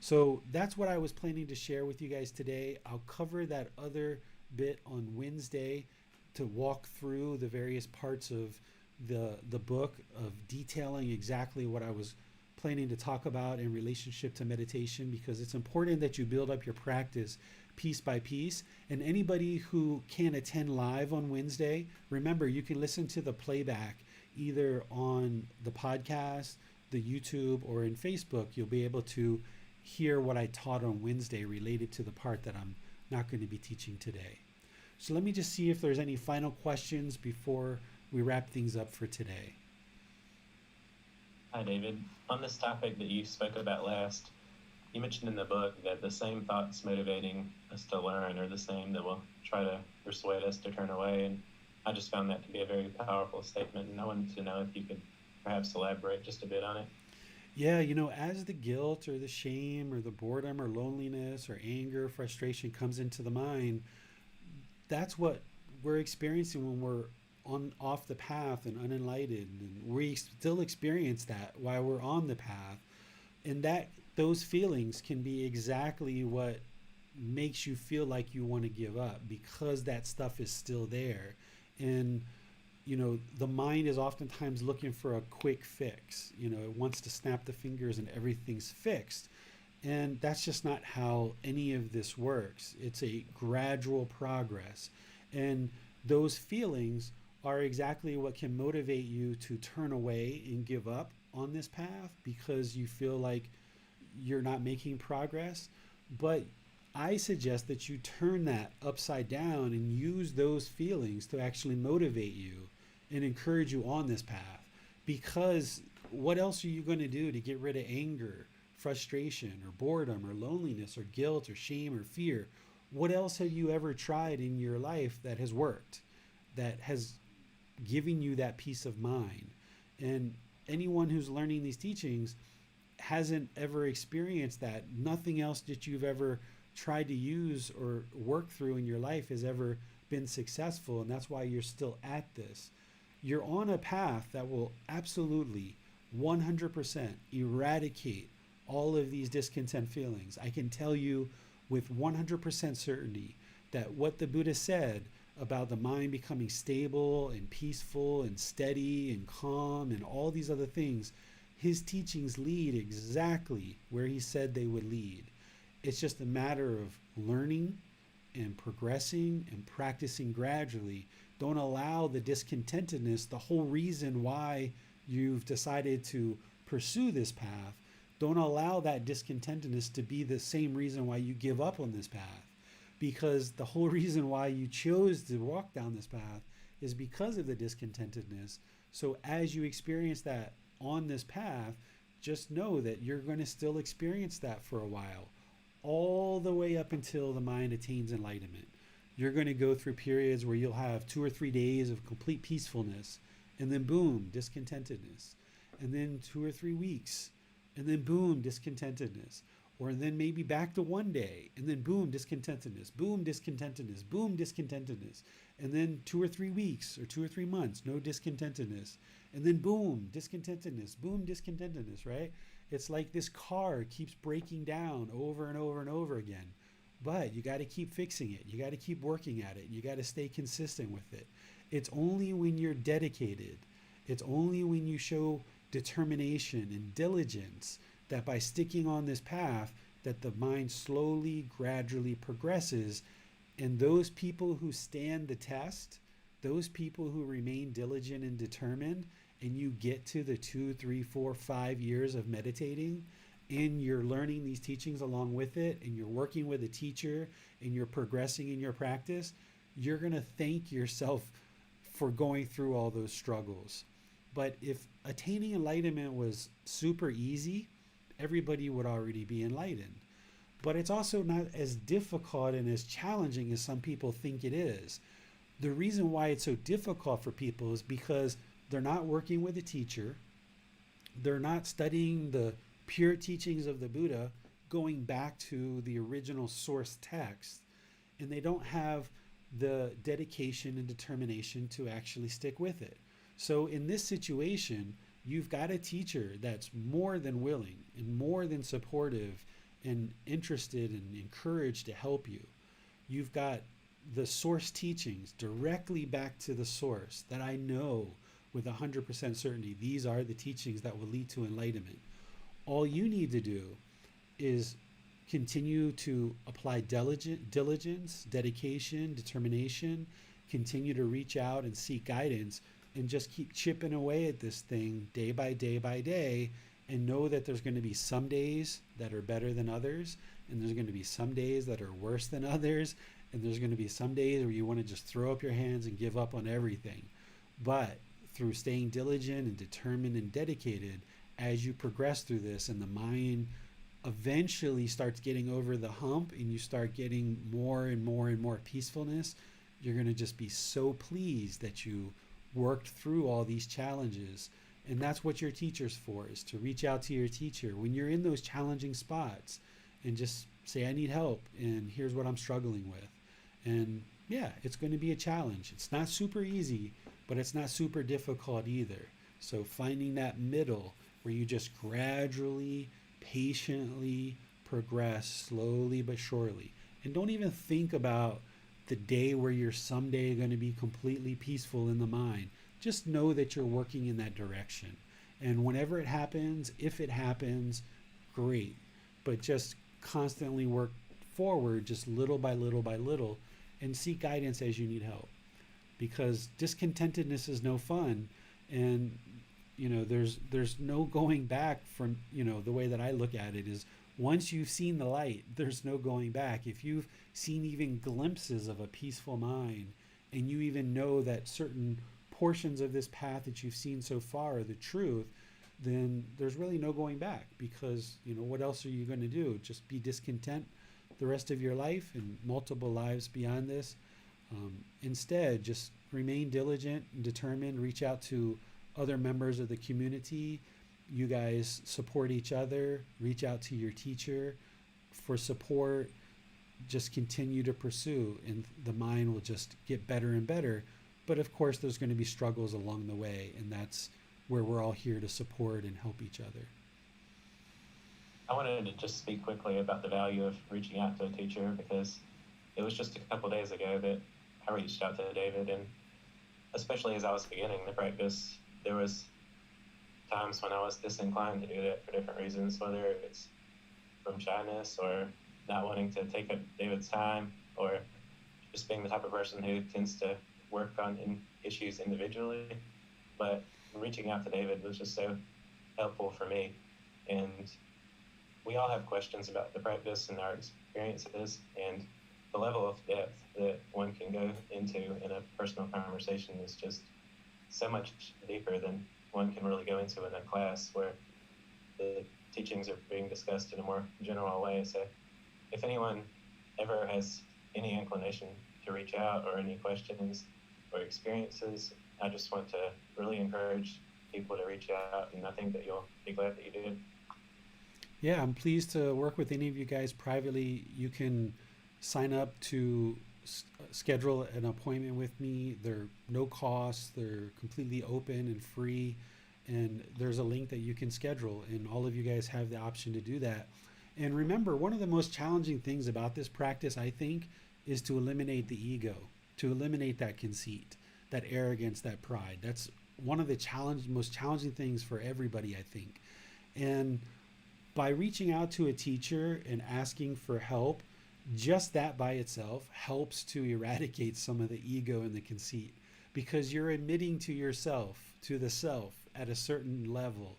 So that's what I was planning to share with you guys today. I'll cover that other bit on Wednesday to walk through the various parts of the book, of detailing exactly what I was planning to talk about in relationship to meditation, because it's important that you build up your practice piece by piece. And anybody who can't attend live on Wednesday, remember, you can listen to the playback either on the podcast, the YouTube, or in Facebook. You'll be able to hear what I taught on Wednesday related to the part that I'm not going to be teaching today. So let me just see if there's any final questions before we wrap things up for today. Hi, David. On this topic that you spoke about last, you mentioned in the book that the same thoughts motivating us to learn are the same that will try to persuade us to turn away. And I just found that to be a very powerful statement, and I wanted to know if you could perhaps elaborate just a bit on it. Yeah, you know, as the guilt or the shame or the boredom or loneliness or anger, frustration comes into the mind, that's what we're experiencing when we're off the path and unenlightened, and we still experience that while we're on the path. And that those feelings can be exactly what makes you feel like you want to give up, because that stuff is still there. And you know, the mind is oftentimes looking for a quick fix. You know, it wants to snap the fingers and everything's fixed. And that's just not how any of this works. It's a gradual progress. And those feelings are exactly what can motivate you to turn away and give up on this path, because you feel like you're not making progress. But I suggest that you turn that upside down and use those feelings to actually motivate you and encourage you on this path. Because what else are you going to do to get rid of anger, frustration, or boredom, or loneliness, or guilt, or shame, or fear? What else have you ever tried in your life that has worked, that has given you that peace of mind? And anyone who's learning these teachings hasn't ever experienced that. Nothing else that you've ever tried to use or work through in your life has ever been successful, and that's why you're still at this. You're on a path that will absolutely 100% eradicate all of these discontent feelings. I can tell you with 100% certainty that what the Buddha said about the mind becoming stable and peaceful and steady and calm and all these other things, his teachings lead exactly where he said they would lead. It's just a matter of learning and progressing and practicing gradually. Don't allow the discontentedness, the whole reason why you've decided to pursue this path, don't allow that discontentedness to be the same reason why you give up on this path. Because the whole reason why you chose to walk down this path is because of the discontentedness. So as you experience that on this path, just know that you're going to still experience that for a while, all the way up until the mind attains enlightenment. You're going to go through periods where you'll have 2 or 3 days of complete peacefulness, and then boom, discontentedness, and then 2 or 3 weeks, and then boom, discontentedness, or then maybe back to 1 day, and then boom, discontentedness, boom, discontentedness, boom, discontentedness, and then 2 or 3 weeks or 2 or 3 months, no discontentedness, and then boom, discontentedness, boom, discontentedness, right? It's like this car keeps breaking down over and over and over again. But you got to keep fixing it. You got to keep working at it. You got to stay consistent with it. It's only when you're dedicated, it's only when you show determination and diligence that by sticking on this path that the mind slowly, gradually progresses. And those people who stand the test, those people who remain diligent and determined, and you get to the 2, 3, 4, 5 years of meditating, and you're learning these teachings along with it, and you're working with a teacher, and you're progressing in your practice, you're going to thank yourself for going through all those struggles. But if attaining enlightenment was super easy, everybody would already be enlightened. But it's also not as difficult and as challenging as some people think it is. The reason why it's so difficult for people is because they're not working with a teacher, they're not studying the pure teachings of the Buddha, going back to the original source text, and they don't have the dedication and determination to actually stick with it. So in this situation, you've got a teacher that's more than willing and more than supportive and interested and encouraged to help you. You've got the source teachings directly back to the source that I know with 100% certainty these are the teachings that will lead to enlightenment. All you need to do is continue to apply diligence, dedication, determination, continue to reach out and seek guidance, and just keep chipping away at this thing day by day by day, and know that there's going to be some days that are better than others, and there's going to be some days that are worse than others, and there's going to be some days where you want to just throw up your hands and give up on everything. But through staying diligent and determined and dedicated, as you progress through this and the mind eventually starts getting over the hump and you start getting more and more and more peacefulness, you're going to just be so pleased that you worked through all these challenges. And that's what your teacher's for, is to reach out to your teacher when you're in those challenging spots and just say, I need help and here's what I'm struggling with. And yeah, it's going to be a challenge. It's not super easy, but it's not super difficult either. So finding that middle where you just gradually, patiently progress slowly but surely. And don't even think about the day where you're someday going to be completely peaceful in the mind. Just know that you're working in that direction. And whenever it happens, if it happens, great. But just constantly work forward, just little by little by little, and seek guidance as you need help. Because discontentedness is no fun. And there's no going back from, the way that I look at it is once you've seen the light, there's no going back. If you've seen even glimpses of a peaceful mind, and you even know that certain portions of this path that you've seen so far are the truth, then there's really no going back, because, what else are you going to do? Just be discontent the rest of your life and multiple lives beyond this? Instead, just remain diligent and determined, reach out to other members of the community. You guys support each other, reach out to your teacher for support, just continue to pursue, and the mind will just get better and better. But of course, there's going to be struggles along the way, and that's where we're all here to support and help each other. I wanted to just speak quickly about the value of reaching out to a teacher, because it was just a couple days ago that I reached out to David, and especially as I was beginning the practice, there was times when I was disinclined to do that for different reasons, whether it's from shyness or not wanting to take up David's time, or just being the type of person who tends to work on issues individually. But reaching out to David was just so helpful for me. And we all have questions about the practice and our experiences, and the level of depth that one can go into in a personal conversation is just so much deeper than one can really go into in a class where the teachings are being discussed in a more general way. So if anyone ever has any inclination to reach out or any questions or experiences, I just want to really encourage people to reach out, and I think that you'll be glad that you did. Yeah, I'm pleased to work with any of you guys privately. You can sign up to schedule an appointment with me. They're no cost, they're completely open and free, and there's a link that you can schedule, and all of you guys have the option to do that. And remember, one of the most challenging things about this practice, I think, is to eliminate the ego, to eliminate that conceit, that arrogance, that pride. That's one of the most challenging things for everybody, I think. And by reaching out to a teacher and asking for help, just that by itself helps to eradicate some of the ego and the conceit, because you're admitting to yourself, to the self at a certain level,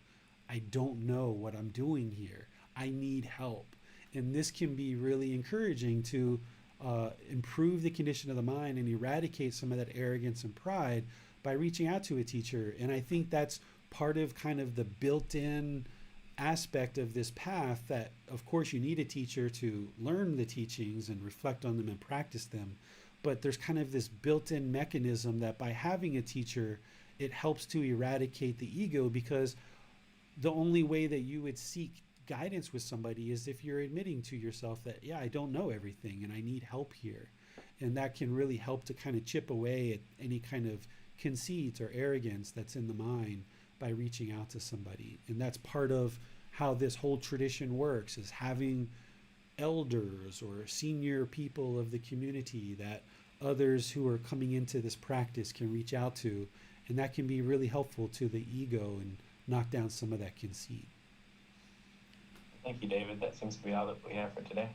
I don't know what I'm doing here. I need help. And this can be really encouraging to improve the condition of the mind and eradicate some of that arrogance and pride by reaching out to a teacher. And I think that's part of kind of the built-in aspect of this path, that of course you need a teacher to learn the teachings and reflect on them and practice them, but there's kind of this built-in mechanism that by having a teacher, it helps to eradicate the ego, because the only way that you would seek guidance with somebody is if you're admitting to yourself that, yeah, I don't know everything and I need help here. And that can really help to kind of chip away at any kind of conceit or arrogance that's in the mind by reaching out to somebody. And that's part of how this whole tradition works, is having elders or senior people of the community that others who are coming into this practice can reach out to. And that can be really helpful to the ego and knock down some of that conceit. Thank you, David. That seems to be all that we have for today.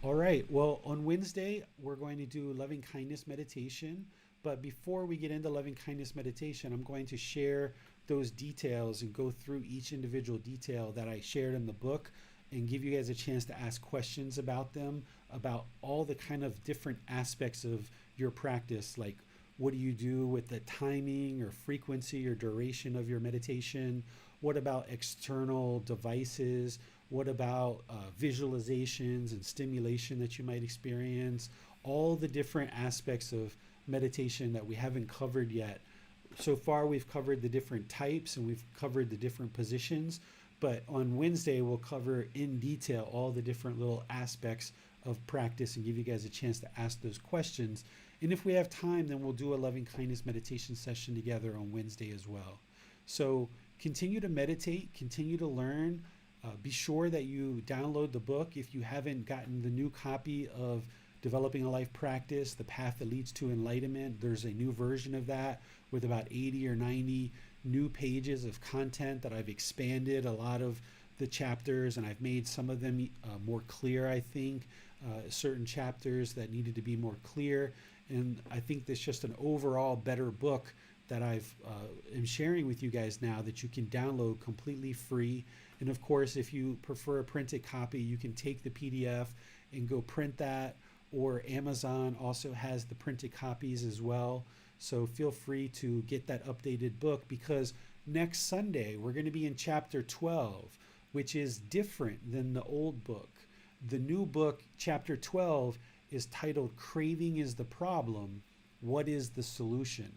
All right. Well, on Wednesday, we're going to do loving kindness meditation. But before we get into loving kindness meditation, I'm going to share those details and go through each individual detail that I shared in the book, and give you guys a chance to ask questions about them, about all the kind of different aspects of your practice, like what do you do with the timing or frequency or duration of your meditation? What about external devices? What about visualizations and stimulation that you might experience? All the different aspects of meditation that we haven't covered yet. So far, we've covered the different types and we've covered the different positions, but on Wednesday, we'll cover in detail all the different little aspects of practice and give you guys a chance to ask those questions. And if we have time, then we'll do a loving kindness meditation session together on Wednesday as well. So continue to meditate, continue to learn. Be sure that you download the book if you haven't gotten the new copy of Developing a Life Practice, The Path That Leads to Enlightenment. There's a new version of that with about 80 or 90 new pages of content that I've expanded a lot of the chapters, and I've made some of them more clear, I think, certain chapters that needed to be more clear. And I think there's just an overall better book that I've am sharing with you guys now that you can download completely free. And of course, if you prefer a printed copy, you can take the PDF and go print that, or Amazon also has the printed copies as well. So feel free to get that updated book, because next Sunday we're going to be in chapter 12, which is different than the old book. The new book, chapter 12, is titled Craving is the Problem, What is the Solution?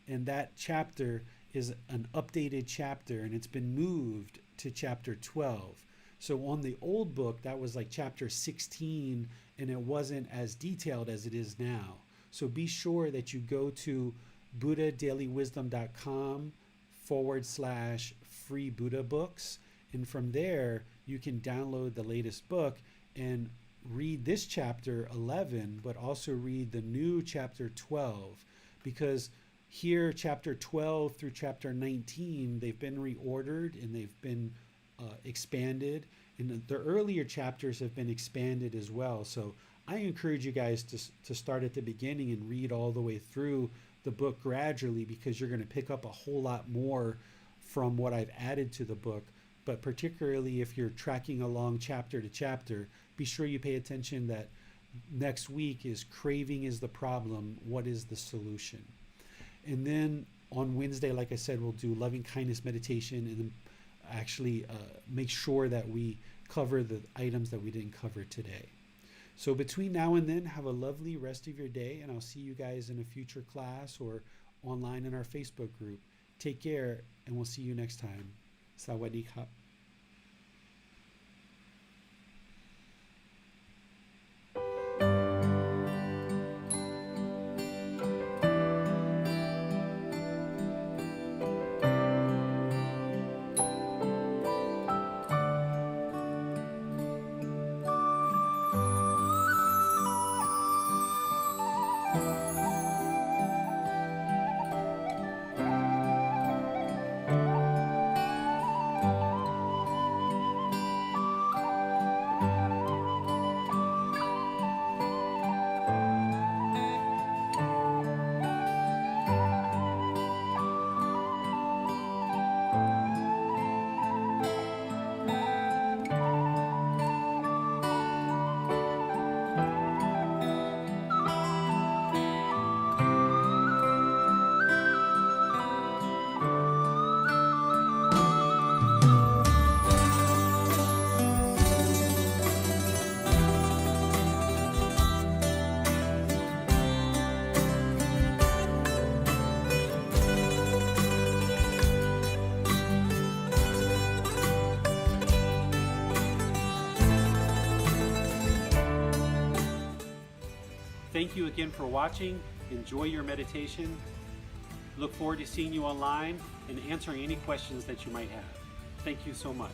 And that chapter is an updated chapter, and it's been moved to chapter 12. So on the old book, that was like chapter 16, and it wasn't as detailed as it is now. So be sure that you go to buddhadailywisdom.com/free Buddha books. And from there, you can download the latest book and read this chapter 11, but also read the new chapter 12. Because here, chapter 12 through chapter 19, they've been reordered and they've been expanded. And the earlier chapters have been expanded as well. So I encourage you guys to start at the beginning and read all the way through the book gradually, because you're going to pick up a whole lot more from what I've added to the book. But particularly if you're tracking along chapter to chapter, be sure you pay attention that next week is craving is the problem, what is the solution? And then on Wednesday, like I said, we'll do loving kindness meditation, and then actually make sure that we cover the items that we didn't cover today. So between now and then, have a lovely rest of your day, and I'll see you guys in a future class or online in our Facebook group. Take care, and we'll see you next time. Sawadee krap. Thank you again for watching. Enjoy your meditation. Look forward to seeing you online and answering any questions that you might have. Thank you so much.